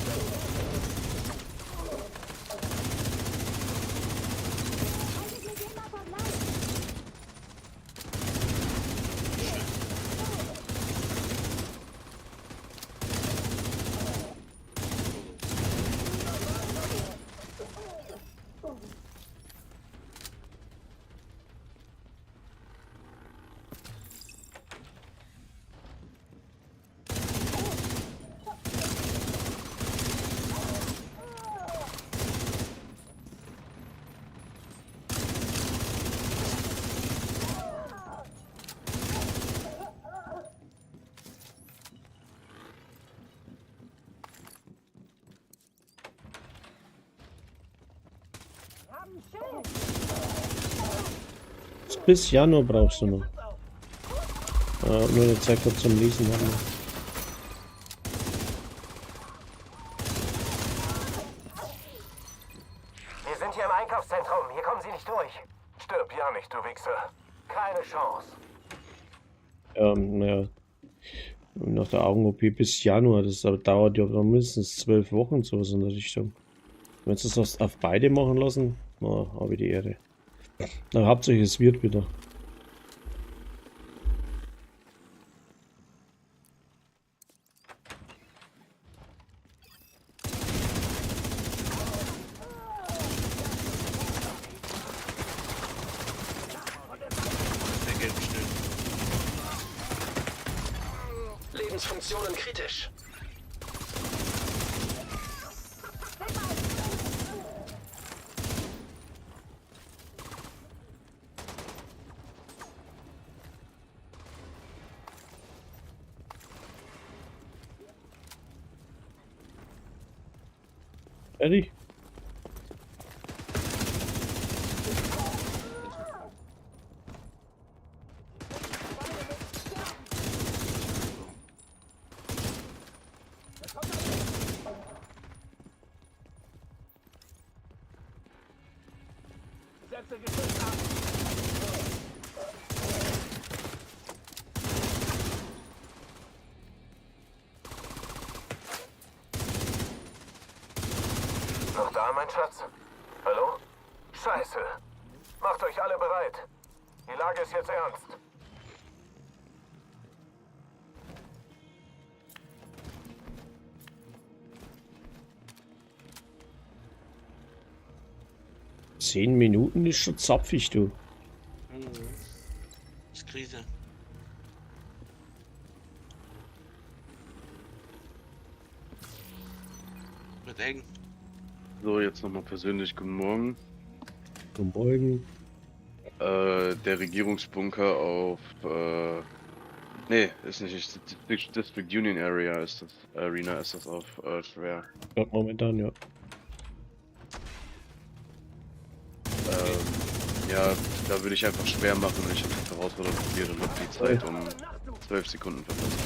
Bis Januar brauchst du noch. Nur eine Zeit zum Lesen haben wir. Wir sind hier im Einkaufszentrum. Hier kommen Sie nicht durch. Stirb ja nicht, du Wichser. Keine Chance. Naja. Nach der Augen-OP bis Januar. Das dauert ja noch mindestens 12 Wochen, sowas in der Richtung. Wenn sie das auf beide machen lassen, habe ich die Ehre. Na, hauptsächlich es wird wieder. Der gelbe Schnell. Lebensfunktionen kritisch. Fertig? Noch da, mein Schatz? Hallo? Scheiße. Macht euch alle bereit. Die Lage ist jetzt ernst. Zehn Minuten ist schon zapfig, du. Ist Krise. Wird eng. So, jetzt nochmal persönlich guten Morgen. Guten Morgen. Der Regierungsbunker auf, nee, ist nicht. District Union Area ist das. Arena ist das auf schwer. Ja, momentan, ja. Ja, da würde ich einfach schwer machen, wenn ich auf die Herausforderung probiere und noch die Zeit um 12 Sekunden verpassen.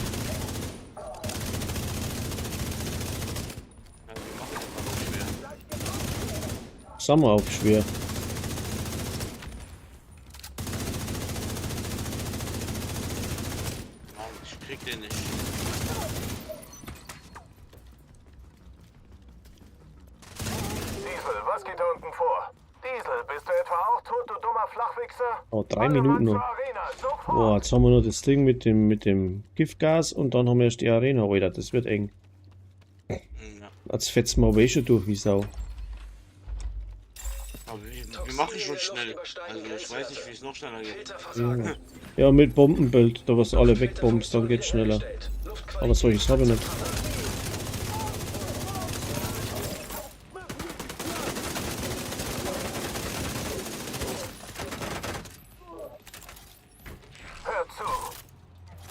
Ja, wir machen das aber schwer. Summer auch schwer. Mann, ich krieg den nicht. Diesel, was geht da unten vor? Diesel, bist du etwa auch tot, du dummer Flachwichser? Oh, 3 Alle Minuten Mann zur noch. Arena, sofort! Boah, jetzt haben wir noch das Ding mit dem Giftgas und dann haben wir erst die Arena, Alter. Das wird eng. Ja. Jetzt fetzen wir aber eh schon durch wie Sau. Aber wir machen schon schnell. Also ich weiß nicht, wie es noch schneller geht. Filterversagen. Ja, mit Bombenbild, da was alle wegbombst, dann geht's schneller. Aber solches habe ich nicht. Hört zu!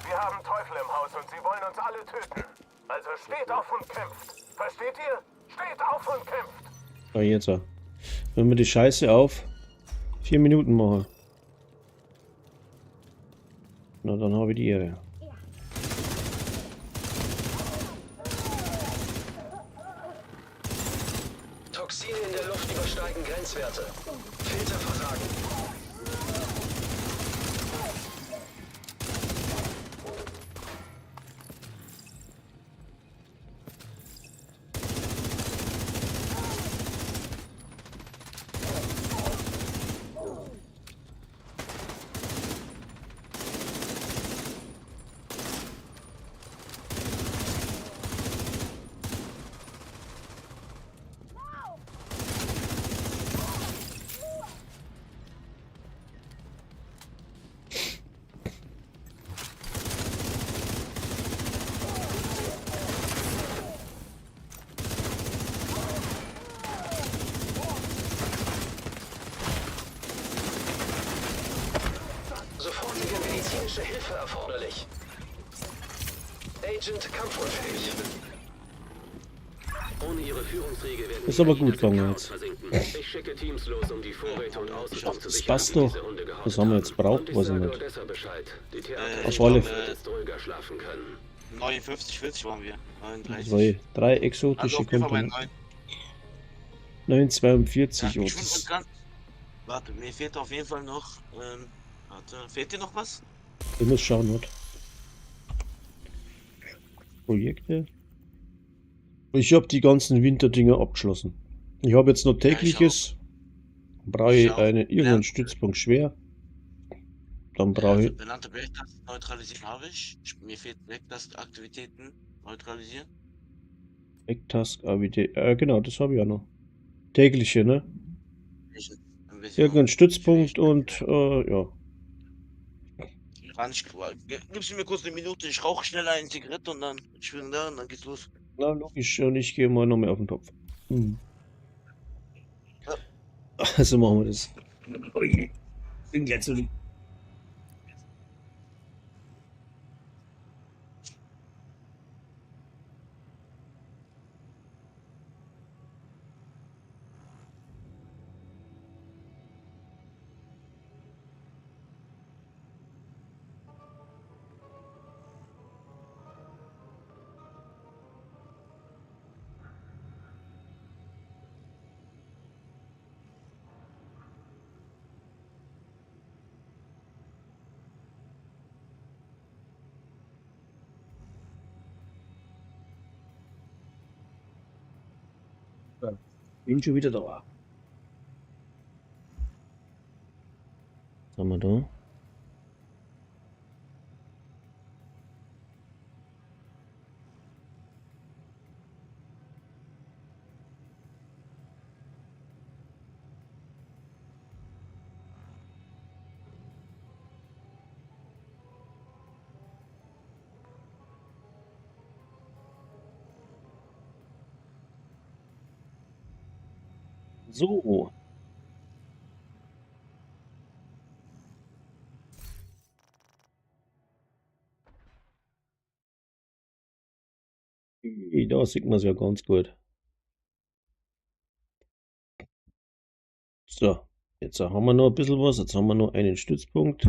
Wir haben Teufel im Haus und sie wollen uns alle töten. Also steht auf und kämpft. Versteht ihr? Steht auf und kämpft! Ja, jetzt. Wenn wir die Scheiße auf 4 Minuten machen. Na, dann habe ich die Ehre. Toxine in der Luft übersteigen Grenzwerte. Filterversagen. Sofortige medizinische Hilfe erforderlich. Agent kampfunfähig. Ohne ihre Führungsriege werden Ist aber die gut Gegner im gegangen Chaos jetzt. versinken. Ich schicke Teams los, um die Vorräte und Ausrüstung zu Das sichern, passt die doch. diese Hunde gehortet Was haben wir jetzt haben. braucht, Und ich weiß ich sage nicht. Odessa Bescheid. Die Auf Theater alle wird jetzt ruhiger schlafen können. 59, 40 waren wir. 39. 3 Also exotische auf jeden Fall bei Kontinente. 9. 9,42. Ja, Oh, ich bin das, ganz. Warte, mir fehlt auf jeden Fall noch. Warte, fehlt dir noch was? ich muss schauen, was. Projekte. Ich habe die ganzen Winterdinger abgeschlossen. Ich habe jetzt noch tägliches. Brauche Ich ich auch. irgendeinen Ja. Stützpunkt schwer. Dann Also brauche ich. benannte Bergtasten neutralisieren habe ich. Mir fehlt Wegtastaktivitäten neutralisieren. Backtask, AWD. Genau, das habe ich auch noch. Tägliche, ne? Ein bisschen Irgendein noch. Stützpunkt und ja. Gibst du mir kurz eine Minute, ich rauche schnell eine Zigarette und dann ich bin da und dann geht's los. Na, logisch, und ich gehe mal noch mehr auf den Topf. Hm. Ja. Also machen wir das. Ui. Bin gleich zu. Bin schon wieder da. Was haben wir da? So. Da sieht man es ja ganz gut. So, jetzt haben wir noch ein bisschen was. Jetzt haben wir noch einen Stützpunkt.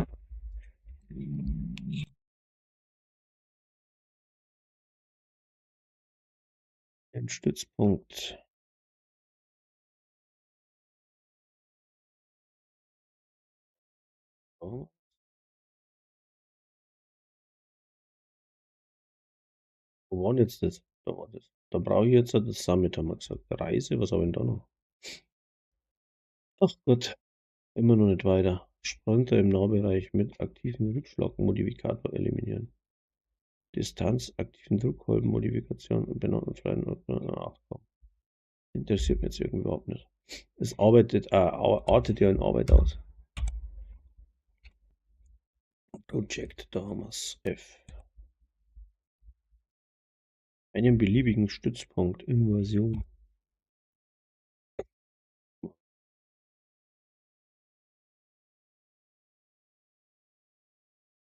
Ein Stützpunkt. So. Wo war denn jetzt das? Da war das. Da brauche ich jetzt das Summit, haben wir gesagt. Reise, was habe ich denn da noch? Ach Gott, immer noch nicht weiter. Sprinter im Nahbereich mit aktiven Rückschlagmodifikator eliminieren. Distanz, aktiven Druckkolbenmodifikation und benannten freien Ach komm. Interessiert mich jetzt irgendwie überhaupt nicht. Es artet ja in Arbeit aus. Project, da haben wir es. F. Einen beliebigen Stützpunkt. Invasion.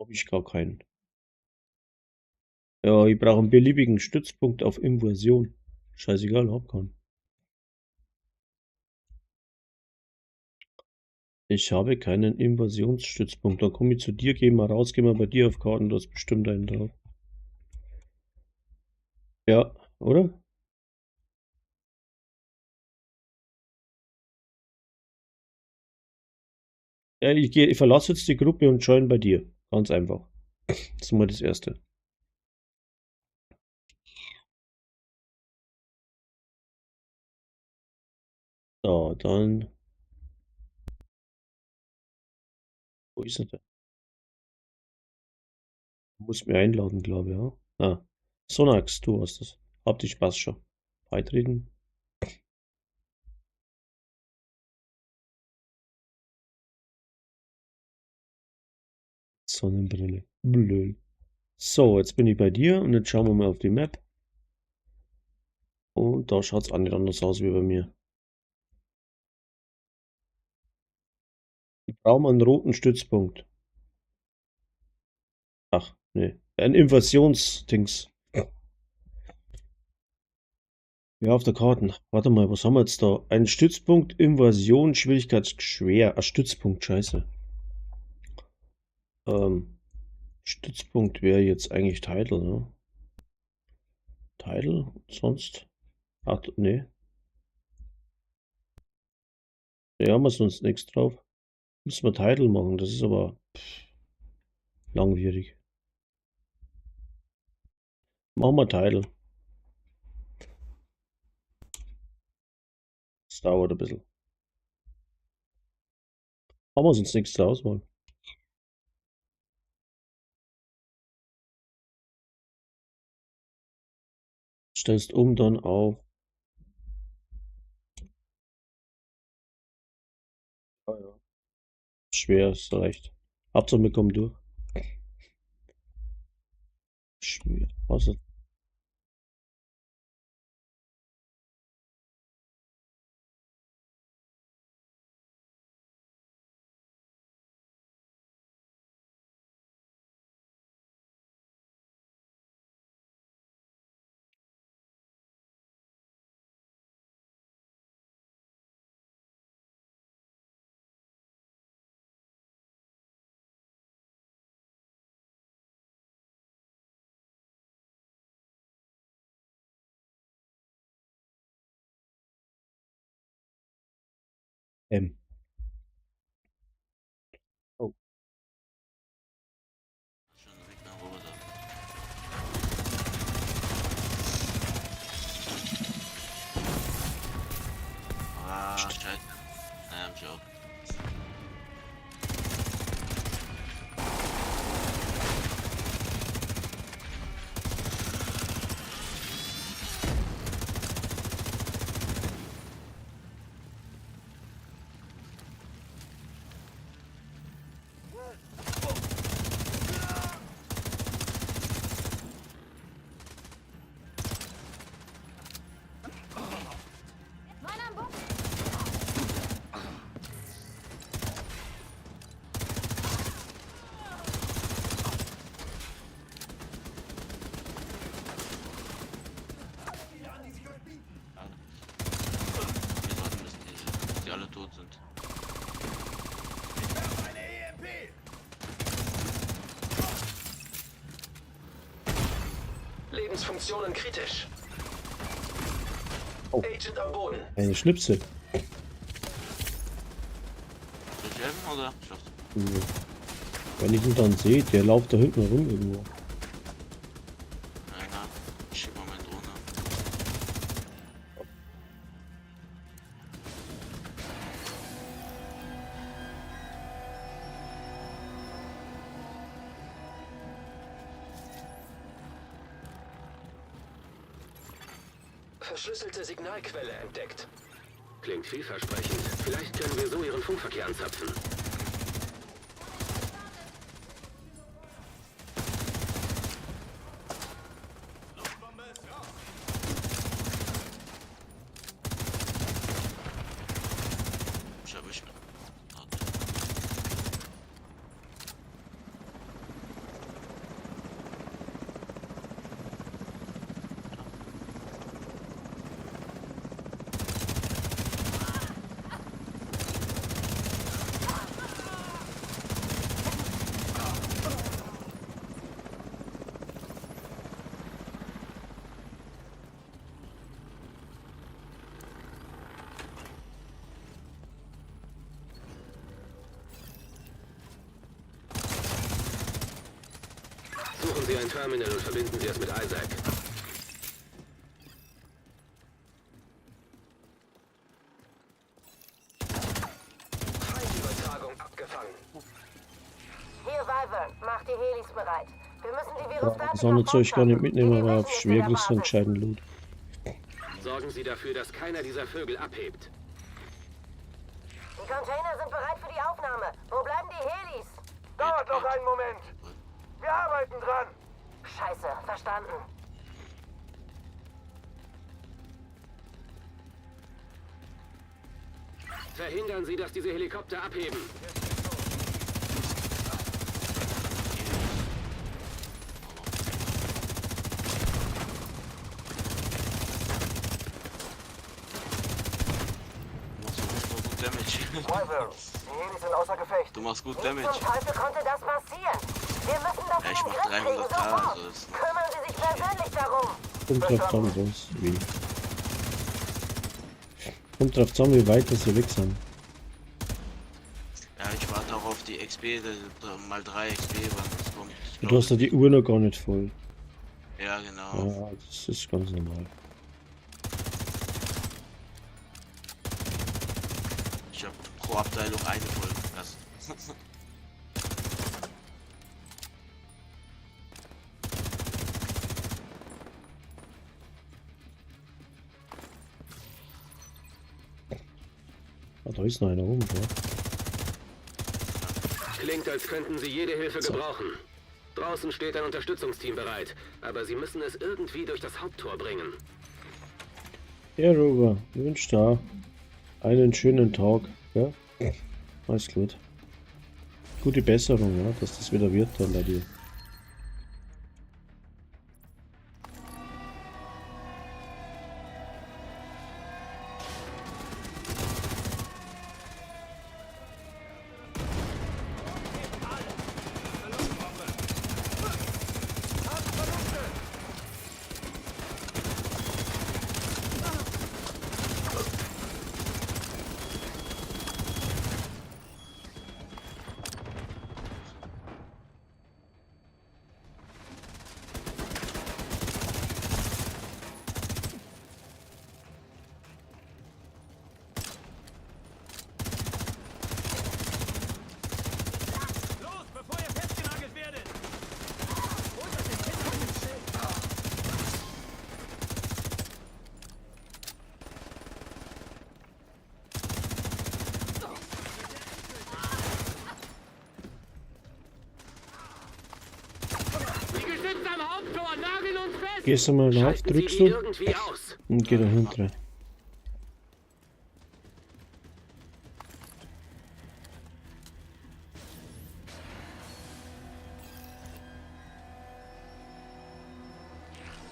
Habe ich gar keinen. Ja, ich brauche einen beliebigen Stützpunkt auf Invasion. Scheißegal, hab keinen. Ich habe keinen Invasionsstützpunkt. Dann komme ich zu dir, geh mal raus, geh mal bei dir auf Karten, du hast bestimmt einen drauf. Ja, oder? Ja, ich verlasse jetzt die Gruppe und join bei dir. Ganz einfach. Das ist mal das Erste. So, dann. Wo ist er denn? Muss mir einladen, glaube ich, ja. Ah, Sonax, du hast das. Hab dich Spaß schon. Beitreten. Sonnenbrille. Blöd. So, jetzt bin ich bei dir und jetzt schauen wir mal auf die Map. Und da schaut es auch nicht anders aus wie bei mir. Ich brauche mal einen roten Stützpunkt. Ach, nee. Ein Invasionsdings. Ja, auf der Karte. Warte mal, was haben wir jetzt da? Ein Stützpunkt, Invasion, Schwierigkeitsschwer. Ein Stützpunkt, scheiße. Stützpunkt wäre jetzt eigentlich Title, ne? Title? Sonst? Ach, nee. Da haben wir sonst nichts drauf. Müssen wir Title machen, das ist aber langwierig. Machen wir Title. Das dauert ein bisschen. Haben wir sonst nichts zur Auswahl. Stellst um dann auf. Ah, ja. Schwer ist recht. Hauptsache wir kommen durch. Schwer. Was? M. Oh. Schon direkt nach Hause. Ah, scheiße. I am joking. Überwachungsfunktionen kritisch. Oh. Agent am Boden. Eine Schnipsel. Soll ich helfen oder? Schaffst du? Wenn ich ihn dann sehe, der läuft da hinten rum irgendwo. Nein, ich schieb mal meine Drohne. Verschlüsselte Signalquelle entdeckt. Klingt vielversprechend. Vielleicht können wir so ihren Funkverkehr anzapfen. Ich erwische mich. Suchen Sie ein Terminal und verbinden Sie es mit Isaac. Feindübertragung abgefangen. Hier, Wyvern, mach die Helis bereit. Wir müssen die Ja, Virusdaten das andere Zeug gar nicht mitnehmen, aber auf Basis Schweres der entscheiden Loot. Sorgen Sie dafür, dass keiner dieser Vögel abhebt. Die Container sind bereit für die Aufnahme. Wo bleiben die Helis? Dauert noch einen Moment. Wir arbeiten dran. Scheiße, verstanden. Verhindern Sie, dass diese Helikopter abheben. Wyvern, die Helis sind außer Gefecht. Du machst gut Wie Damage. zum Teufel konnte das passieren? Wir müssen das Ja, in ich den mach Griff kriegen, 300k, sofort. also das ist- Kümmern Sie sich persönlich darum. Kommt drauf an, sonst wie. Kommt drauf an, wie weit dass sie weg sind. Ja, ich warte auch auf die XP, mal 3 XP, wann das kommt. Ich Du hast ja die Uhr noch gar nicht voll. Ja, genau. Ja, das ist ganz normal. Ich habe pro Abteilung eine Folge. Das Ah, da ist noch einer rum, ja. Klingt, als könnten Sie jede Hilfe gebrauchen. Draußen steht ein Unterstützungsteam bereit, aber Sie müssen es irgendwie durch das Haupttor bringen. Ja, Rover, ich wünsche da einen schönen Tag. Ja? Alles gut. Gute Besserung, ja, dass das wieder wird dann bei dir. Gehst du mal rauf, drückst du Irgendwie aus. und geh da hinten.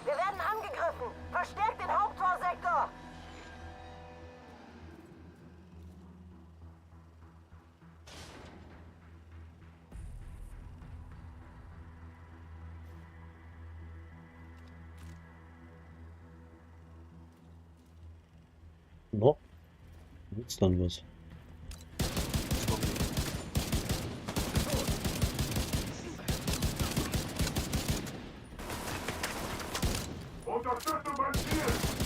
Wir werden angegriffen. Verstärkt den Haupttorsektor. No. Jetzt dann was. Unterstützung beim Ziel!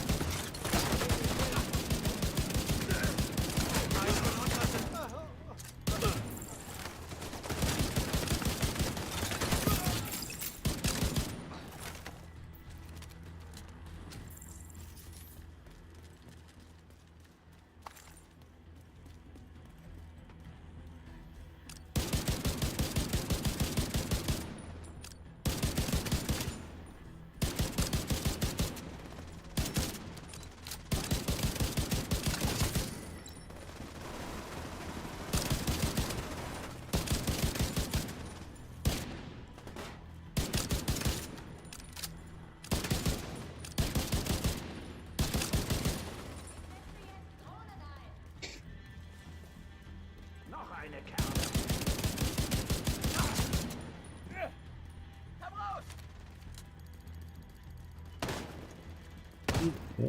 Ja.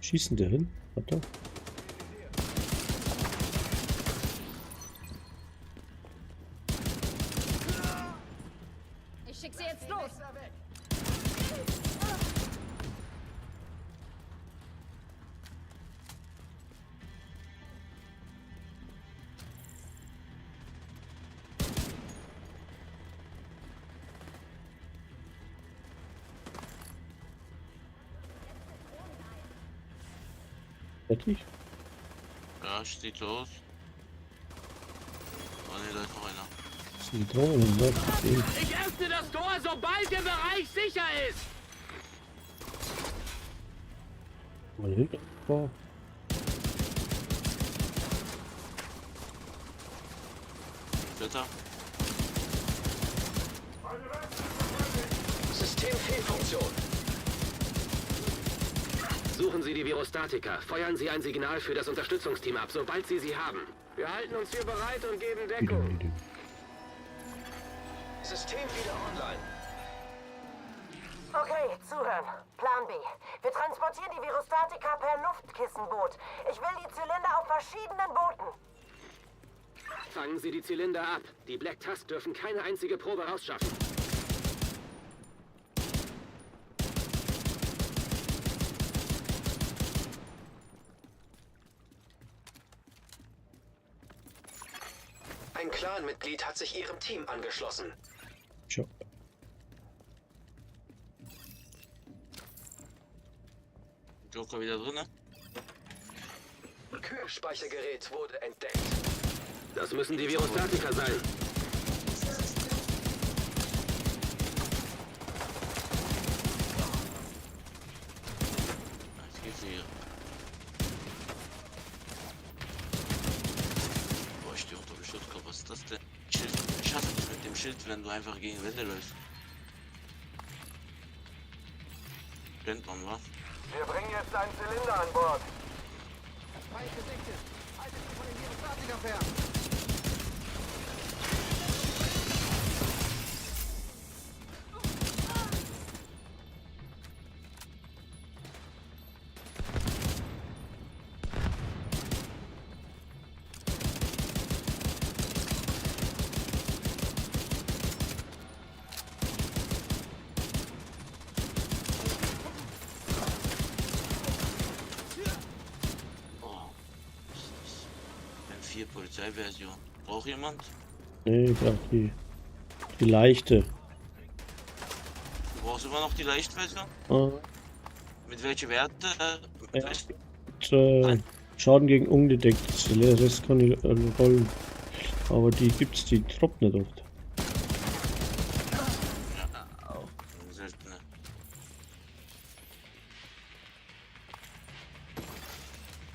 Schießen der hin? Warte. Ich schick sie jetzt los. Fertig? Ja, steht los. Oh ne, da ist noch einer. Das sind die Drohnen, ne? Ich öffne das Tor, sobald der Bereich sicher ist! Mal hinten. Oh. Wetter. Systemfehlfunktion. Suchen Sie die Virostatika. Feuern Sie ein Signal für das Unterstützungsteam ab, sobald Sie sie haben. Wir halten uns hier bereit und geben Deckung. System wieder online. Okay, zuhören. Plan B. Wir transportieren die Virostatika per Luftkissenboot. Ich will die Zylinder auf verschiedenen Booten. Fangen Sie die Zylinder ab. Die Black Tusk dürfen keine einzige Probe rausschaffen. Ein Clan-Mitglied hat sich Ihrem Team angeschlossen. Tja. Joker wieder drin, ne? Kühlspeichergerät wurde entdeckt. Das müssen die Virostatika sein. Jetzt geht's hier. Boah, ich stehe unter dem Schutzkopf. Was ist das denn? Schild. Ich hasse das mit dem Schild, wenn du einfach gegen Wände läufst. Kennt man, was? Wir bringen jetzt einen Zylinder an Bord. Feind gesichtet. Haltet Sie von den Virostatika fern. Polizeiversion. Braucht jemand? Nee, ich brauch die leichte. Du brauchst immer noch die Leichtversion? Ah, Mit welchen Werte? Mit ja. welchen? Und, Schaden gegen ungedeckt. Der Rest kann ich rollen. Aber die gibt's, die droppt nicht oft. Ja, auch seltener.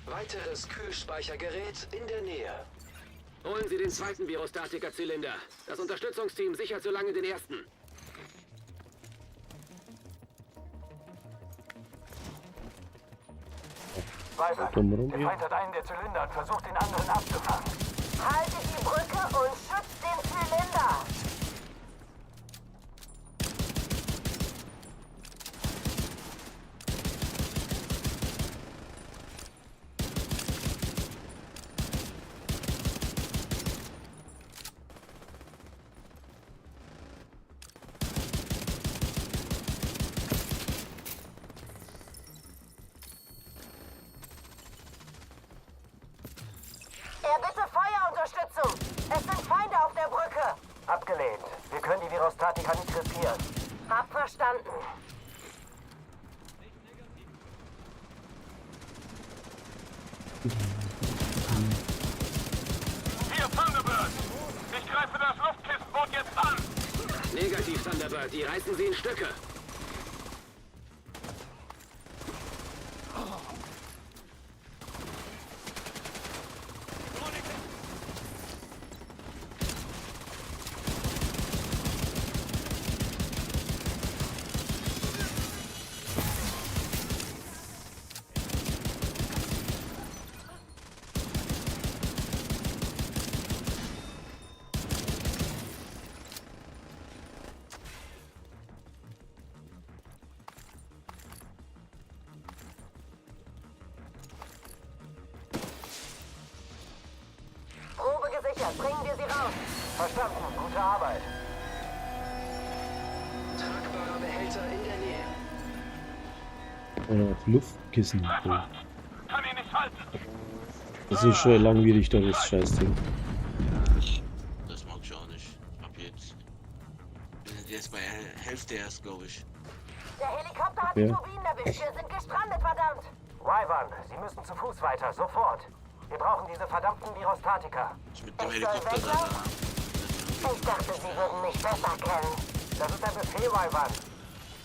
Weiteres Kühlspeichergerät in der Nähe. Holen Sie den zweiten Virostatika-Zylinder. Das Unterstützungsteam sichert so lange den ersten. Weiter. Dumm rum Der hier. Feind hat einen der Zylinder und versucht, den anderen abzufangen. Haltet die Brücke und schützt den Zylinder. Wer bitte Feuerunterstützung? Es sind Feinde auf der Brücke. Abgelehnt. Wir können die Virostatika nicht riskieren. Hab verstanden. Hier, Thunderbird! Ich greife das Luftkissenboot jetzt an! Negativ, Thunderbird. Die reißen sie in Stücke. Probe gesichert. Bringen wir sie raus. Verstanden. Gute Arbeit. Tragbarer Behälter in der Nähe. Oder auf Luftkissen. Kann ihn nicht halten! Das ist schon langwierig, da das Scheißding. Das mag ich auch nicht. Ab jetzt. Wir sind jetzt bei Hälfte erst, glaube ich. Der Helikopter hat die Turbinen erwischt. Wir sind gestrandet, verdammt. Wyvern, Sie müssen zu Fuß weiter. Sofort. Wir brauchen diese verdammten Virostatika. Ich mit dem Ich soll Helikopter weglaufen? da. Ich dachte, Sie würden mich besser kennen. Das ist ein Befehl, Wyvern.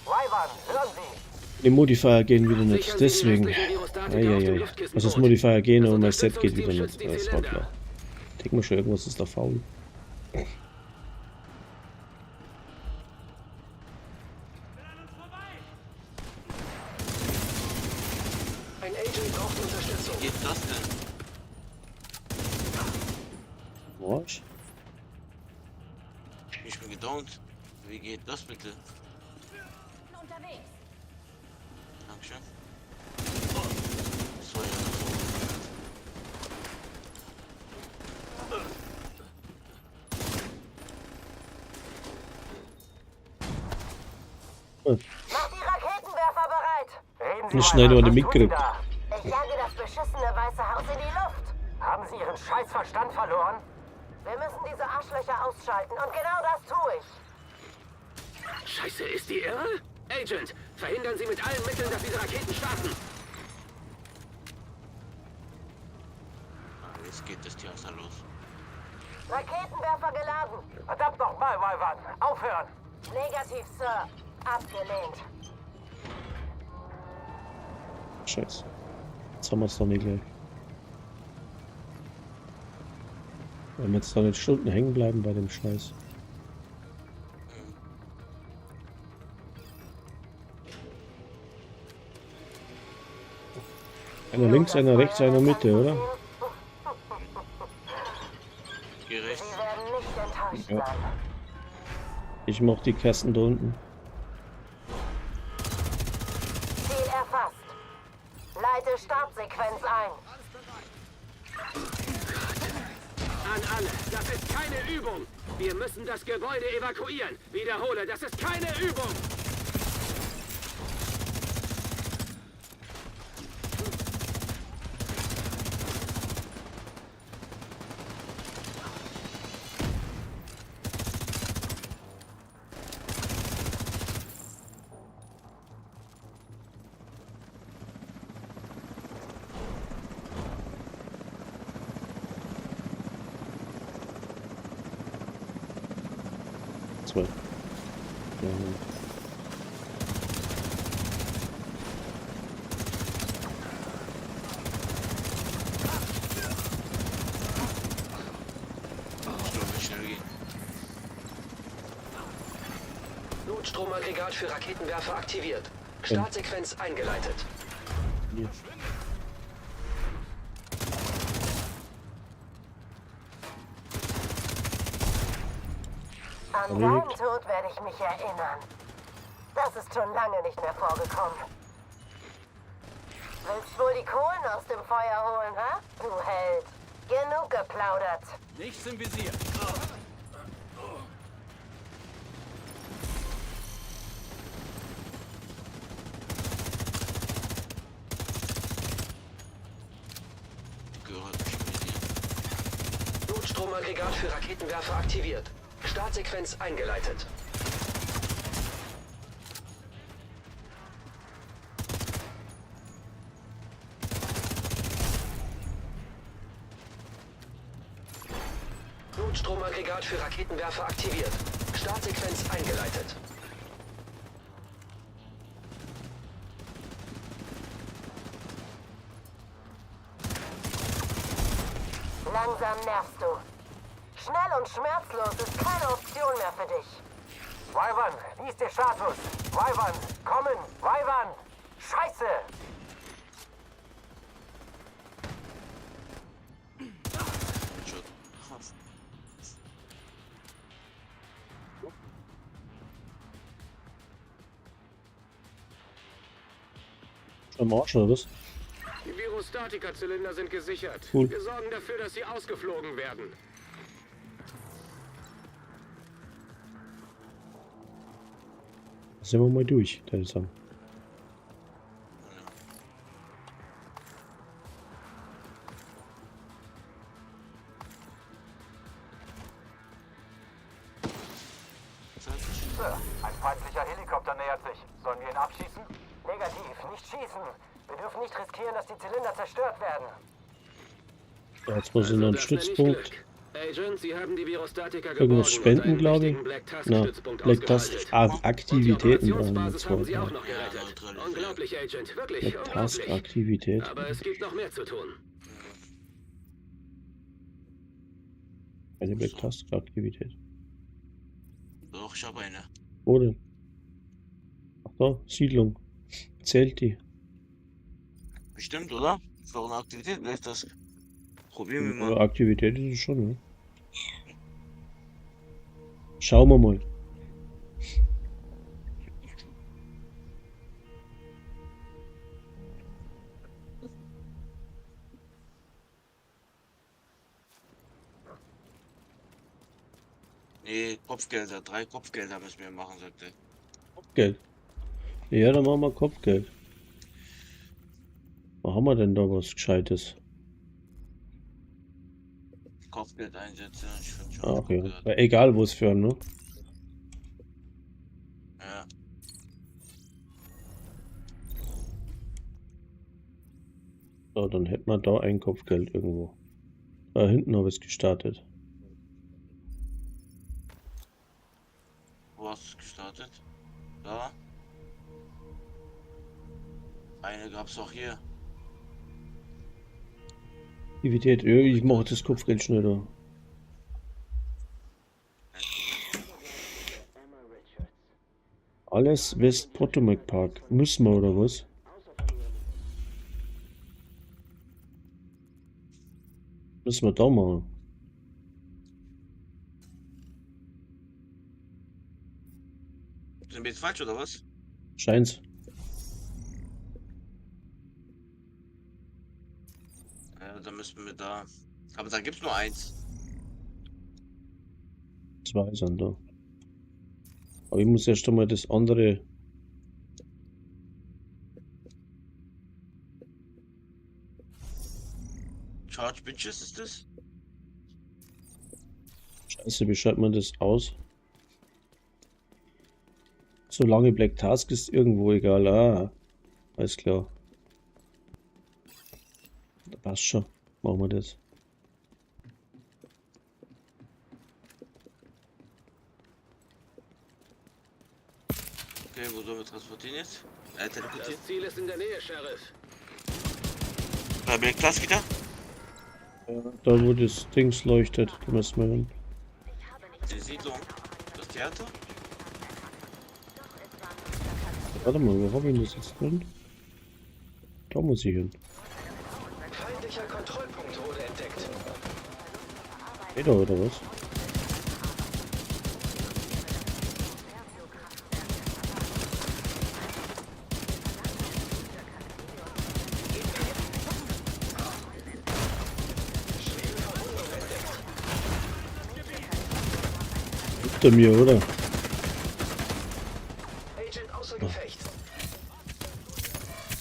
Wyvern, hören Sie! Die Modifier gehen wieder nicht, Sichern Sie die deswegen. restlichen Virostatika auf dem Eieiei. Luftkissenboot. Also das Modifier gehen Das und mein Set geht wieder Unterstützungsteam nicht. schützt Das die war klar. Zylinder. Denk mal schon, irgendwas ist da faul. Ein Agent braucht Unterstützung. Wie geht das denn? Was? Ich bin gedownt. Wie geht das bitte? Unterwegs. Dankeschön. Das war ja so. Mach die Raketenwerfer bereit. Reden Sie Nicht schnell Wyvern, über den was tun Sie mitgekriegt. da? Ich jage das beschissene Weiße Haus in die Luft. Haben Sie Ihren Scheißverstand verloren? Wir müssen diese Arschlöcher ausschalten und genau das tue ich. Scheiße, ist die irre? Agent, verhindern Sie mit allen Mitteln, dass diese Raketen starten. Ah, jetzt geht das Theater los. Raketenwerfer geladen. Verdammt nochmal, Wyvern! Aufhören! Negativ, Sir. Abgelehnt. Scheiße. Jetzt haben wir es doch nicht gleich. Wenn wir jetzt da nicht Stunden hängen bleiben bei dem Scheiß. Einer links, einer rechts, einer Mitte, oder? Geh rechts. Sie werden nicht enttäuscht Ja. sein. Ich mach die Kästen da unten. Ziel erfasst. Leite Startsequenz ein. An alle, das ist keine Übung. Wir müssen das Gebäude evakuieren. Wiederhole, das ist keine Übung. Zwei. Ja. Ich glaube, wird schnell gehen. Notstromaggregat für Raketenwerfer aktiviert. Startsequenz eingeleitet. Hier. An deinen Tod werde ich mich erinnern. Das ist schon lange nicht mehr vorgekommen. Willst wohl die Kohlen aus dem Feuer holen, ha? Du Held. Genug geplaudert. Nichts im Visier. Gehört schon mit dir. Notstromaggregat für Raketenwerfer aktiviert. Startsequenz eingeleitet. Notstromaggregat für Raketenwerfer aktiviert. Startsequenz eingeleitet. Langsam nervst du. Schnell und schmerzlos ist keine Option mehr für dich. Wyvern, wie ist der Status? Wyvern, kommen! Wyvern! Scheiße! Headshot. Am Arsch oder was? Die Virostatica-Zylinder sind gesichert. Cool. Wir sorgen dafür, dass sie ausgeflogen werden. Sind wir mal durch, würde ich sagen. Sir, ein feindlicher Helikopter nähert sich. Sollen wir ihn abschießen? Negativ, nicht schießen. Wir dürfen nicht riskieren, dass die Zylinder zerstört werden. Ja, jetzt muss ich noch einen das nenn ich Stützpunkt. Glück. Agent, Sie haben die Virostatica Irgendwas geborgen und spenden, einen glaube ich. wichtigen Black Task Na, Stützpunkt Black Task ausgeschaltet. Aktivitäten Und die waren wir Operationsbasis haben Sie auch zwar. noch gerettet. Ja, Unglaublich, Agent. Wirklich Black Task unglaublich. Aktivität. Aber es gibt noch mehr zu tun. Eine Black Task Aktivität. Doch, ich habe eine. Wo denn? Ach da, Siedlung. Zählt die? Bestimmt, oder? Für eine Aktivität vielleicht das. Probieren wir mal. Oder Aktivität ist es schon, ne? Schauen wir mal. Nee, Kopfgelder. 3 Kopfgelder müssen wir machen, sagt er. Kopfgeld. Ja, dann machen wir Kopfgeld. Wo haben wir denn da was Gescheites? Kopfgeld einsetzen. Ich finde schon. Ach ja. Egal wo es für, ne? Ja. So, dann hätten wir da ein Kopfgeld irgendwo. Da hinten habe ich es gestartet. Wo hast du es gestartet? Da. Eine gab's auch hier. Aktivität, ich mache das Kopfgeld schneller. Alles West Potomac Park. Müssen wir oder was? Müssen wir da machen. Sind wir jetzt falsch oder was? Scheint's. Ja, dann müssen wir da. Aber da gibt's nur eins. 2 sind da. Aber ich muss erst einmal das andere. Charge Bitches ist das? Scheiße, wie schreibt man das aus? Solange Black Task ist irgendwo egal. Ah, alles klar. Da passt schon. Machen wir das. Okay, wo sollen wir transportieren jetzt? Teleportieren? Das Ziel ist in der Nähe, Sheriff. Bei Black Task wieder? Da wo das Dings leuchtet, da müssen wir hin. Die Siedlung. Das Theater? Warte mal, wo habe ich das jetzt drin? Da muss ich hin. Feindlicher Kontrollpunkt wurde entdeckt. Geht da oder was? Hinter mir, oder? Agent außer Gefecht.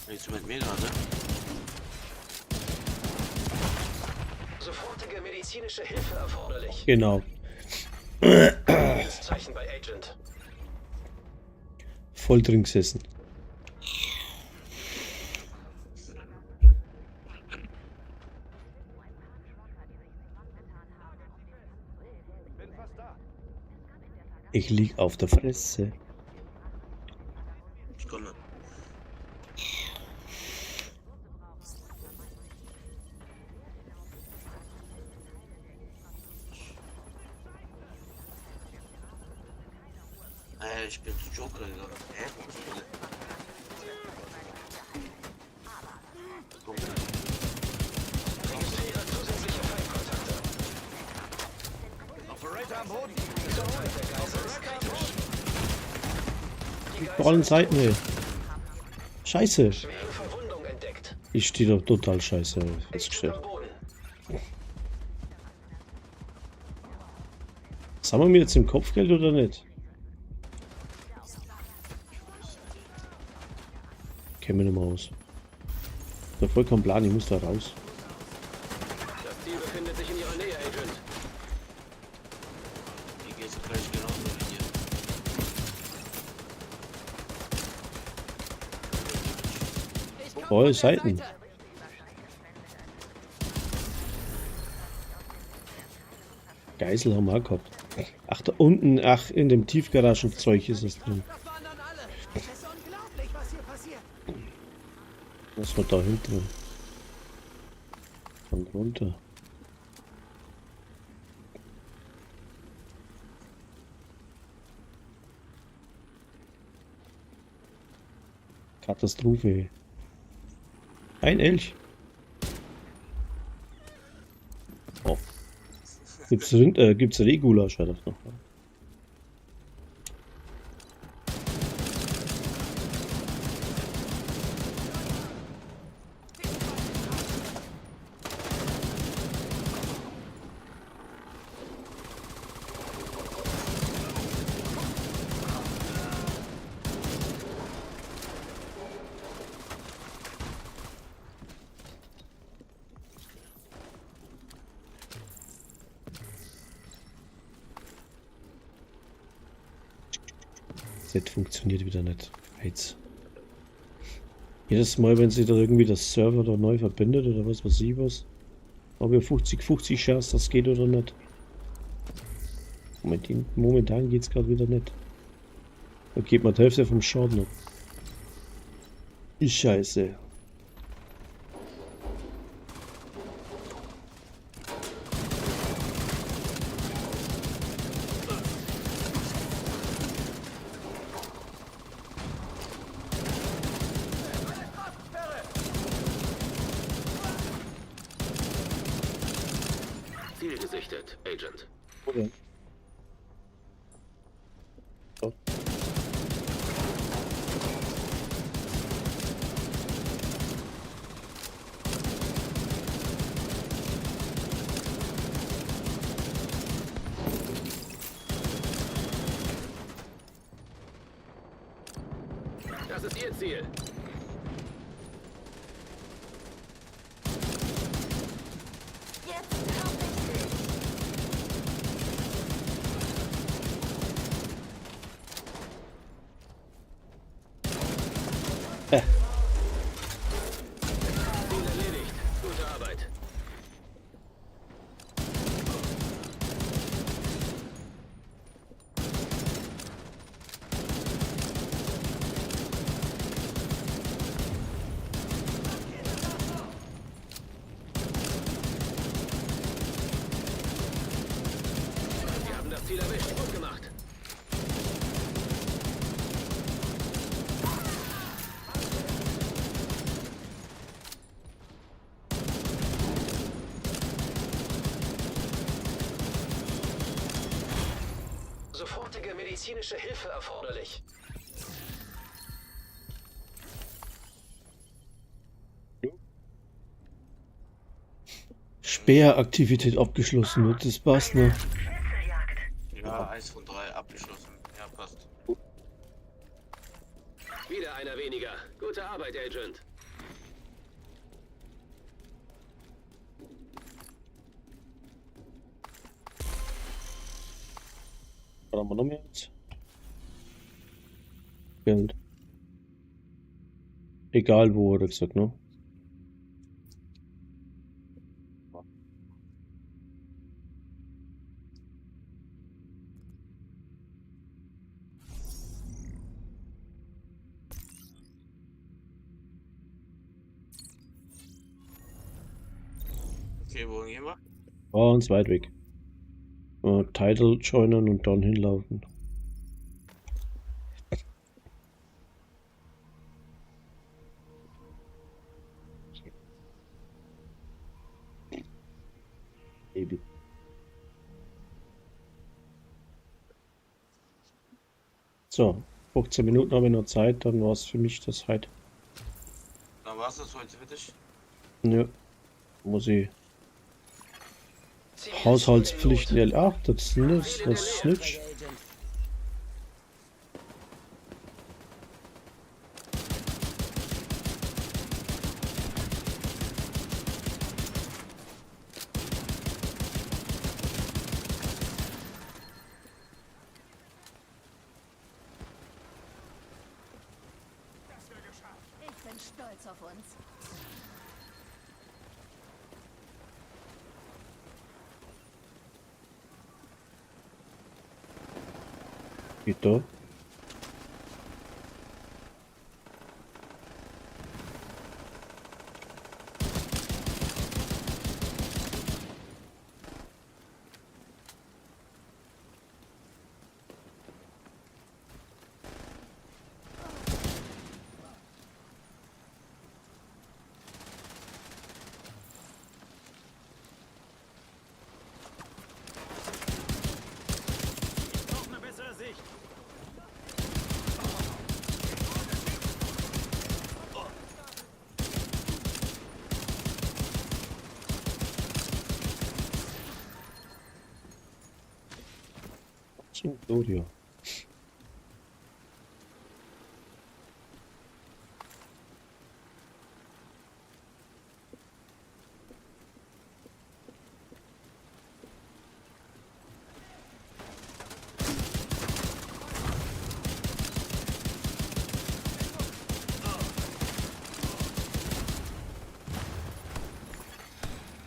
Jetzt mit mir gerade. Sofortige medizinische Hilfe erforderlich. Genau. Lebenszeichen bei Agent. Voll drin gesessen. Ich lieg auf der Fresse. Ich komme. Ich bin zu Joker gegangen. Hä? Registriere zusätzliche Feindkontakte. Operator am Boden. Gesundheit der Geisel ist kritisch. Auf allen Seiten, ey. Scheiße. Schwere Verwundung entdeckt. Ich stehe doch total scheiße festgestellt. Am Boden. Was haben wir mir jetzt im Kopfgeld oder nicht? Kennen wir nicht mehr aus. Der vollkommen Plan, ich muss da raus. Das Ziel befindet sich in Ihrer Nähe, Agent. Hier geht's gleich genauso wie dir. Voll Seiten. Geisel haben wir auch gehabt. Ach, da unten, ach, in dem Tiefgaragenzeug ist es drin. Was war da hinten? Kommt runter. Katastrophe. Ein Elch. Oh. Gibt's Regulasch, war das noch. Das funktioniert wieder nicht. Jetzt. Jedes Mal, wenn sich da irgendwie das Server da neu verbindet oder was weiß ich was. Ob ihr 50-50 Chance das geht oder nicht. Momentan geht es gerade wieder nicht. Da geht man die Hälfte vom Schaden ab. Die Scheiße. Ziel gesichtet, Agent. Okay. So. Das ist Ihr Ziel. Ziel erledigt. Gute Arbeit. Sie haben das Ziel erwischt. Gut gemacht. Sofortige medizinische Hilfe erforderlich. Sperraktivität abgeschlossen. Das passt, ne? Ja, 1 von 3 abgeschlossen. Ja, passt. Wieder einer weniger. Gute Arbeit, Agent. brauchen wir noch mehr jetzt? Geld. Egal wo, hat er gesagt, ne? Okay, wohin gehen wir? War uns weit weg. Title joinen und dann hinlaufen. Baby. So, 15 Minuten habe ich noch Zeit, dann war es für mich das halt. Dann war es das heute für dich. Ja, muss ich Haushaltspflichten. Ach, das ist nicht. Ich bin stolz auf uns. Geht da. Gloria.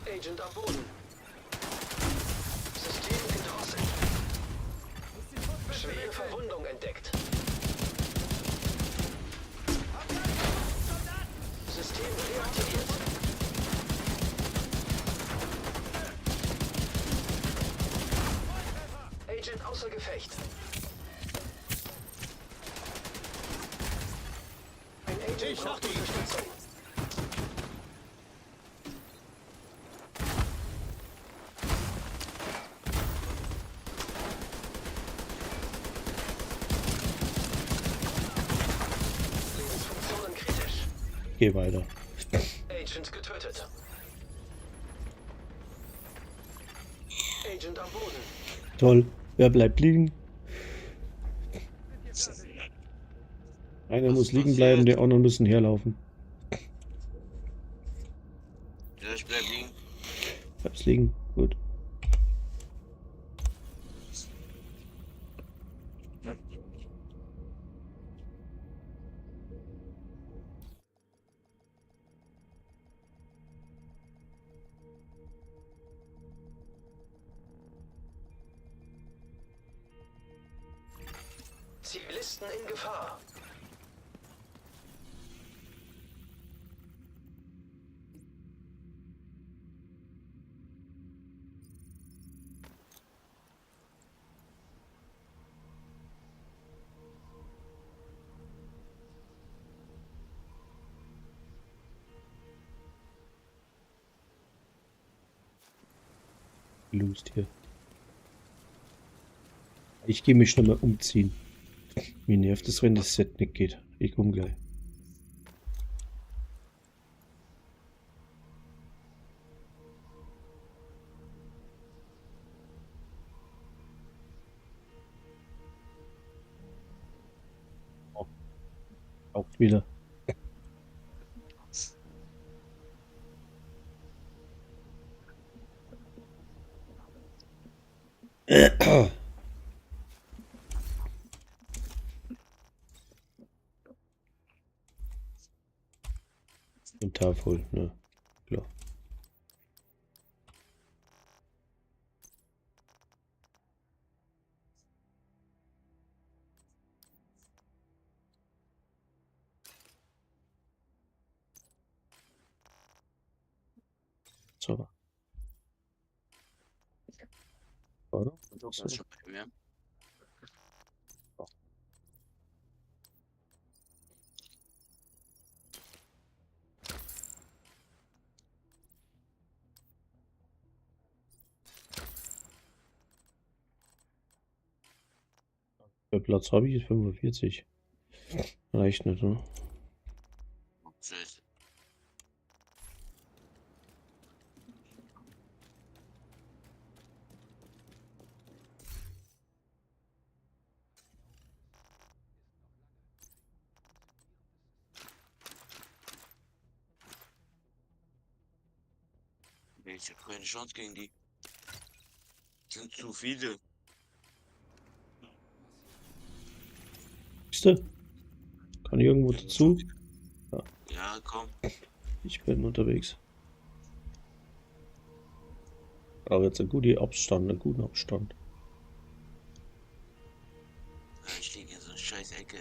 Agent am Boden. System gedrosselt. Schwere Verwundung entdeckt. System reaktiviert. Agent außer Gefecht. Ein Agent braucht Unterstützung. Lebensfunktionen kritisch. Geh weiter. Agent getötet. Agent am Boden. Toll. Wer bleibt liegen? Einer muss liegen bleiben, die anderen müssen herlaufen. Ja, ich bleib liegen. Bleibst liegen. Gut. Zivilisten in Gefahr. Lust hier. Ich gehe mich noch mal umziehen. Mir nervt es, wenn das Set nicht geht. Ich komme gleich. Oh. Auch wieder. voll, ne? Klar. So. Oder? Das So. ist schon bei mir. Der Platz habe ich ist 45. Reicht nicht, ne? Scheiße. Nee, ich habe keine Chance gegen die. Sind zu viele. Siehst du? Kann ich irgendwo dazu? Ja, Ja, komm. ich bin unterwegs. Aber jetzt einen guten Abstand, einen guten Abstand. Ja, ich liege in so einer scheiß Ecke.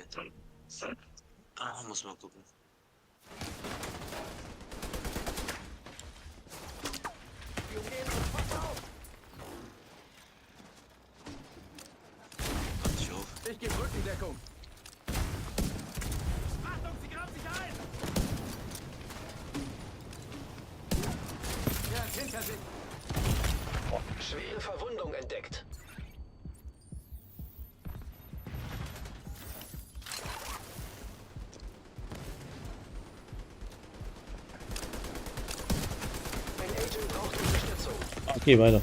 Ah, muss mal gucken. Pass dich auf. Ich gebe Rückendeckung. Achtung, sie graben sich ein! Er ist hinter sich. Schwere Verwundung entdeckt. Ein Agent braucht Unterstützung. Okay, weiter.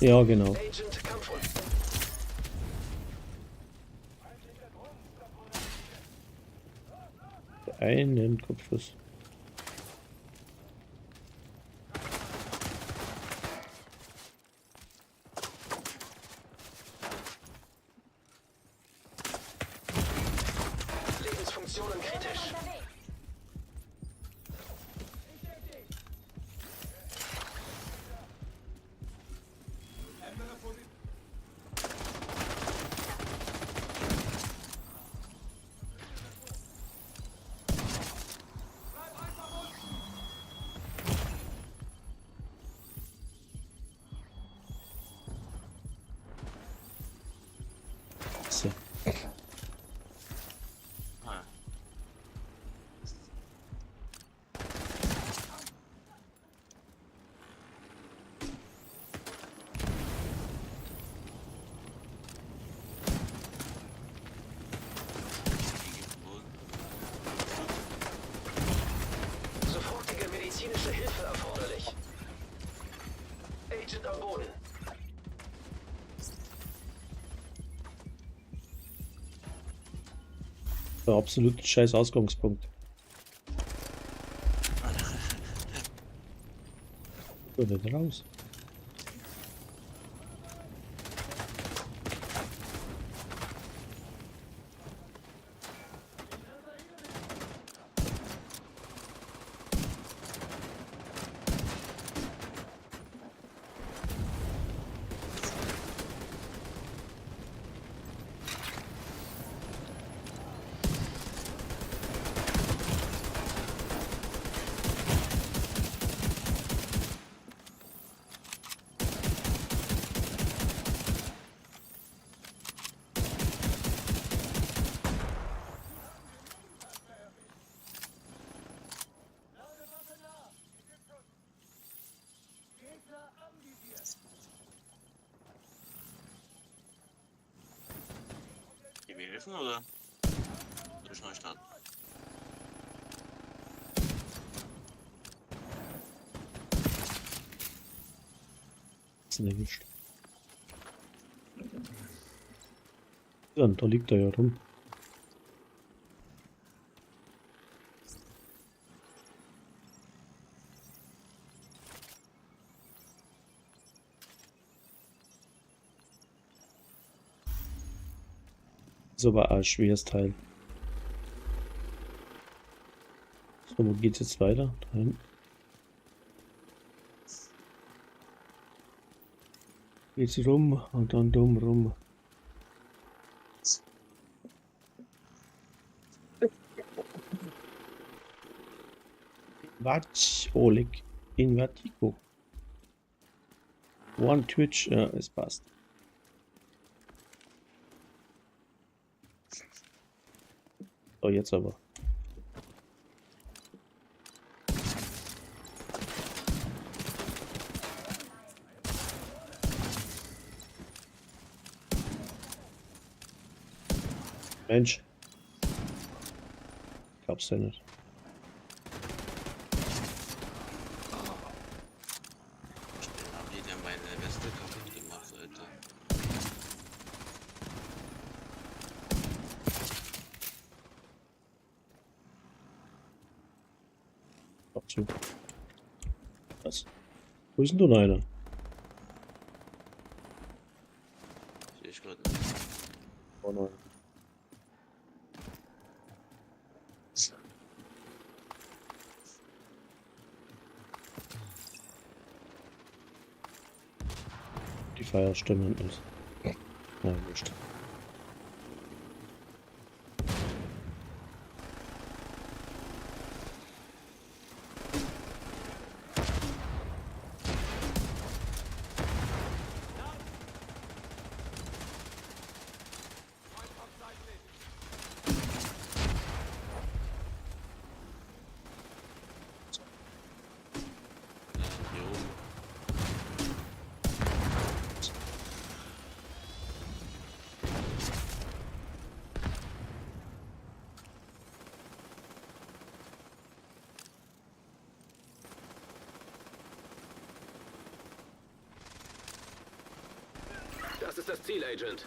Ja, genau. Agent Kampfhund. Einen Kopfschuss. Lebensfunktionen kritisch. So. Ah. Sofortige medizinische Hilfe erforderlich. Agent am Boden. Der absolut scheiß Ausgangspunkt. Ich bin nicht raus. Gehen wir helfen oder? Soll ich neu starten? Ist denn erwischt? Ja, da liegt er ja rum. Ist aber auch ein schweres Teil. So, wo geht's jetzt weiter? Da hinten. Geht's rum und dann dumm rum. Watch, Oleg. In Vertigo. One Twitch, ja, es passt. So, jetzt aber. Mensch. Glaubst du nicht. Haben die denn meine Weste kaputt gemacht, Alter? Ab zu. Was? Wo ist denn du einer? Sehe ich gerade nicht. Oh nein. Die Feierstimmen ist. Na, wurscht. Hier oben. Das ist das Ziel, Agent.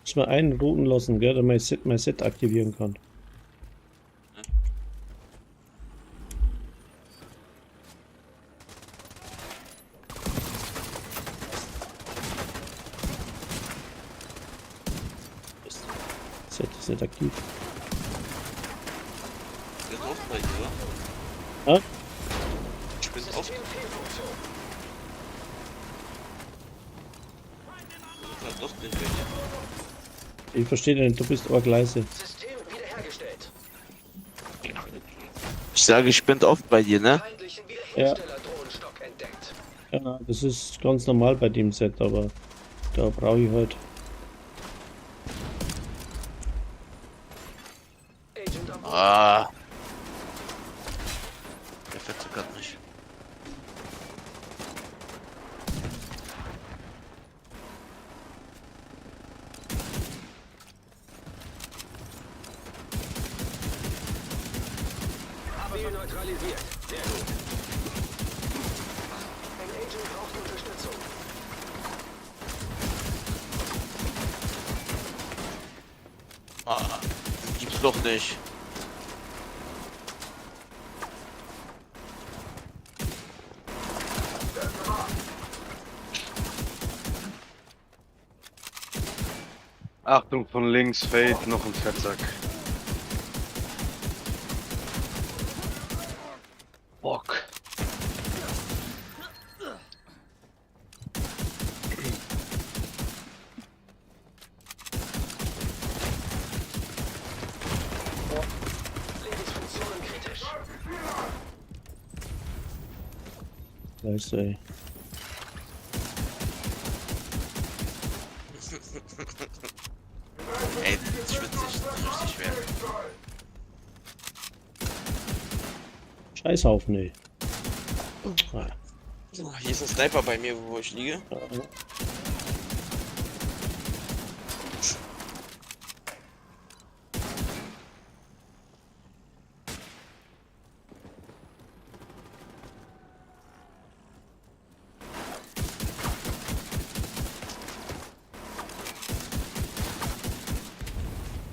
Muss man einen routen lassen, gell, damit mein Set aktivieren kann. Das Set ist nicht aktiv. Ich bin oft bei dir, oder? Ja? Ich bin oft. Ich doch nicht weg. Ich verstehe nicht, du bist aber leise. System wiederhergestellt. Ich sage, ich bin oft bei dir, ne? Feindlichen Wiederhersteller-Drohnenstock entdeckt. Ja, das ist ganz normal bei dem Set, aber da brauche ich halt. Agent am Boden. Ah. Der verzuckert mich. Ziel neutralisiert. Sehr gut. Ein Agent braucht Unterstützung. Ah. Gibt's doch nicht. Achtung, von links fällt noch ein Fettsack. Bock. Lebensfunktionen kritisch. Weißt du, ey. Ey, das wird sich richtig schwer. Scheißhaufen, ey. Ah, Oh, hier ist ein Sniper bei mir, wo ich liege. ja.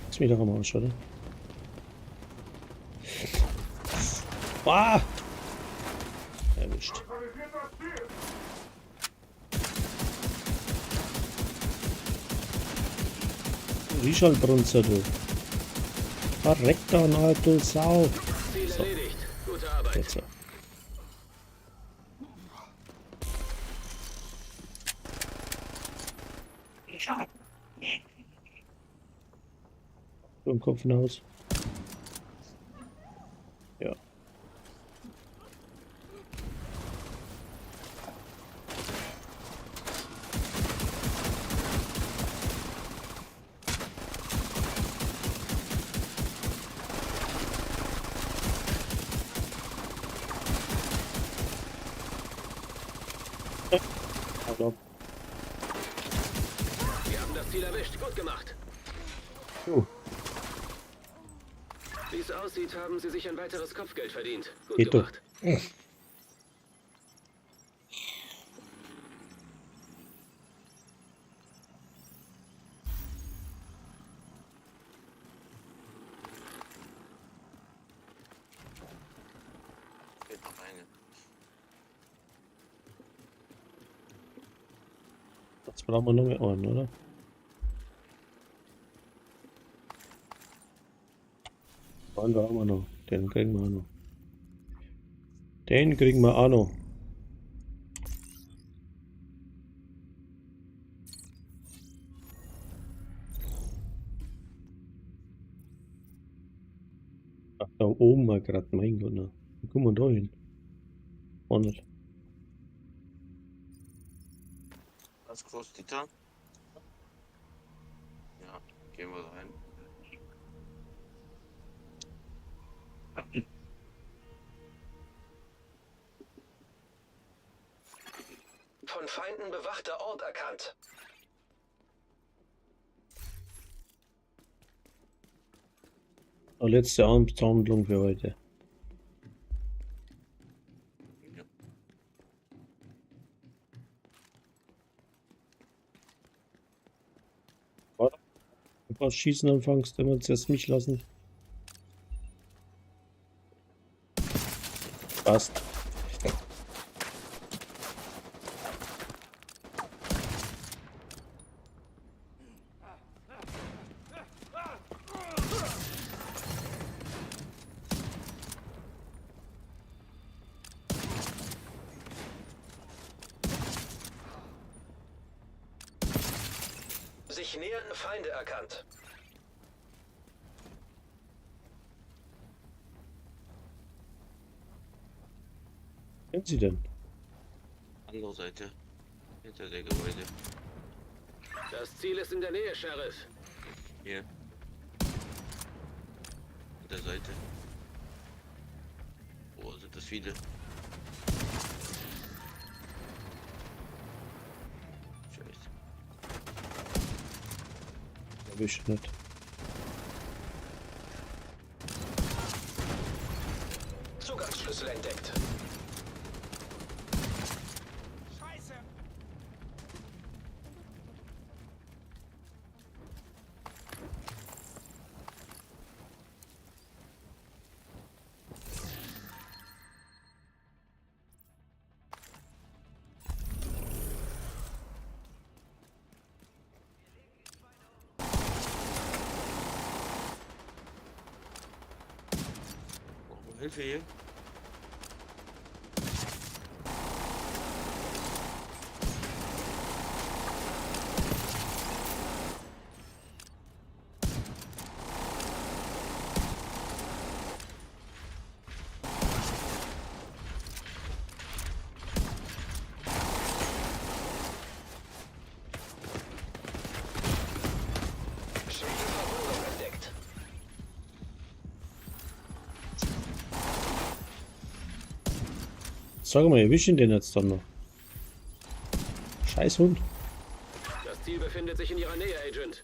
Ist wieder am Arsch, oder? Ah! Erwischt. Richard Brunzer, du. Verreckt doch noch, du Sau. Ziel So. erledigt. Gute Arbeit. Jetzt so. Im Kopf hinaus. Ja. Also, Wir haben das Ziel erwischt. Gut gemacht. Wie es aussieht, haben Sie sich ein weiteres Kopfgeld verdient. Gut geht doch. gemacht. Fehlt noch eine. Jetzt brauchen wir noch mehr Ohren, oder? Ohren da haben wir noch. Den kriegen wir auch noch. Den kriegen wir auch noch. Ach, da oben mal gerade, mein Gott, na. Wie kommen wir da hin? Auch nicht. Was kostet die da? Ja, gehen wir rein. Von Feinden bewachter Ort erkannt. Oh, letzte Abendhandlung für heute. Ja. Warte. Du brauchst schießen anfängst, dann willst du jetzt mich lassen. Passt. Sich nähernde Feinde erkannt. Kennen Sie denn? Andere Seite. Hinter der Gebäude. Das Ziel ist in der Nähe, Sheriff. Hier. An der Seite. Oh, sind das viele. Scheiße. Erwischt nicht. Zugangsschlüssel entdeckt. Brauchen wir Hilfe hier? Schwere Verwundung entdeckt. Sag mal, erwischen den jetzt dann noch. Scheiß Hund. Das Ziel befindet sich in Ihrer Nähe, Agent.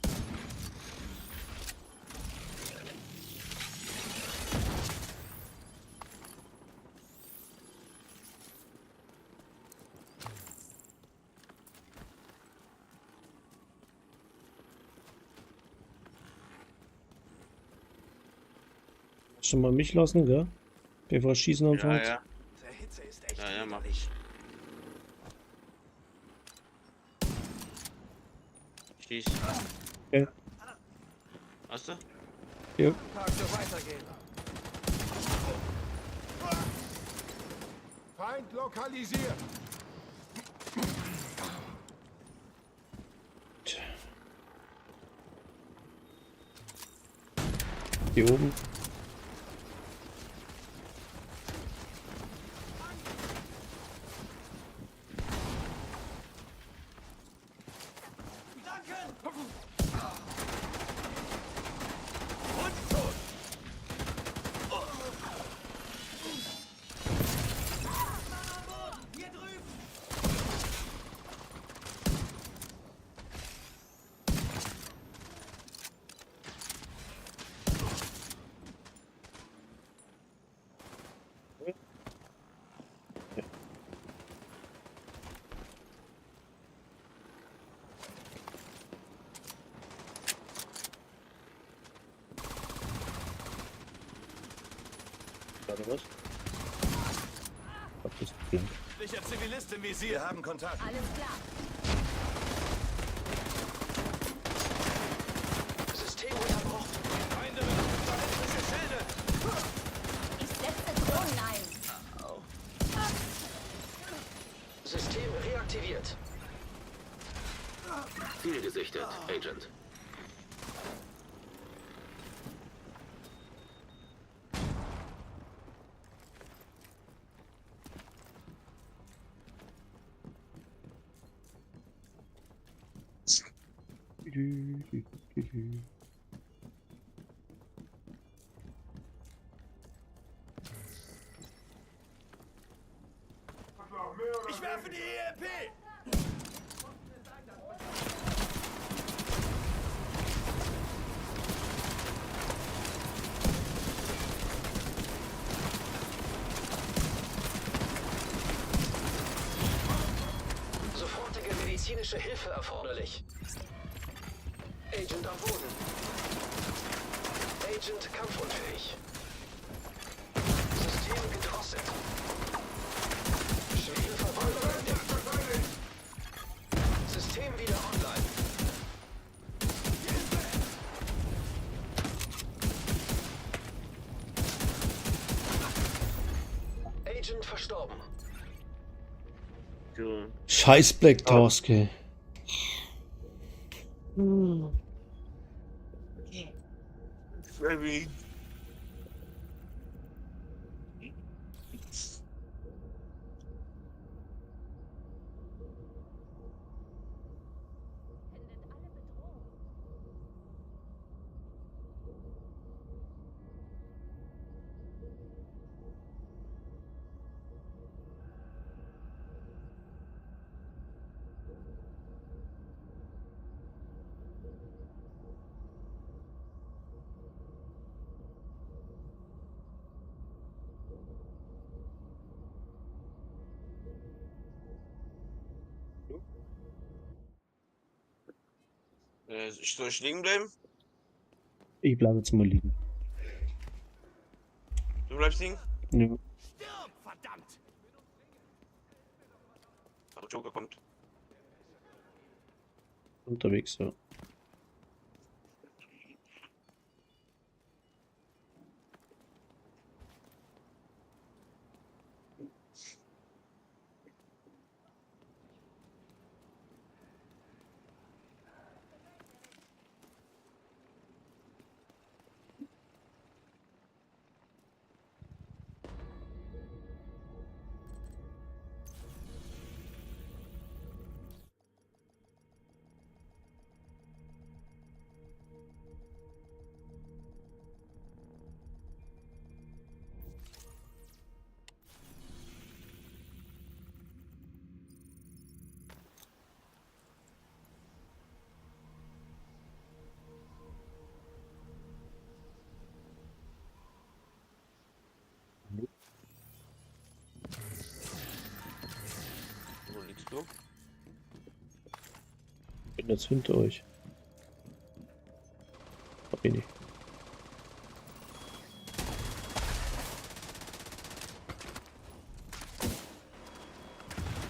Schon mal mich lassen, gell? Bevor Schießen Ja, anfängt. ja. Der Hitze ist echt Ja, mach. widerlich. Schieß. Okay. Hast du? Ja. Tag so weitergehen. Feind lokalisiert. Hier oben. Warte, was? Was ist das? Sicher Zivilist im Visier. Wir haben Kontakt. Alles klar. System unterbrochen. Feinde mit elektrische Schilde. Ich setze Drohnen ein. System reaktiviert. Ziel gesichtet, Agent. Ich werfe die EMP. Sofortige medizinische Hilfe erforderlich. Agent am Boden. Agent kampfunfähig. System gedrosselt. Schwere Verwundung entdeckt. System wieder online. Agent verstorben. Scheiß Black Task, ey. Very. Ich soll liegen bleiben? Ich bleibe jetzt mal liegen. Du bleibst liegen? Ja. Verdammt! Aber Joker kommt. Unterwegs, ja. Wo liegst du? Ich bin jetzt hinter euch. Hab ich nicht.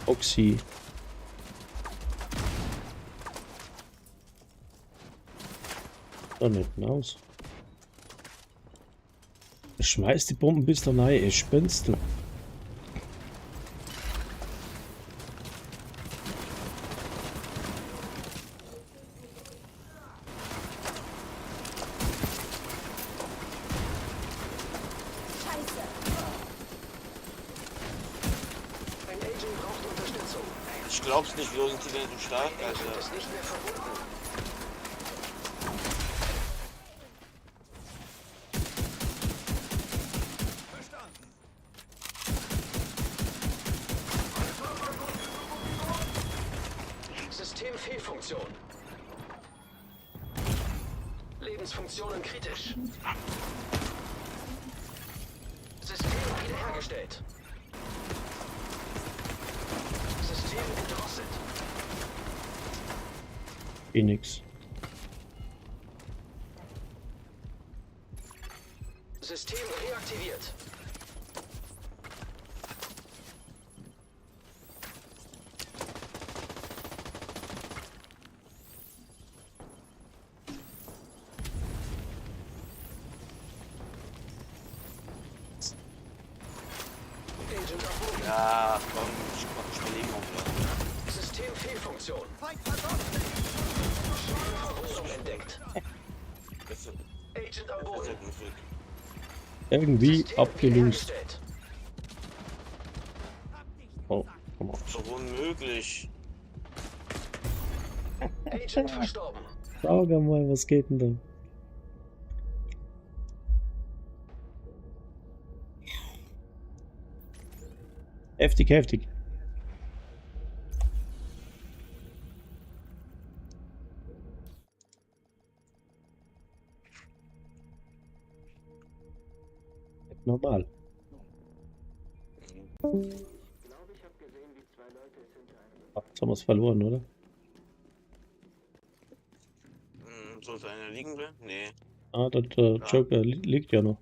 Oxy. Da nicht aus. Schmeiß die Bomben bis da rein, ey, spinnst du? Ein Agent braucht Unterstützung. Ich glaub's nicht, wieso sind die denn so stark, Agent Alter? ist nicht mehr verbunden. Systemfehlfunktion. Lebensfunktionen kritisch. System wiederhergestellt. System entdrosselt. Nix. System reaktiviert. Agent erhoben. Ja, komm, ich mach nicht mehr Leben aufladen. Systemfehlfunktion. Verwundung entdeckt. Besser, Agent am Boden. besser Würfel. Irgendwie System abgelöst. wiederhergestellt. Oh, komm auf. So unmöglich. Agent verstorben. Schau mal, was geht denn da? Heftig, heftig. Normal. Jetzt haben wir es verloren, oder? Soll es einer liegen bleiben? Nee. Ah, der Joker liegt ja noch.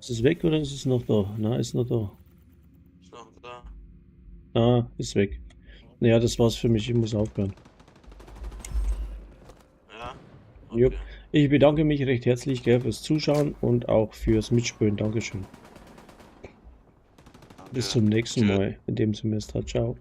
Ist es weg oder ist es noch da? Na, ist noch da. Ist noch da. Ah, ist weg. Naja, das war's für mich. Ich muss aufhören. Ja. Jupp. Ich bedanke mich recht herzlich, gell, fürs Zuschauen und auch fürs Mitspielen. Dankeschön. Bis zum nächsten Mal in dem Semester. Ciao.